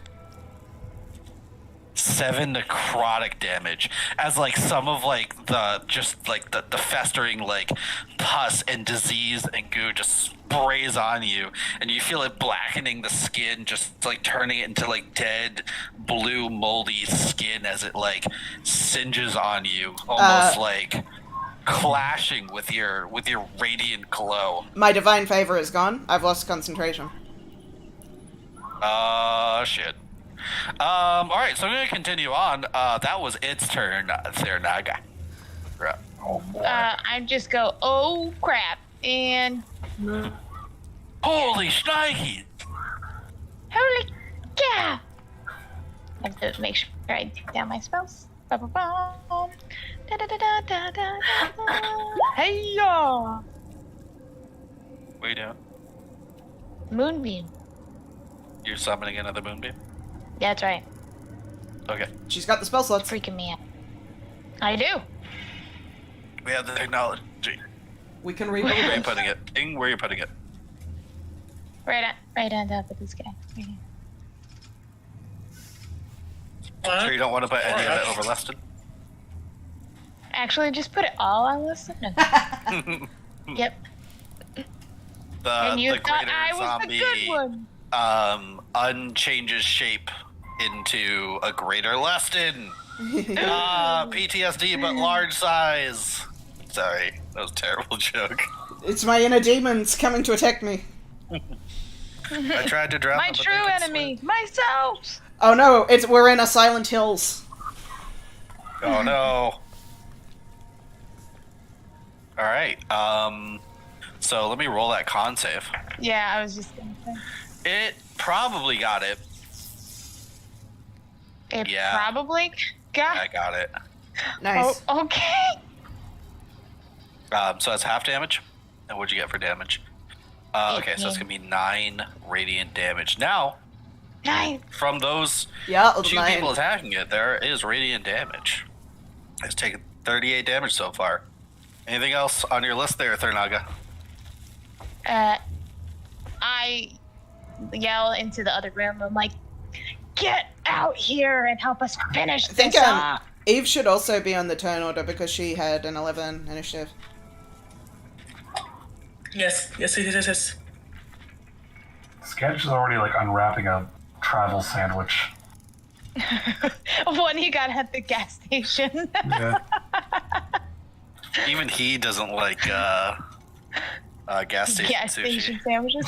7 necrotic damage as like some of like the festering like pus and disease and goo just sprays on you, and you feel it blackening the skin, just like turning it into like dead blue moldy skin as it like singes on you, almost like clashing with your radiant glow. My divine favor is gone. I've lost concentration. Shit. Alright, so I'm gonna continue on. That was its turn, Naga. Oh boy. I just go, oh crap, and Holy shnikes! holy cow! I have to make sure I take down my spells. Ba-ba-bum. Da-da-da-da-da-da-da. Hey-ya! What are you doing? Moonbeam. You're summoning another moonbeam? Yeah, that's right. Okay. She's got the spell slots. Freaking me out. I do. We have the technology. We can Where are you rebuild it. putting it? Ding, where are you putting it? Right on top of this guy. Right here. Sure you don't want to put any of it over Leston? Actually, just put it all on listen. No. Yep. And you the thought greater I was zombie, the good one. unchanges shape into a greater Leston. PTSD, but large size. Sorry, that was a terrible joke. It's my inner demons coming to attack me. I tried to drown My them, but true they could enemy, myself. Oh no, we're in a Silent Hills. swim. Oh no. Alright, so let me roll that con save. Yeah, I was just gonna say. It probably got it. It Yeah. probably got. I got it. Nice. Oh, okay. So that's half damage. And what'd you get for damage? Okay, so it's gonna be 9 radiant damage. Now, Nice. from those Yeah, 2 9. people attacking it, there is radiant damage. It's taken 38 damage so far. Anything else on your list there, Thurnaga? I yell into the other room. I'm like, get out here and help us finish I think this off. Eve should also be on the turn order because she had an 11 initiative. Yes. Sketch is already like unwrapping a travel sandwich. One he got at the gas station. Yeah. Even he doesn't like gas station Gas sushi. station sandwiches.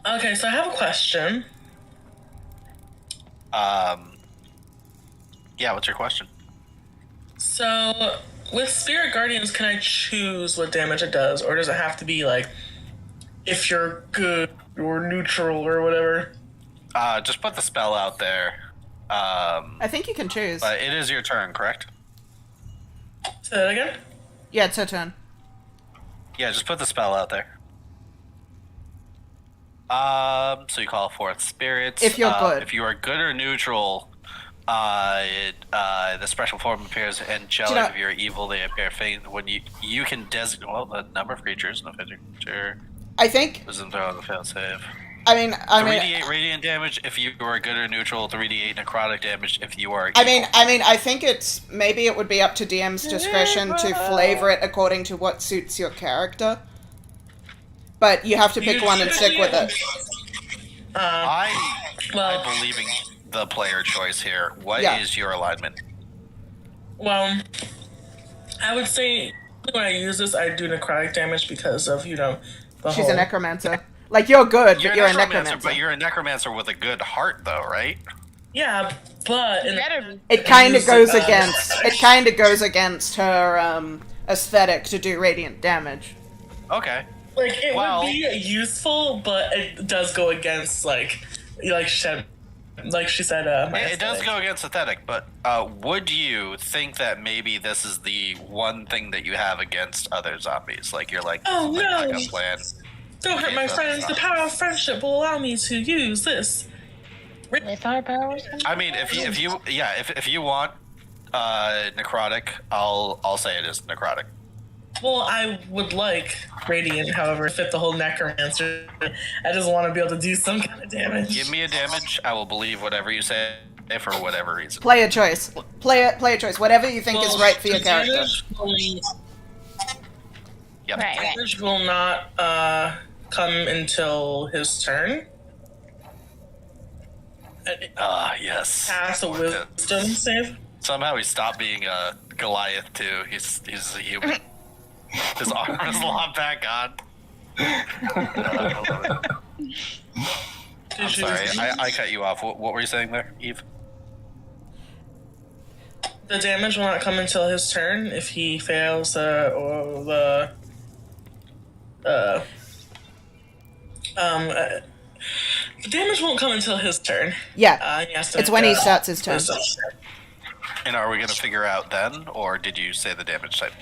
Okay, so I have a question. Yeah, what's your question? So, with Spirit Guardians, can I choose what damage it does, or does it have to be like if you're good or neutral or whatever? Just put the spell out there. I think you can choose. But it is your turn, correct? Say that again? Yeah, it's her turn. Yeah, just put the spell out there. So you call forth spirits. If you're good. If you are good or neutral, the special form appears angelic. Do you know- If you're evil, they appear faint. When you can designate the number of creatures, no creature. I think. Wisdom throw on the fail save. I mean, 3d8 radiant damage if you are good or neutral. 3d8 necrotic damage if you are evil. I think it's maybe it would be up to DM's discretion to flavor it according to what suits your character. But you have to pick one and stick with it. I'm believing the player choice here. What is your alignment? Well, I would say when I use this, I do necrotic damage because of, the She's whole... a necromancer. Like, you're good, but you're a necromancer. But you're a necromancer with a good heart, though, right? Yeah, but... It kind of goes against... It kind of goes against her, aesthetic to do radiant damage. Okay. Like, it would be useful, but it does go against, like she said, it does go against aesthetic, but would you think that maybe this is the one thing that you have against other zombies? Like, you're like, oh, no! backup plan. Don't hurt my friends. The power of friendship will allow me to use this. With our powers? I mean, if you want necrotic, I'll say it is necrotic. Well, I would like radiant, however, to fit the whole necromancer. I just want to be able to do some kind of damage. Give me a damage. I will believe whatever you say for whatever reason. Play a choice. Play a choice. Whatever you think is right for your character. Yep. Right. Damage will not come until his turn. Yes. Pass a wisdom save. Somehow he stopped being a Goliath too. He's a human. His arm is a lot back on. I'm sorry, I cut you off. What were you saying there, Eve? The damage will not come until his turn if he fails the damage won't come until his turn. Yeah, it's when he starts his turn. And are we going to figure out then, or did you say the damage type?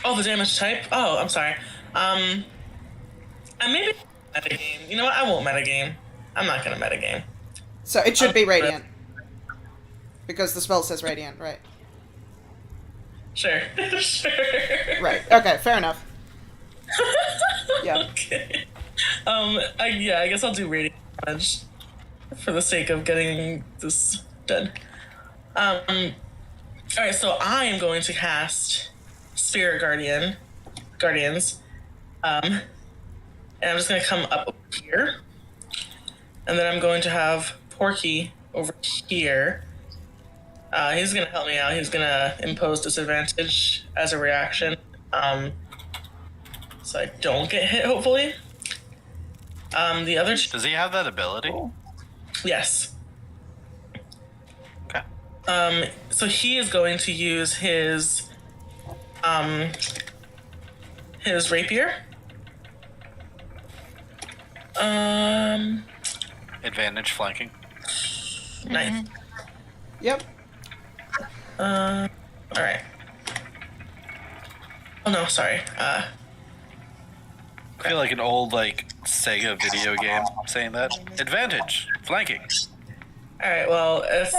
Oh, the damage type? Oh, I'm sorry. I maybe metagame. You know what? I won't metagame. I'm not going to metagame. So it should be radiant. Because the spell says radiant, right? Sure. Sure. Right. Okay, fair enough. Yeah. Okay. I guess I'll do radiant damage for the sake of getting this done. Alright, so I am going to cast Spirit Guardians. And I'm just gonna come up here. And then I'm going to have Porky over here. He's gonna help me out. He's gonna impose disadvantage as a reaction. So I don't get hit, hopefully. The other... Does he have that ability? Yes. Okay. So he is going to use his rapier. Advantage flanking. Nice. Yep. Alright. Oh no, sorry. I feel like an old, Sega video game saying that. Advantage. Flanking. Alright, well, it's,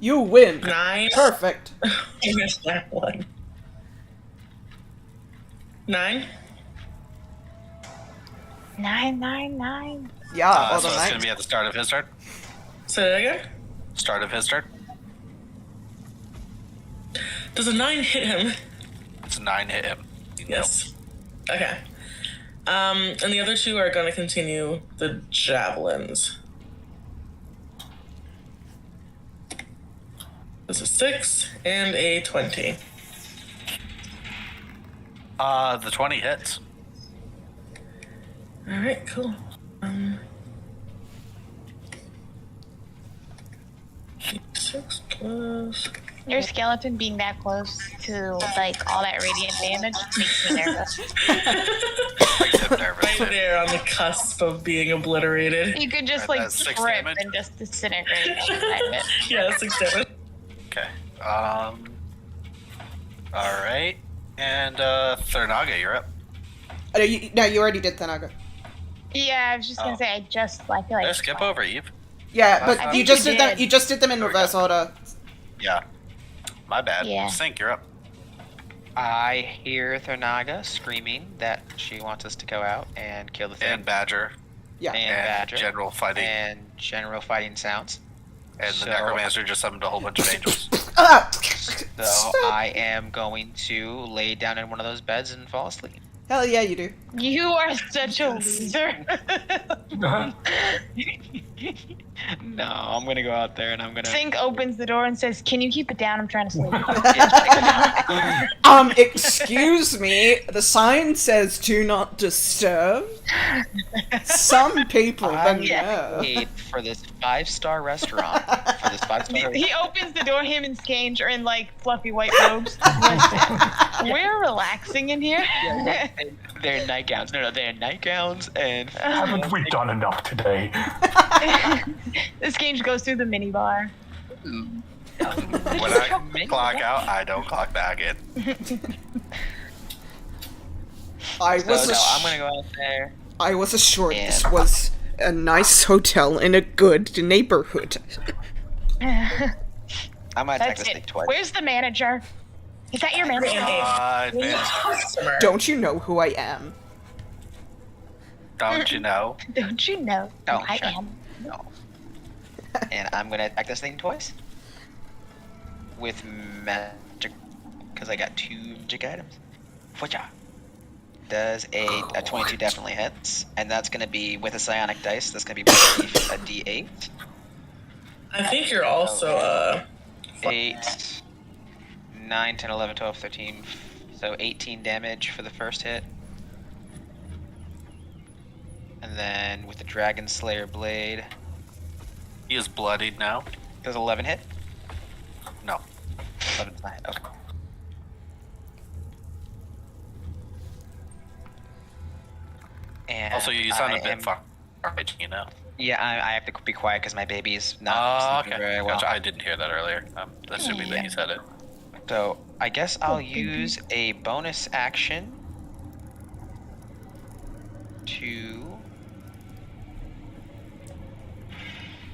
You win. 9. Perfect. I missed that one. 9? 999. Yeah, So it's going to be at the start of his turn? Say that again? Start of his turn? Does a 9 hit him? It's 9 hit him. Yes. Okay. And the other 2 are going to continue the javelins. This is 6 and a 20. The 20 hits. All right, cool. 6 plus. Your skeleton being that close to like all that radiant damage makes me nervous. Right there on the cusp of being obliterated. You could just Right, like that's 6 strip damage? and just disintegrate inside of it. Yeah, 6 damage. Okay. All right. And Thurnaga, you're up. No, you already did Thanaga. Yeah, I was just gonna say I feel like Did I skip over Eve? Yeah, I but think you just you did them. did. You just did them in There we reverse go. order. Yeah. My bad. Yeah. Sync, you're up. I hear Thurnaga screaming that she wants us to go out and kill the thing. And Badger. Yeah. And Badger. General fighting. And general fighting sounds. And So- the Necromancer just summoned a whole bunch of angels. Ah! So I am going to lay down in one of those beds and fall asleep. Hell yeah, you do. You are such a loser. No, I'm gonna go out there and I'm gonna. Sink opens the door and says, "Can you keep it down? I'm trying to sleep." Excuse me. The sign says "Do not disturb." Some people, I'm the nerve. paid for this 5-star restaurant. For this 5-star. He opens the door. Him and Skange are in like fluffy white robes. Listen, we're relaxing in here. They're nightgowns. No, they're nightgowns and. Haven't we done enough today? This game goes through the minibar. When I clock out, I don't clock back in. I So was. no, I'm gonna go out there. I was assured this And- was a nice hotel in a good neighborhood. I'm gonna attack That's this thing it. twice. Where's the manager? Is that your manager? Advanced. Don't you know who I am? Don't you know? Don't you know who Don't I shut- am? No. And I'm gonna attack this thing twice. With magic. Because I got 2 magic items. Whatcha? Does a 22 definitely hits. And that's gonna be with a psionic dice. That's gonna be a d8. I think you're also, 8, 9, 10, 11, 12, 13. So 18 damage for the first hit. And then with the Dragonslayer blade, He is bloodied now. does 11 hit? No. 11 is not hit. Okay. And Also, you sound a I bit am- fucked, you know. Yeah, I have to be quiet because my baby's not Oh, sleeping okay. very well. Gotcha. I didn't hear that earlier. Assuming that you said it. So I guess I'll use a bonus action to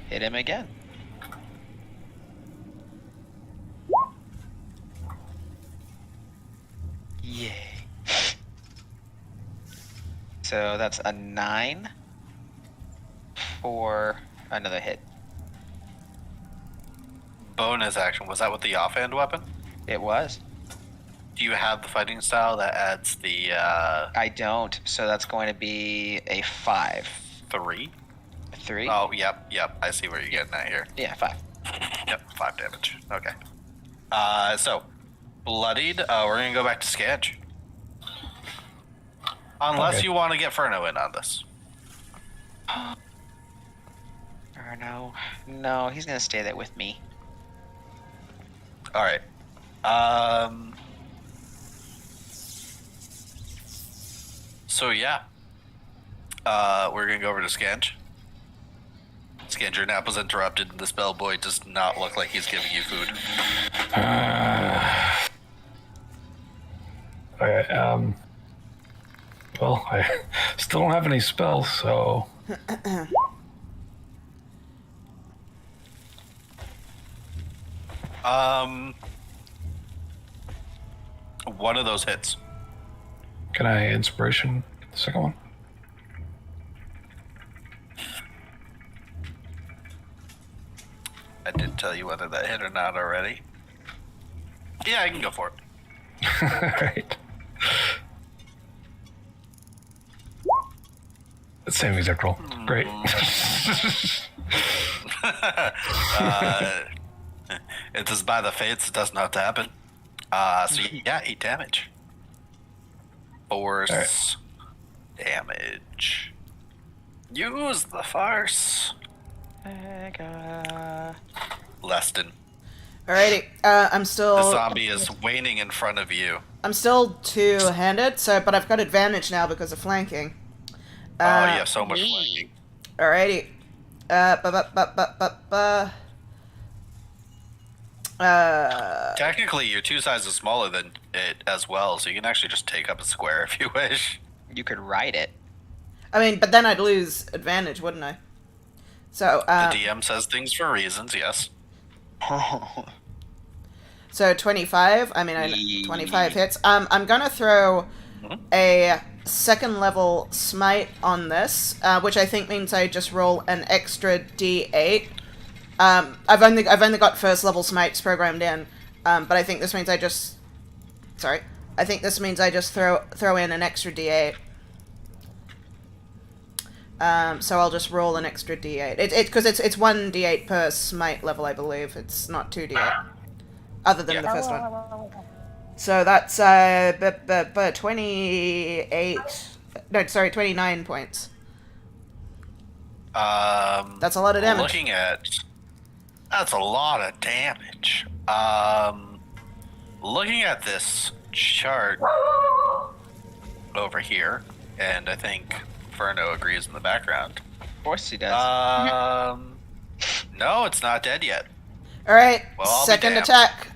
hit him again. Yay. So that's a 9 for another hit. Bonus action. Was that with the offhand weapon? It was. Do you have the fighting style that adds the I don't, so that's going to be a 5. 3? 3? Oh, yep. I see where you're getting at here. Yeah, 5. Yep, 5 damage. Okay. So, bloodied. We're gonna go back to Sketch. Unless Okay. you want to get Furno in on this. Or no, he's gonna stay there with me. All right. So yeah. We're gonna go over to Sketch. Sketch, your nap was interrupted, and this bellboy does not look like he's giving you food. Okay, well, I still don't have any spells, so One of those hits. can I inspiration the second one? I did tell you whether that hit or not already. Yeah, I can go for it. Alright. Same exact roll. Great. It is by the fates, it does not happen. So yeah, 8 damage. Force damage. Use the farce. Leston. Alrighty. I'm The still. zombie is waning in front of you. I'm still two-handed, but I've got advantage now because of flanking. You have so much flanking. Alrighty. Technically, you're 2 sizes smaller than it as well, so you can actually just take up a square if you wish. You could ride it. I mean, but then I'd lose advantage, wouldn't I? So, The DM says things for reasons, yes. So 25. I mean, 25 hits. I'm gonna throw a second level smite on this, which I think means I just roll an extra D8. I've only got first level smites programmed in, but I think this means I just throw in an extra D8. So I'll just roll an extra D8. Because it's 1 D8 per smite level, I believe. It's not 2 D8, other than the first one. So that's 28. No, sorry, 29 points. That's a lot of damage. That's a lot of damage. Looking at this chart over here, and I think Ferno agrees in the background. Of course he does. No, it's not dead yet. All right, Well, I'll be second damned. attack.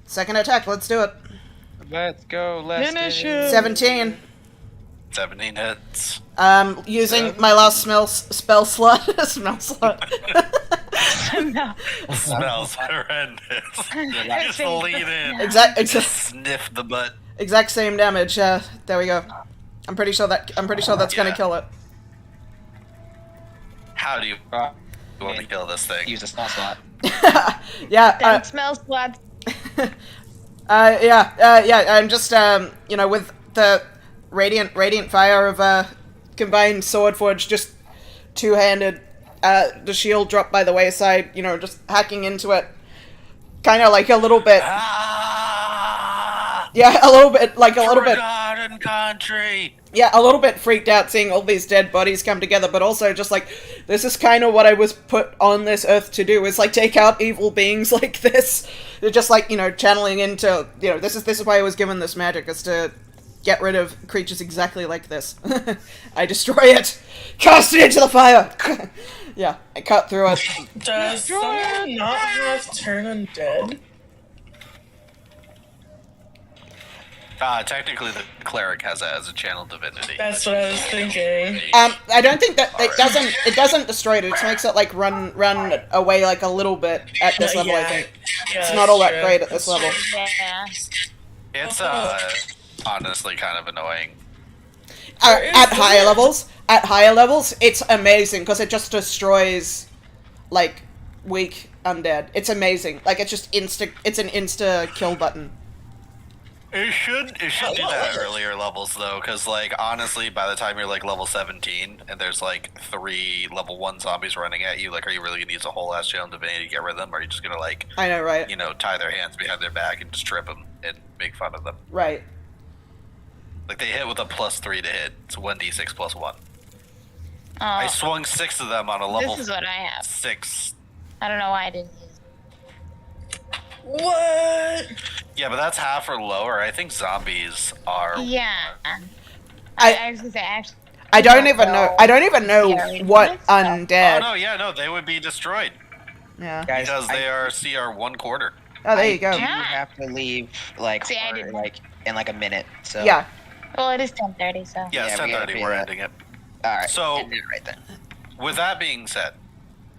Second attack. Let's do it. Let's go. Let's Finish do him. 17. 17 hits. Using my last spell slot. Smell slot. No. Smells horrendous. Just lean in. Exact Sniff the butt. exact same damage. There we go. I'm pretty sure that's gonna Yeah. kill it. How do you want to kill this thing? Use a small slot. Yeah. That smells blood. Yeah. I'm just with the radiant fire of combined sword forge, just two-handed. The shield dropped by the wayside. Just hacking into it, kind of like a little bit. Ah! Yeah, a little bit, like a little bit. Forgotten country. Yeah, a little bit freaked out seeing all these dead bodies come together, but also just like, this is kind of what I was put on this earth to do, is like take out evil beings like this. They're just like, channeling into, this is why I was given this magic, is to get rid of creatures exactly like this. I destroy it! Cast it into the fire! Yeah, I cut through it. Does someone not have turn undead? Technically, the cleric has it as a channel divinity. That's what I was thinking. I don't think that it doesn't destroy it. It just makes it like run away like a little bit at this level. I think it's not all that great at this level. Yeah. It's honestly kind of annoying. At higher levels, it's amazing because it just destroys like weak undead. It's amazing. Like it's just it's an insta kill button. It should do that at earlier levels though, because like honestly, by the time you're like level 17 and there's like 3 level 1 zombies running at you, like, are you really gonna use a whole ass channel divinity to get rid of them, or are you just gonna like, I know, right? tie their hands behind their back and just trip them and make fun of them? Right. Like they hit with a +3 to hit. It's 1d6 +1. Oh, I swung 6 of them on a level this is what I have. 6. I don't know why I didn't use it. What? Yeah, but that's half or lower. I think zombies are. Yeah. I was gonna say, actually. I don't even know Yeah, what it's Oh undead. no, they would be destroyed Yeah. Guys, because they are CR 1/4. Oh, there you go. You have to leave like See, I for, didn't- like in like a minute. So Yeah. Well, it is 10:30, so. Yeah, it's Yeah, we gotta 10:30. be We're that. ending it. All right. So- end it right then. With that being said,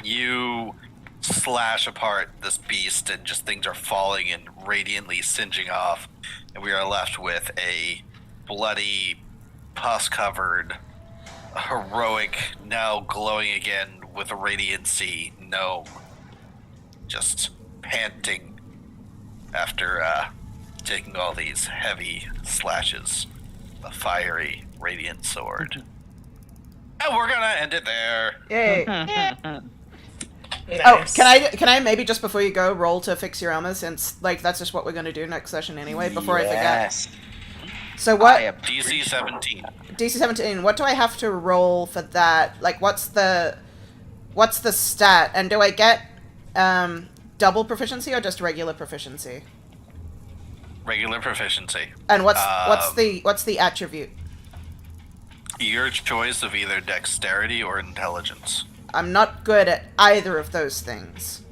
you slash apart this beast, and just things are falling and radiantly singeing off, and we are left with a bloody, pus-covered, heroic, now glowing again with a radiancy gnome, just panting after taking all these heavy slashes, a fiery, radiant sword. And we're gonna end it there. Yay. Nice. Oh, can I maybe just before you go roll to fix your armor, since like that's just what we're gonna do next session anyway. Before I forget. Yes. So what? DC 17. DC 17. What do I have to roll for that? Like, what's the stat? And do I get double proficiency or just regular proficiency? Regular proficiency. And what's the attribute? Your choice of either dexterity or intelligence. I'm not good at either of those things.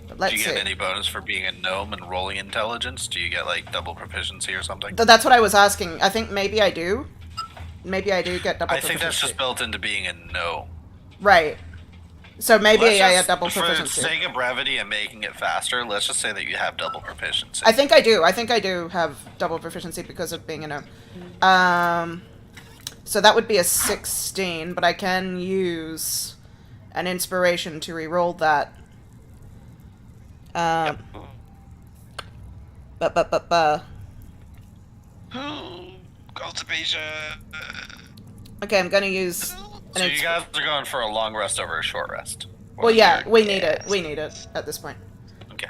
But let's Do you see. get any bonus for being a gnome and rolling intelligence? Do you get like double proficiency or something? That's what I was asking. I think maybe I do. Maybe I do get double I proficiency. think that's just built into being a gnome. Right. So maybe Let's I just- have double For proficiency. the sake of brevity and making it faster, let's just say that you have double proficiency. I think I do. I think I do have double proficiency because of being a gnome. So that would be a 16, but I can use an inspiration to re-roll that. Constipation. Okay, I'm gonna use. So you guys are going for a long rest over a short rest. Well, yeah, Or we need it. We need it at this point. Okay.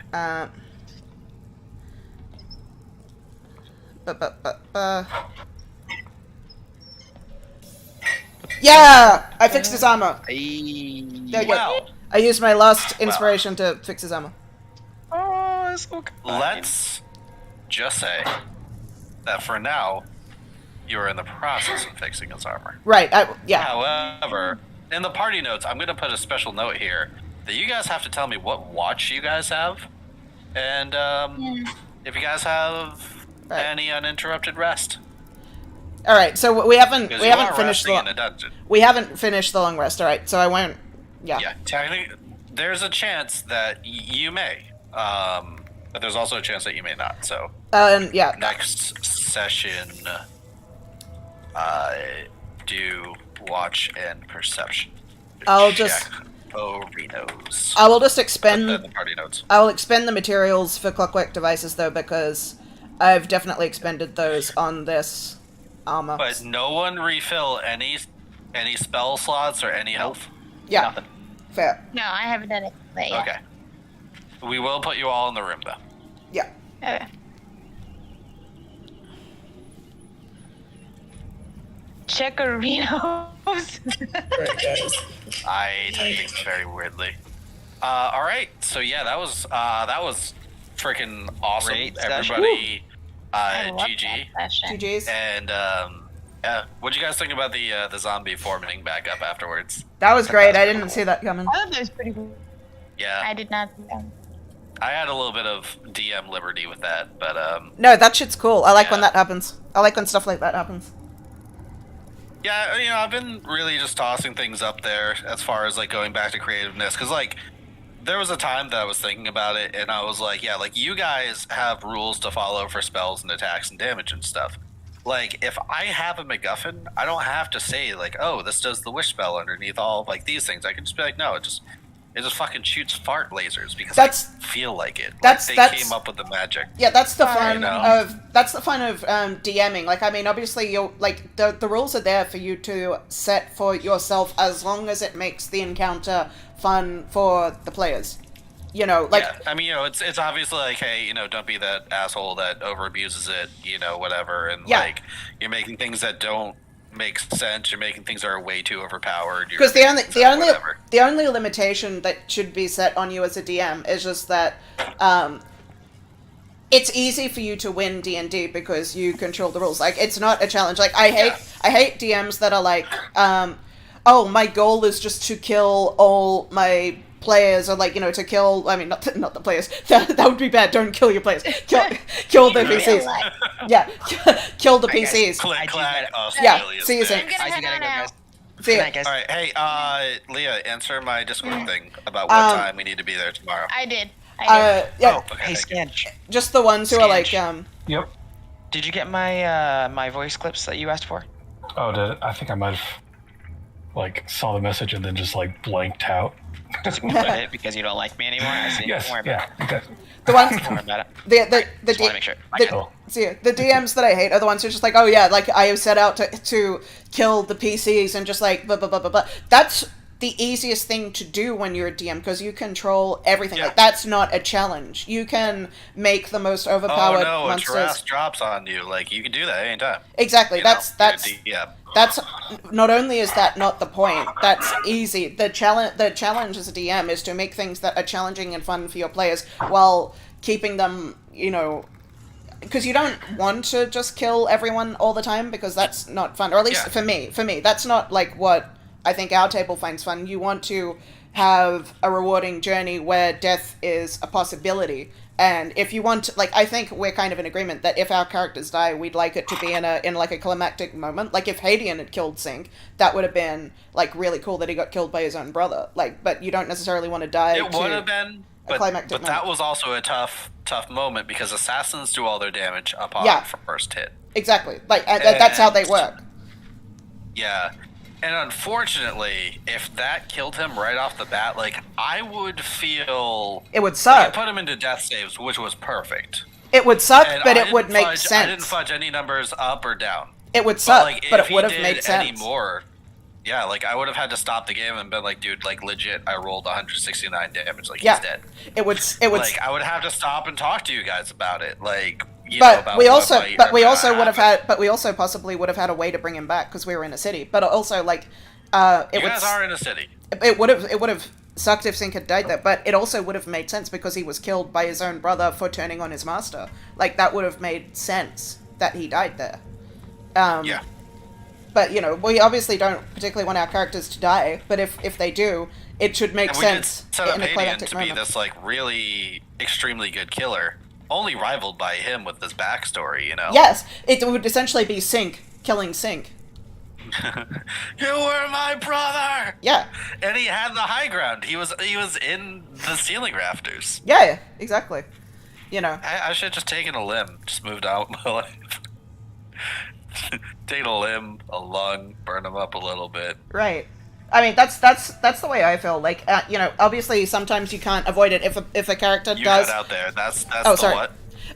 Yeah! I fixed his armor. There you go. Well, I used my last inspiration to fix his armor. Oh, that's so good. let's just say that for now, you are in the process of fixing his armor. Right, yeah. However, in the party notes, I'm going to put a special note here that you guys have to tell me what watch you guys have, and if you guys have Right. any uninterrupted rest. Alright, so we haven't Because you are finished resting in a dungeon. we haven't finished the long rest, alright, so I won't Yeah, technically, there's a chance that you may, but there's also a chance that you may not. So yeah. next session, do watch and perception. I'll just- Reno's. I will just The expend party notes. I will expend the materials for clockwork devices though, because I've definitely expended those on this armor. But no one refill any spell slots or any health. yeah. Nothing. Fair. No, I haven't done it yet. Okay. We will put you all in the room though. Yeah. Okay. Checkerinos. Right, guys. I think very weirdly. All right, so yeah, that was freaking awesome, Great session. everybody. I love GG. that session. GG's. And yeah, what'd you guys think about the zombie forming back up afterwards? That was great. I didn't see that coming. I thought that was pretty cool. Yeah, I did not. I had a little bit of DM liberty with that, but No, that shit's cool. I like when Yeah. that happens. I like when stuff like that happens. yeah, you know, I've been really just tossing things up there as far as like going back to creativeness, because like there was a time that I was thinking about it, and I was like, yeah, like you guys have rules to follow for spells and attacks and damage and stuff. Like if I have a MacGuffin, I don't have to say like, oh, this does the wish spell underneath all of like these things. I can just be like, no, it just fucking shoots fart lasers because That's- I feel like it. that's- like, that's- they came up with the magic. Yeah, that's the fun know. of DMing. Like, I mean, obviously, you're like the rules are there for you to set for yourself as long as it makes the encounter fun for the players. You know, like Yeah, I mean, you know, it's obviously like, hey, you know, don't be that asshole that over abuses it, you know, whatever, and Yeah. like you're making things that don't make sense. You're making things that are way too overpowered. because the only whatever. the only limitation that should be set on you as a DM is just that it's easy for you to win D&D because you control the rules. Like, it's not a challenge. Like, I hate DMs that are like, oh, my goal is just to kill all my players, or like, you know, to kill, I mean, not the players, that would be bad, don't kill your players, kill the PCs, yeah, kill the PCs, Click, I do clack, that. yeah, Australia's see you back. soon. I do gotta go, guys. See Good ya. night, guys. All right, hey, Leah, answer my Discord thing about what time we need to be there tomorrow. I did. Yeah, Oh, okay. Hey, thank you. Scanch. just the ones who are like, Yep. Did you get my my voice clips that you asked for? Oh, did it? I think I might have. like saw the message and then just like blanked out. Just ignored it because you don't like me anymore. I see. Yes, Don't worry about yeah, it. exactly. The ones, Don't worry about it. the Just want to make sure. the DMs that I hate are the ones who are just like, oh yeah, like I have set out to kill the PCs and just like blah blah blah blah blah. That's the easiest thing to do when you're a DM because you control everything. Yeah. Like that's not a challenge. You can make the most overpowered Oh no, a monsters. Tarrasque drops on you. Like you can do that anytime. Exactly. You know, That's yeah. That's not only is that not the point. That's easy. The challenge as a DM is to make things that are challenging and fun for your players while keeping them, you know, because you don't want to just kill everyone all the time because that's not fun. Or at least for me, that's not like what I think our table finds fun. You want to have a rewarding journey where death is a possibility. And if you want, like, I think we're kind of in agreement that if our characters die, we'd like it to be in like a climactic moment. Like if Hadian had killed Sink, that would have been like really cool that he got killed by his own brother. Like, but you don't necessarily want to die. It would have been, but that moment. was also a tough moment because assassins do all their damage upon first hit. Exactly. Like that's how they work. Yeah. And unfortunately, if that killed him right off the bat, like, I would feel... It would suck. Like, I put him into death saves, which was perfect. It would suck, And but I it would didn't make fudge- sense. I didn't fudge any numbers up or down. It would suck, like, but if it would he have did made sense. any more, yeah, like, I would have had to stop the game and been like, dude, like, legit, I rolled 169 damage. Like, he's dead. It would... Like, I would have to stop and talk to you guys about it. Like... But we also possibly would have had a way to bring him back because we were in a city. But also, like, you guys are in a city. It would have sucked if Sink had died there, but it also would have made sense because he was killed by his own brother for turning on his master. Like that would have made sense that he died there. Yeah. But you know, we obviously don't particularly want our characters to die. But if they do, it should make sense in a climactic to moment. be this like really extremely good killer, only rivaled by him with this backstory. You know. Yes, it would essentially be Sink killing Sink. You were my brother. Yeah. And he had the high ground. He was in the ceiling rafters. Yeah, exactly. You know. I should have just taken a limb, just moved out my life. Take a limb, a lung, burn them up a little bit. Right. I mean, that's the way I feel. Like, you know, obviously sometimes you can't avoid it if a character you does. got out there. That's oh, the sorry. what?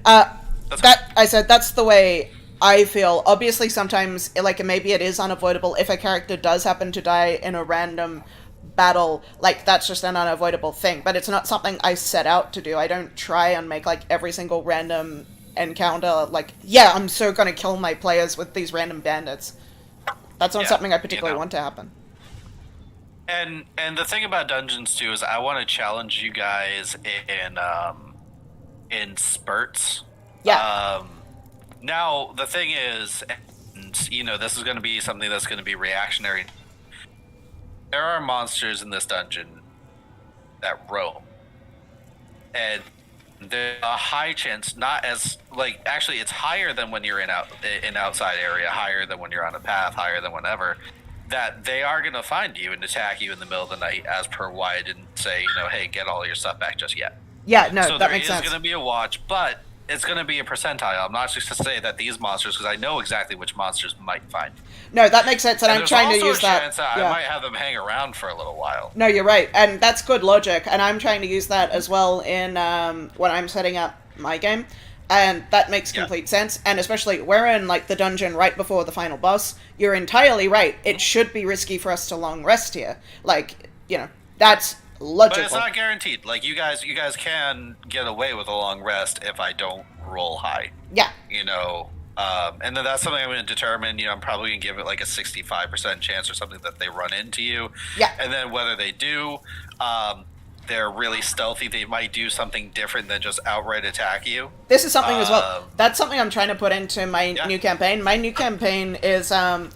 I said that's the way I feel. Obviously, sometimes, like, maybe it is unavoidable if a character does happen to die in a random battle. Like, that's just an unavoidable thing. But it's not something I set out to do. I don't try and make, like, every single random encounter, like, yeah, I'm so gonna kill my players with these random bandits. That's not something I particularly want to happen. And the thing about dungeons, too, is I want to challenge you guys in spurts. Yeah. Now, the thing is, and, you know, this is going to be something that's going to be reactionary. There are monsters in this dungeon that roam. And there's a high chance, not as, like, actually, it's higher than when you're in outside area, higher than when you're on a path, higher than whenever, that they are going to find you and attack you in the middle of the night, as per why I didn't say, you know, hey, get all your stuff back just yet. Yeah, no, so that makes sense. there is going to be a watch, but it's going to be a percentile. I'm not just to say that these monsters, because I know exactly which monsters might find. No, that makes sense, and I'm trying to use that. There's also a chance that I might have them hang around for a little while. No, you're right, and that's good logic, and I'm trying to use that as well in when I'm setting up my game, and that makes complete sense, and especially we're in, like, the dungeon right before the final boss. You're entirely right. It should be risky for us to long rest here. Like, you know, that's logical. But it's not guaranteed. Like, you guys can get away with a long rest if I don't roll high. Yeah. You know, and then that's something I'm going to determine. You know, I'm probably going to give it like a 65% chance or something that they run into you. Yeah. And then whether they do, they're really stealthy. They might do something different than just outright attack you. This is something as well. That's something I'm trying to put into my new campaign. My new campaign is, I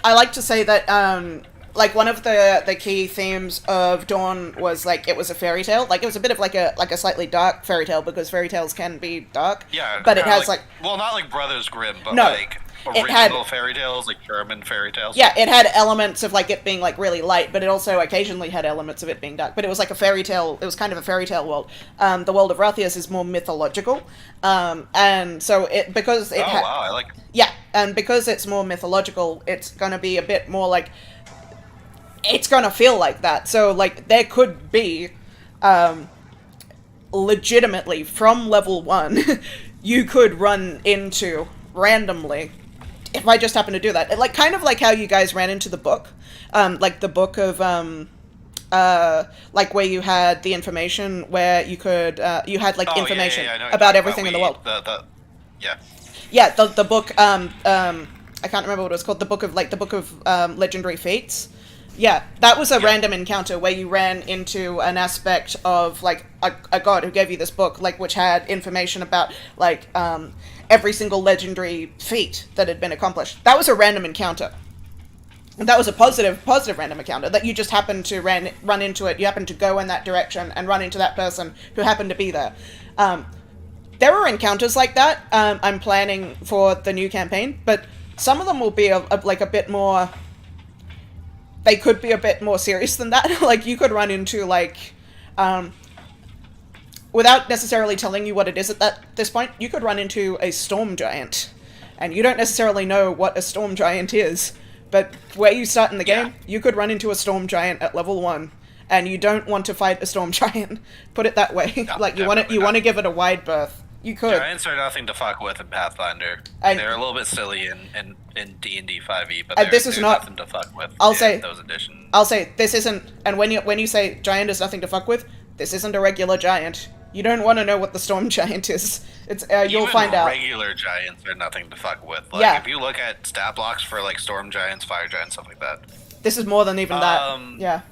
like to say that, like, one of the key themes of Dawn was, like, it was a fairy tale. Like, it was a bit of, like a slightly dark fairy tale, because fairy tales can be dark. Yeah. But it has, like... Well, not like Brothers Grimm, but, no, like, original fairy tales, like German fairy tales. Yeah, it had elements of, like, it being, like, really light, but it also occasionally had elements of it being dark. But it was like a fairy tale, it was kind of a fairy tale world. The world of Rathias is more mythological. And so because it wow, I like it. Yeah, and because it's more mythological, it's gonna be a bit more, like... it's gonna feel like that. So, like, there could be, legitimately, from level 1, you could run into, randomly, if I just happen to do that. Like, kind of like how you guys ran into the book. Like, the book of, like, where you had the information, where you could, you had, like, information about everything in the world. Yeah, the book, I can't remember what it was called, the book of legendary feats. Yeah, that was a random encounter where you ran into an aspect of, like, a god who gave you this book, like, which had information about, like, every single legendary feat that had been accomplished. That was a random encounter. And that was a positive random encounter, that you just happened to run into it, you happened to go in that direction and run into that person who happened to be there. There are encounters like that, I'm planning for the new campaign, but some of them will be like a bit more... They could be a bit more serious than that. Like, you could run into, like, without necessarily telling you what it is at this point, you could run into a storm giant. And you don't necessarily know what a storm giant is, but where you start in the game, you could run into a storm giant at level 1, and you don't want to fight a storm giant. Put it that way. No, like, you want to give it a wide berth. You could. Giants are nothing to fuck with in Pathfinder. They're a little bit silly in D&D 5e, but this is not nothing to fuck with. I'll say those additions. I'll say this isn't. And when you say giant is nothing to fuck with, this isn't a regular giant. You don't want to know what the storm giant is. It's you'll find out. Regular giants are nothing to fuck with. Like, if you look at stat blocks for like storm giants, fire giants, stuff like that. This is more than even that. Yeah.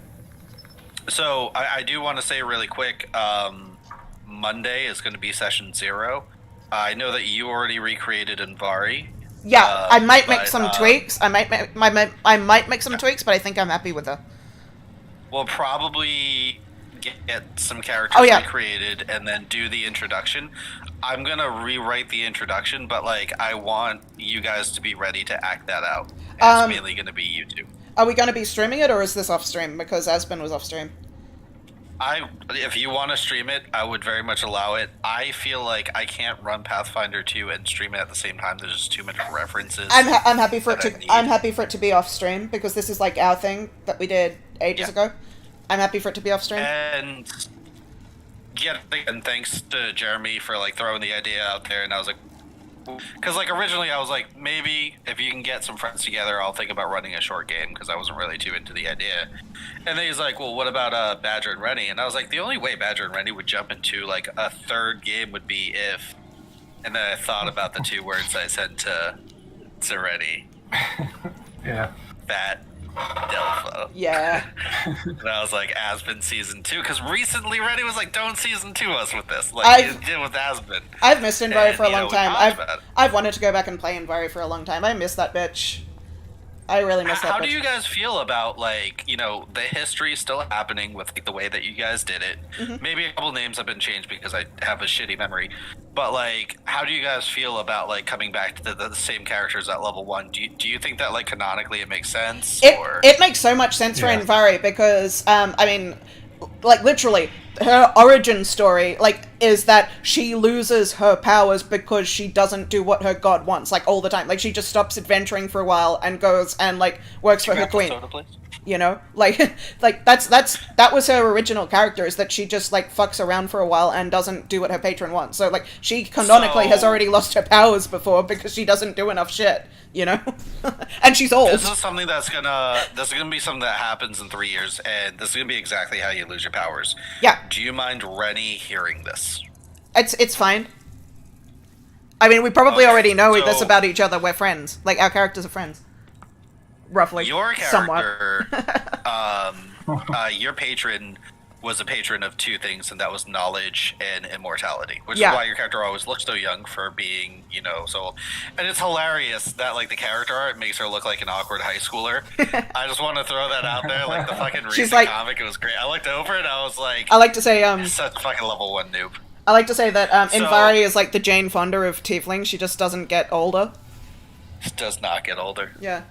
So I do want to say really quick. Monday is going to be session 0. I know that you already recreated Invari. Yeah, I might make some tweaks. I might make some tweaks, but I think I'm happy with her. We'll probably get some characters recreated and then do the introduction. I'm gonna rewrite the introduction, but like I want you guys to be ready to act that out. It's mainly gonna be you two. Are we gonna be streaming it, or is this off stream? Because Aspen was off stream. If you want to stream it, I would very much allow it. I feel like I can't run Pathfinder 2 and stream it at the same time. There's just too many references. I'm happy for it to be off stream, because this is like our thing that we did ages ago. I'm happy for it to be off stream. And thanks to Jeremy for like throwing the idea out there. And I was like, because like originally I was like, maybe if you can get some friends together, I'll think about running a short game, because I wasn't really too into the idea. And then he's like, well, what about Badger and Rennie? And I was like, the only way Badger and Rennie would jump into like a third game would be if. And then I thought about the 2 words I said to Rennie. Yeah. Fat Delpho. Yeah. And I was like, Aspen season 2, because recently Rennie was like, don't season 2 us with this, like you did with Aspen. I've missed Invari for a long time. I've wanted to go back and play Invari for a long time. I miss that bitch. I really miss that bitch. How do you guys feel about, like, you know, the history still happening with like the way that you guys did it? Mm-hmm. Maybe a couple names have been changed because I have a shitty memory. But, like, how do you guys feel about, like, coming back to the same characters at level 1? Do you think that, like, canonically it makes sense? It makes so much sense for Invari, because, I mean, like, literally, her origin story, like, is that she loses her powers because she doesn't do what her god wants, like, all the time. Like, she just stops adventuring for a while and goes and, like, works for her queen. Soda, please? You know? Like, that was her original character, is that she just, like, fucks around for a while and doesn't do what her patron wants. So, like, she canonically has already lost her powers before because she doesn't do enough shit, you know? And she's old. This is something this is gonna be something that happens in 3 years, and this is gonna be exactly how you lose your powers. Yeah. Do you mind Rennie hearing this? It's fine. I mean, we probably already know this about each other. We're friends. Like, our characters are friends. Roughly. Your character, your patron was a patron of 2 things, and that was knowledge and immortality, which is why your character always looks so young for being, you know, so. And it's hilarious that, like, the character art makes her look like an awkward high schooler. I just want to throw that out there, like the fucking recent comic. It was great. I looked over and I was like, I like to say, such a fucking level 1 noob. I like to say that Invari is like the Jane Fonda of Tiefling. She just doesn't get older. Does not get older. Yeah.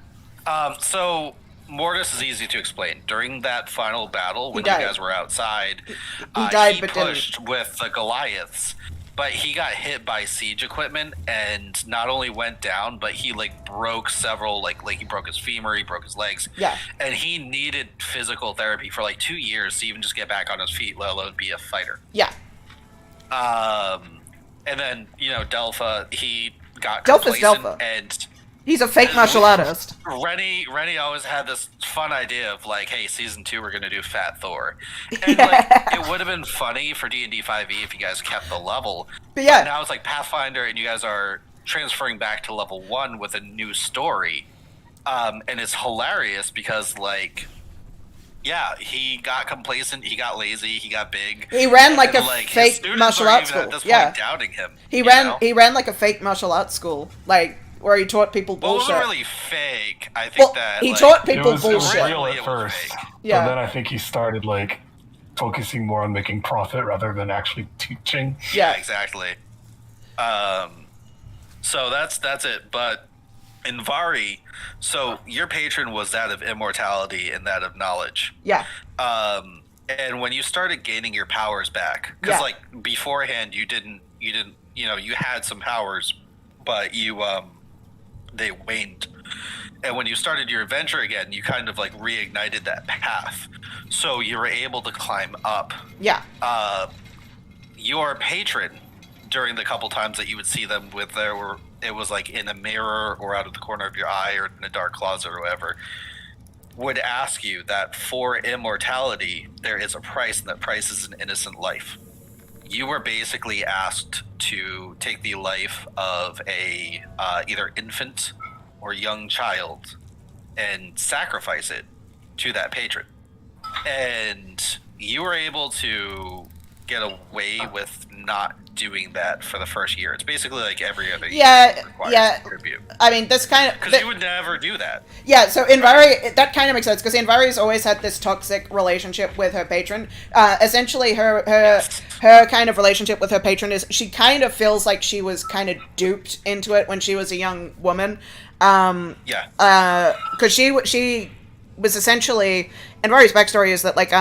So Mortis is easy to explain. During that final battle, when you guys were outside, he pushed with the Goliaths, but he got hit by siege equipment and not only went down, but he like broke several like he broke his femur, he broke his legs. Yeah. And he needed physical therapy for like 2 years to even just get back on his feet, let alone be a fighter. Yeah. And then, you know, Delpha, he got Delpha's complacent Delpha. and He's a fake martial artist. Rennie always had this fun idea of like, hey, season 2 we're gonna do Fat Thor, and like it would have been funny for D&D 5e if you guys kept the level. But yeah, now it's like Pathfinder, and you guys are transferring back to level 1 with a new story, and it's hilarious because like, yeah, he got complacent, he got lazy, he got big. He ran like a his fake students martial weren't arts even school. At this Yeah, point doubting him. he ran like a fake martial arts school, like where he taught people Well, it bullshit. wasn't really fake. I think that he like, taught people it was bullshit. real It at was first. fake. Yeah. But then I think he started like focusing more on making profit rather than actually teaching. Yeah, exactly. So that's it. But in Vari, so your patron was that of immortality and that of knowledge. Yeah. And when you started gaining your powers back, because Yeah. like beforehand you didn't, you know, you had some powers, but they waned. And when you started your adventure again, you kind of like reignited that path, so you were able to climb up. Yeah. Your patron, during the couple times that you would see them with it was like in a mirror or out of the corner of your eye or in a dark closet or whatever, would ask you that for immortality there is a price, and that price is an innocent life. You were basically asked to take the life of a either infant or young child and sacrifice it to that patron. And you were able to get away with not doing that for the first year. It's basically like every other year requires tribute. I mean, this kind of... Because you would never do that. Yeah, so Invari, that kind of makes sense, because Invari's always had this toxic relationship with her patron. Essentially, her kind of relationship with her patron is she kind of feels like she was kind of duped into it when she was a young woman. Because she was essentially... Invari's backstory is that, like,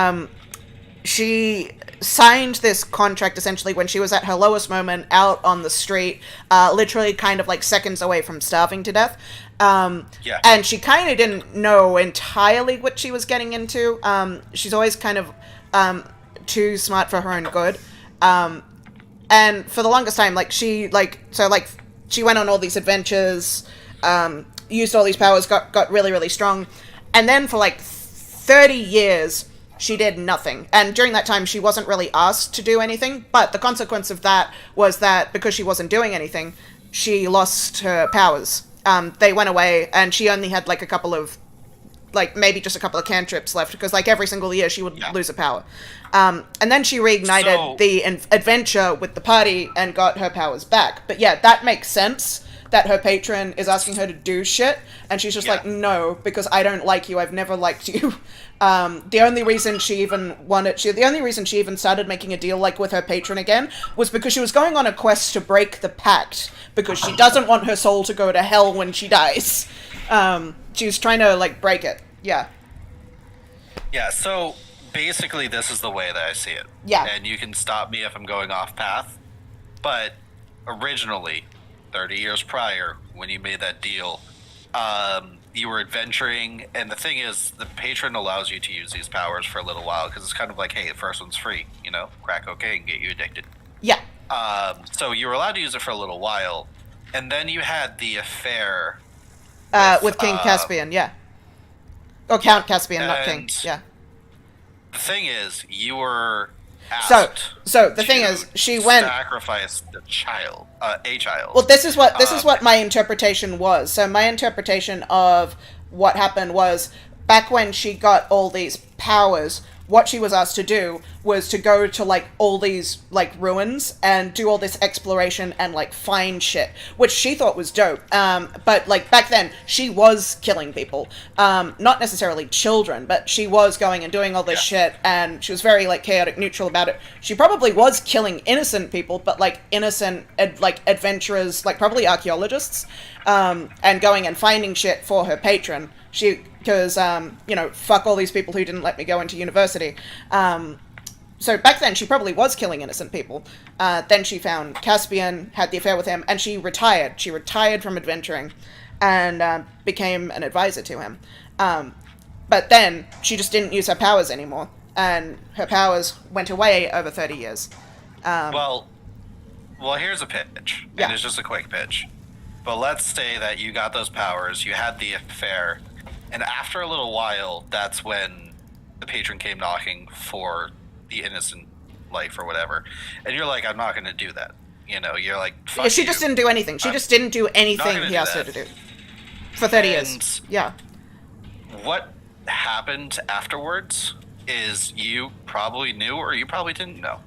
she signed this contract essentially when she was at her lowest moment out on the street, literally kind of like seconds away from starving to death. And she kind of didn't know entirely what she was getting into. She's always kind of too smart for her own good. And for the longest time, she went on all these adventures, used all these powers, got really, really strong. And then for like 30 years, she did nothing. And during that time, she wasn't really asked to do anything. But the consequence of that was that because she wasn't doing anything, she lost her powers. They went away, and she only had like a couple of, like maybe just a couple of cantrips left, because like every single year she would lose a power. And then she reignited the adventure with the party and got her powers back. But yeah, that makes sense, that her patron is asking her to do shit, and she's just like, no, because I don't like you, I've never liked you. The only reason she even started making a deal like with her patron again was because she was going on a quest to break the pact, because she doesn't want her soul to go to hell when she dies. She was trying to like break it. Yeah, so basically this is the way that I see it. Yeah. And you can stop me if I'm going off path, but originally 30 years prior, when you made that deal, you were adventuring, and the thing is, the patron allows you to use these powers for a little while, because it's kind of like, hey, the first one's free, you know, crack cocaine, get you addicted. Yeah. So you were allowed to use it for a little while, and then you had the affair with King Caspian, yeah. Or Count Caspian, not King, yeah. The thing is, you were asked so the thing is, she went sacrifice a child. Well, this is what my interpretation was. So my interpretation of what happened was, back when she got all these powers, what she was asked to do was to go to like all these like ruins and do all this exploration and like find shit, which she thought was dope. But like back then she was killing people, not necessarily children, but she was going and doing all this shit, and she was very like chaotic neutral about it. She probably was killing innocent people, but like innocent adventurers, like probably archaeologists, and going and finding shit for her patron. Because, fuck all these people who didn't let me go into university. so back then she probably was killing innocent people. Then she found Caspian, had the affair with him, and she retired. She retired from adventuring and became an advisor to him. But then she just didn't use her powers anymore, and her powers went away over 30 years. Well, here's a pitch, and Yeah. it's just a quick pitch. But let's say that you got those powers, you had the affair, and after a little while, that's when the patron came knocking for the innocent life or whatever, and you're like, I'm not going to do that. You know, you're like, fuck Yeah, she you. just didn't do anything. She just didn't do anything gonna he do asked her that. to do. For 30 And- years. Yeah. What happened afterwards is you probably knew or you probably didn't know.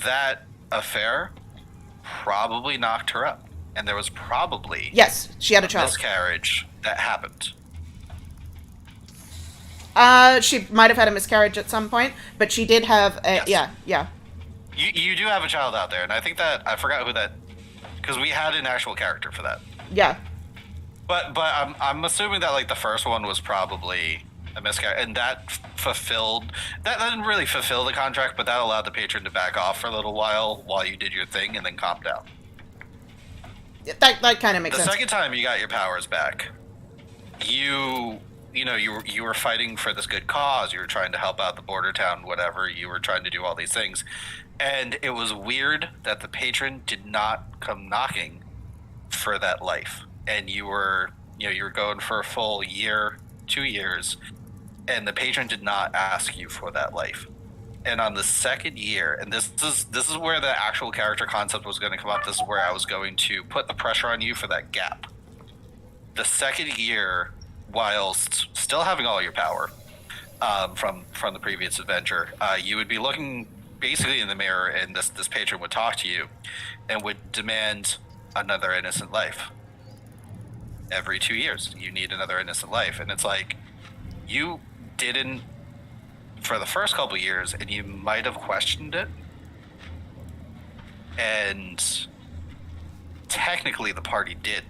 That affair probably knocked her up. And there was probably Yes, she had a child. miscarriage that happened. She might have had a miscarriage at some point, but she did have a... Yes. Yeah. You do have a child out there, and I think that I forgot who that, because we had an actual character for that. Yeah. But I'm assuming that like the first one was probably a miscarriage, and that fulfilled that didn't really fulfill the contract, but that allowed the patron to back off for a little while you did your thing and then calm down. That kind of makes The sense. second time you got your powers back, you were fighting for this good cause. You were trying to help out the border town, whatever. You were trying to do all these things, and it was weird that the patron did not come knocking for that life. And you were going for a full year, 2 years, and the patron did not ask you for that life. And on the second year, and this is where the actual character concept was going to come up. This is where I was going to put the pressure on you for that gap. The second year, whilst still having all your power from the previous adventure, you would be looking basically in the mirror, and this patron would talk to you and would demand another innocent life. Every 2 years, you need another innocent life, and it's like you didn't for the first couple years, and you might have questioned it. And technically, the party did.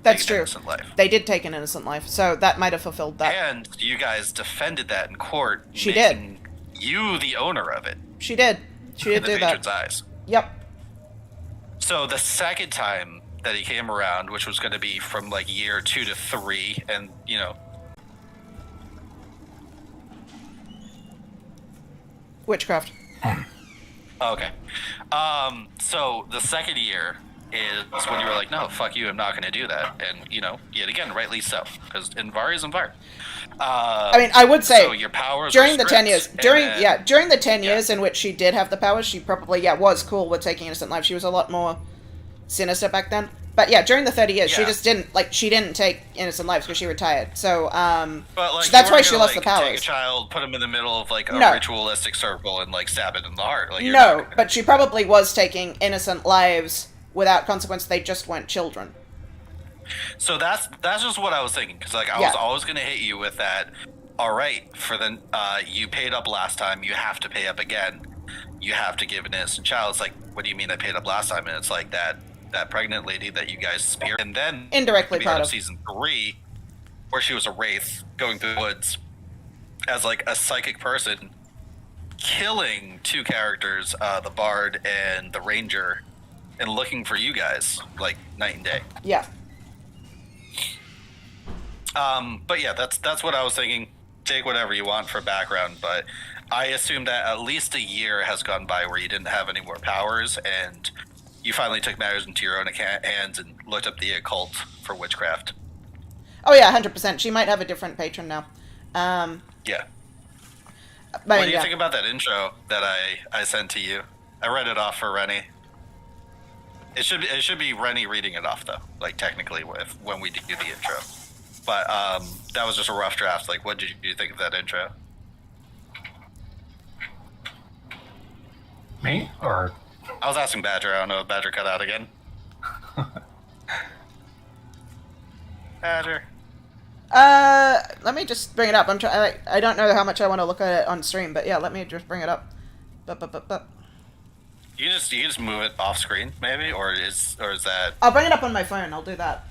That's take an true. Innocent life. They did take an innocent life, so that might have fulfilled that. And you guys defended that in court. She did. making you the owner of it. She did. She in did the do patron's that. eyes. Yep. So the second time that he came around, which was going to be from like year 2 to 3, and Witchcraft. Okay. So the second year is when you were like, no, fuck you, I'm not going to do that. And, yet again, rightly so, because Invari is Invari. I mean, I would say so your powers during were the 10 years, stripped, and then- during the 10 years in which she did have the powers, she probably, was cool with taking innocent lives. She was a lot more sinister back then. But yeah, during the 30 years, she Yeah. just she didn't take innocent lives because she retired. So, But like, that's you why weren't she gonna, lost the like, Take powers. a child, put him in the middle of like a No. ritualistic circle, and like stab it in the heart. Like, you're No, not- but she probably was taking innocent lives without consequence. They just weren't children. So that's just what I was thinking, because like I Yeah. was always going to hit you with that. All right, for the you paid up last time, you have to pay up again. You have to give an innocent child. It's like, what do you mean I paid up last time? And it's like that pregnant lady that you guys speared, and then Indirectly the part end of. season 3, where she was a wraith going through the woods as like a psychic person, killing 2 characters, the bard and the ranger, and looking for you guys like night and day. Yeah. But yeah, that's what I was thinking. Take whatever you want for background, but I assume that at least a year has gone by where you didn't have any more powers, and you finally took matters into your own hands and looked up the occult for witchcraft. Oh yeah, 100%. She might have a different patron now. Yeah. But What do you yeah. think about that intro that I sent to you? I read it off for Rennie. It should be Rennie reading it off though, like technically when we do the intro. But that was just a rough draft. Like, what did you think of that intro? Me? Or I was asking Badger. I don't know if Badger cut out again. Badger. Let me just bring it up. I don't know how much I want to look at it on stream, but yeah, let me just bring it up. You just move it off screen, maybe, or is that I'll bring it up on my phone. I'll do that.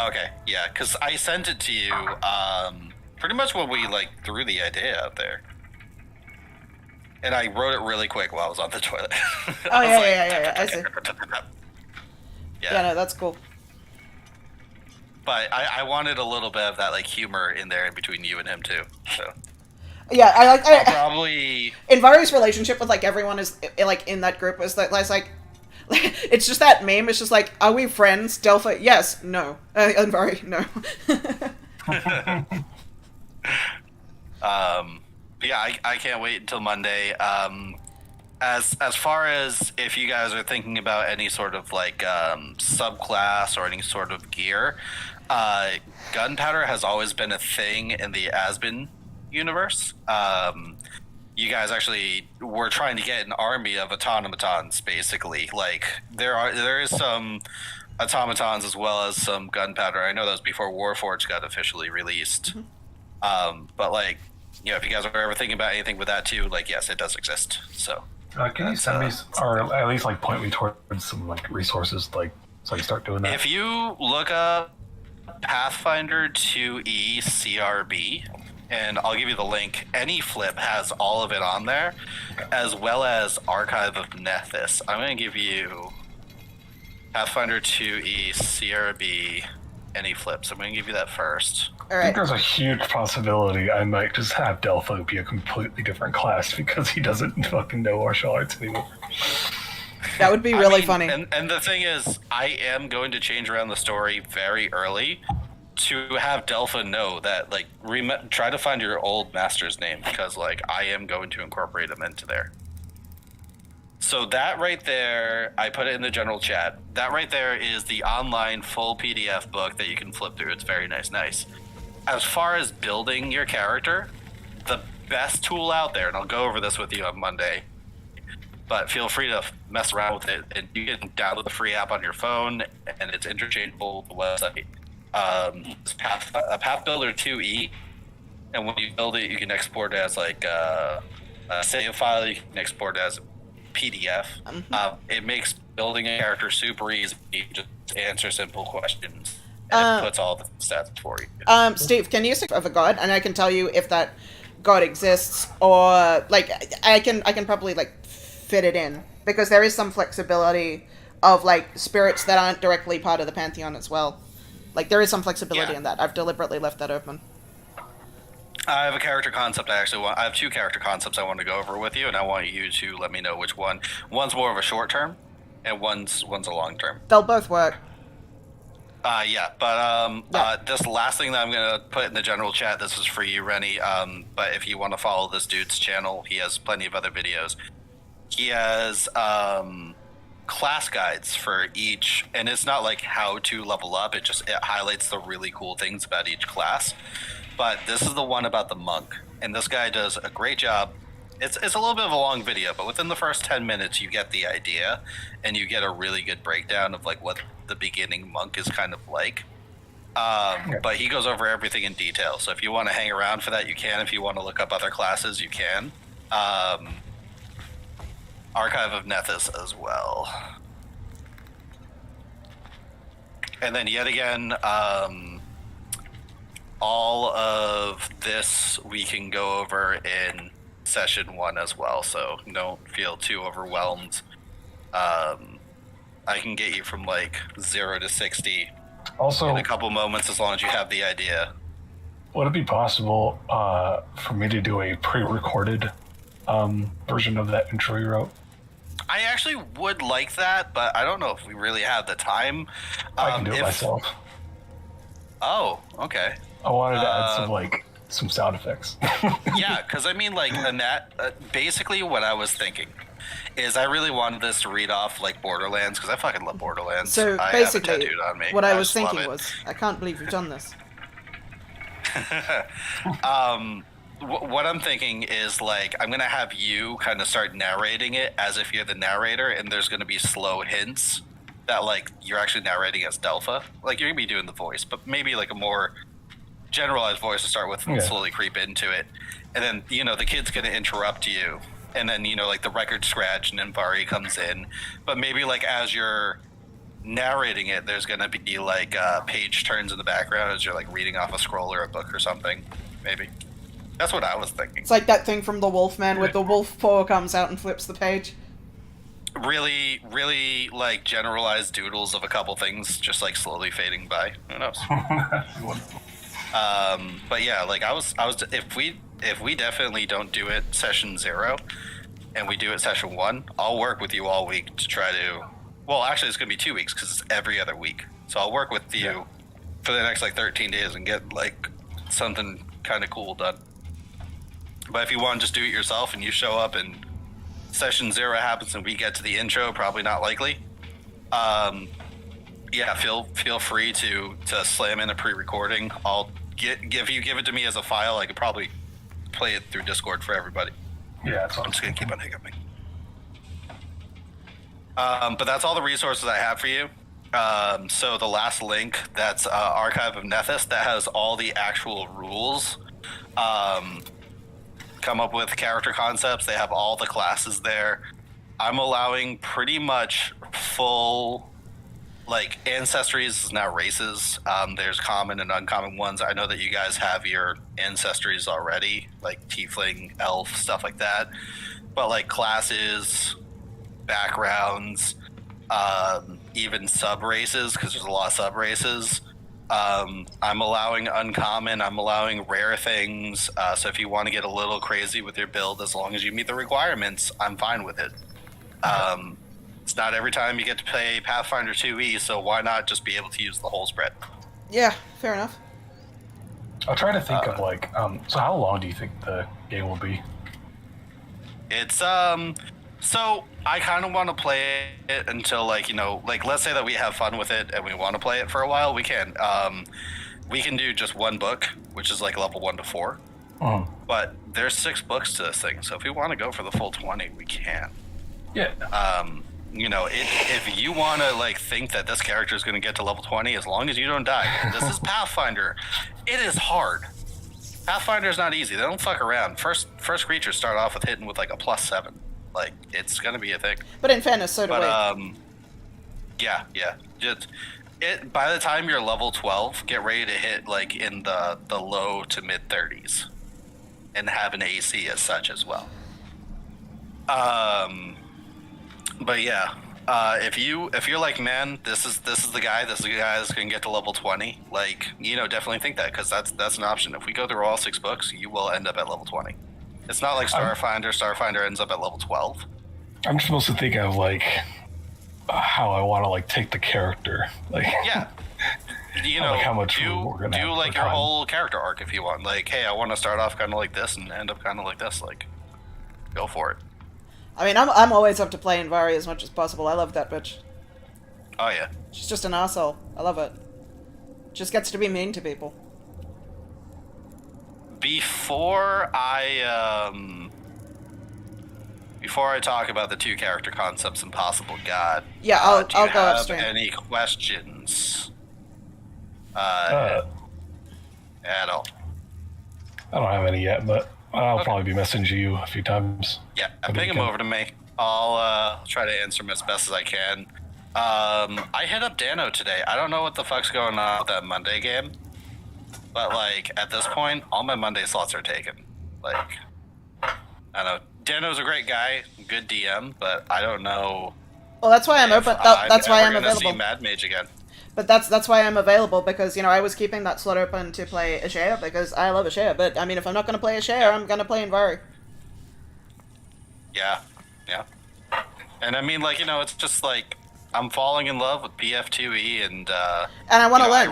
okay? Yeah, because I sent it to you pretty much when we like threw the idea out there. And I wrote it really quick while I was on the toilet. Oh, yeah, I see. Yeah. Yeah, no, that's cool. But I wanted a little bit of that like humor in there in between you and him too. So Yeah, I'll probably Invari's relationship with like everyone is like in that group is that like it's just that meme. It's just like, are we friends, Delpha? Yes, no. Invari, no. Yeah, I can't wait until Monday. As far as if you guys are thinking about any sort of like subclass or any sort of gear, gunpowder has always been a thing in the Asbin universe. You guys actually were trying to get an army of automatons, basically. Like there is some automatons as well as some gunpowder. I know that was before Warforged got officially released. But like, you know, if you guys are ever thinking about anything with that too, like, yes, it does exist. So can you send me, or at least like point me towards some like resources, like so I can start doing that? If you look up Pathfinder 2E CRB, and I'll give you the link. Any flip has all of it on there, as well as Archive of Nethys. I'm going to give you Pathfinder 2E CRB any flips. I'm going to give you that first. All I think right. there's a huge possibility I might just have Delpho be a completely different class because he doesn't fucking know martial arts anymore. That would be really funny. And the thing is, I am going to change around the story very early to have Delpha know that, like, try to find your old master's name, because, like, I am going to incorporate him into there. So that right there, I put it in the general chat. That right there is the online full PDF book that you can flip through. It's very nice. As far as building your character, the best tool out there, and I'll go over this with you on Monday, but feel free to mess around with it. And you can download the free app on your phone, and it's interchangeable with the website. It's Path Builder 2E, and when you build it, you can export it as like a save file. You can export it as a PDF. It makes building a character super easy. You just answer simple questions, and it puts all the stats for you. Steve, can you think of a god, and I can tell you if that god exists, or like I can probably like fit it in, because there is some flexibility of like spirits that aren't directly part of the pantheon as well. Like there is some flexibility in that. I've deliberately left that open. I have a character concept. I have two character concepts I want to go over with you, and I want you to let me know which one. One's more of a short term, and one's a long term. They'll both work. This last thing that I'm going to put in the general chat, this is for you, Rennie, but if you want to follow this dude's channel, he has plenty of other videos. He has class guides for each, and it's not like how to level up, it highlights the really cool things about each class. But this is the one about the monk, and this guy does a great job. It's a little bit of a long video, but within the first 10 minutes you get the idea, and you get a really good breakdown of like what the beginning monk is kind of like. But he goes over everything in detail, so if you want to hang around for that, you can. If you want to look up other classes, you can. Archive of Nethys as well. And then yet again, all of this we can go over in session 1 as well, so don't feel too overwhelmed. I can get you from like 0 to 60 also in a couple moments as long as you have the idea. Would it be possible for me to do a pre-recorded version of that intro you wrote? I actually would like that, but I don't know if we really have the time. I can do it myself. Oh, okay. I wanted to add some sound effects. Yeah, because I mean, like, and that basically what I was thinking is I really wanted this to read off like Borderlands, because I fucking love Borderlands. So I basically, have it tattooed on me. what I was just love thinking it. was, I can't believe you've done this. What I'm thinking is, like, I'm going to have you kind of start narrating it as if you're the narrator, and there's going to be slow hints that, like, you're actually narrating as Delpha. Like, you're going to be doing the voice, but maybe, like, a more generalized voice to start with and slowly creep into it. And then, you know, the kid's going to interrupt you, and then, you know, like, the record scratch, and then Vari comes in. But maybe, like, as you're narrating it, there's going to be, like, page turns in the background as you're, like, reading off a scroll or a book or something, maybe. That's what I was thinking. It's like that thing from the Wolfman where the wolf paw comes out and flips the page. Really, really like generalized doodles of a couple things just like slowly fading by. Who knows? But yeah, like I was if we definitely don't do it session 0 and we do it session 1, I'll work with you all week to try to. Well, actually, it's gonna be 2 weeks because it's every other week. So I'll work with you for the next like 13 days and get like something kind of cool done. But if you want to just do it yourself and you show up and session 0 happens and we get to the intro, probably not likely. Yeah, feel free to slam in a pre-recording. I'll give it to me as a file. I could probably play it through Discord for everybody. Yeah, I'm just gonna keep on hiccuping. But that's all the resources I have for you. So the last link, that's Archive of Nethys, that has all the actual rules. Come up with character concepts. They have all the classes there. I'm allowing pretty much full, like, ancestries is now races. There's common and uncommon ones. I know that you guys have your ancestries already, like tiefling, elf, stuff like that. But like classes, backgrounds, even sub races, because there's a lot of sub races. I'm allowing uncommon, I'm allowing rare things, so if you want to get a little crazy with your build, as long as you meet the requirements, I'm fine with it. It's not every time you get to play Pathfinder 2e, so why not just be able to use the whole spread? Yeah, fair enough. I'll try to think of like, so how long do you think the game will be? It's, so I kind of want to play it until, like, you know, like, let's say that we have fun with it and we want to play it for a while, we can. We can do just one book, which is like level 1 to 4. But there's 6 books to this thing, so if we want to go for the full 20, we can. Yeah. You know, if you want to, like, think that this character is going to get to level 20, as long as you don't die. This is Pathfinder. It is hard. Pathfinder is not easy. They don't fuck around. First creatures start off with hitting with, like, a +7. Like, it's going to be a thing. But in fairness, so do we. Yeah. Just, by the time you're level 12, get ready to hit, like, in the low to mid-30s. And have an AC as such as well. But yeah, if you're like, man, this is the guy that's gonna get to level 20, like, you know, definitely think that, because that's an option. If we go through all 6 books, you will end up at level 20. It's not like Starfinder. Starfinder ends up at level 12. I'm supposed to think of like how I want to like take the character, like yeah. You know, like how much do like your time. whole character arc if you want. Like, hey, I want to start off kind of like this and end up kind of like this. Like, go for it. I mean, I'm always up to playing Vari as much as possible. I love that bitch. Oh yeah. She's just an asshole. I love it. Just gets to be mean to people. Before I talk about the 2 character concepts in Possible God, Yeah, I'll do you go have upstream. any questions? At all? I don't have any yet, but I'll probably be messaging you a few times. Yeah, ping them over to me. I'll try to answer them as best as I can. I hit up Dano today. I don't know what the fuck's going on with that Monday game, but like at this point, all my Monday slots are taken. Like, I don't know. Dano's a great guy, good DM, but I don't know. Well, that's why I'm open. That's why I'm available. See Mad Mage again. But that's why I'm available, because, you know, I was keeping that slot open to play Ashea because I love Ashea. But I mean, if I'm not going to play Ashea, I'm going to play Invari. Yeah. And I mean, like, you know, it's just like I'm falling in love with PF2E, and I want to learn.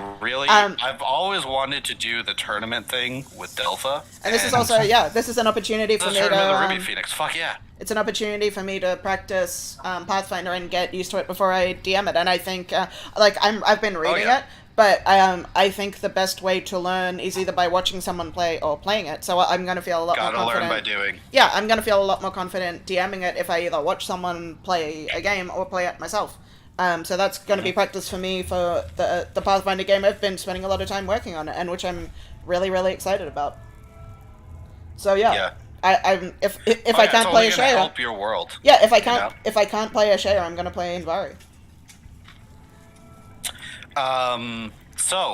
I've always wanted to do the tournament thing with Delpha. And this is also, this is an opportunity for me to. The Ruby Phoenix. Fuck yeah. It's an opportunity for me to practice Pathfinder and get used to it before I DM it. And I think, I've been reading it, but I think the best way to learn is either by watching someone play or playing it. So I'm going to feel a lot more confident. Gotta learn by doing. Yeah, I'm going to feel a lot more confident DMing it if I either watch someone play a game or play it myself. So that's going to be practice for me for the Pathfinder game. I've been spending a lot of time working on it, and which I'm really, really excited about. So yeah. If I can't play Ashea, help your world. Yeah, if I can't play Ashea, I'm gonna play Invari. So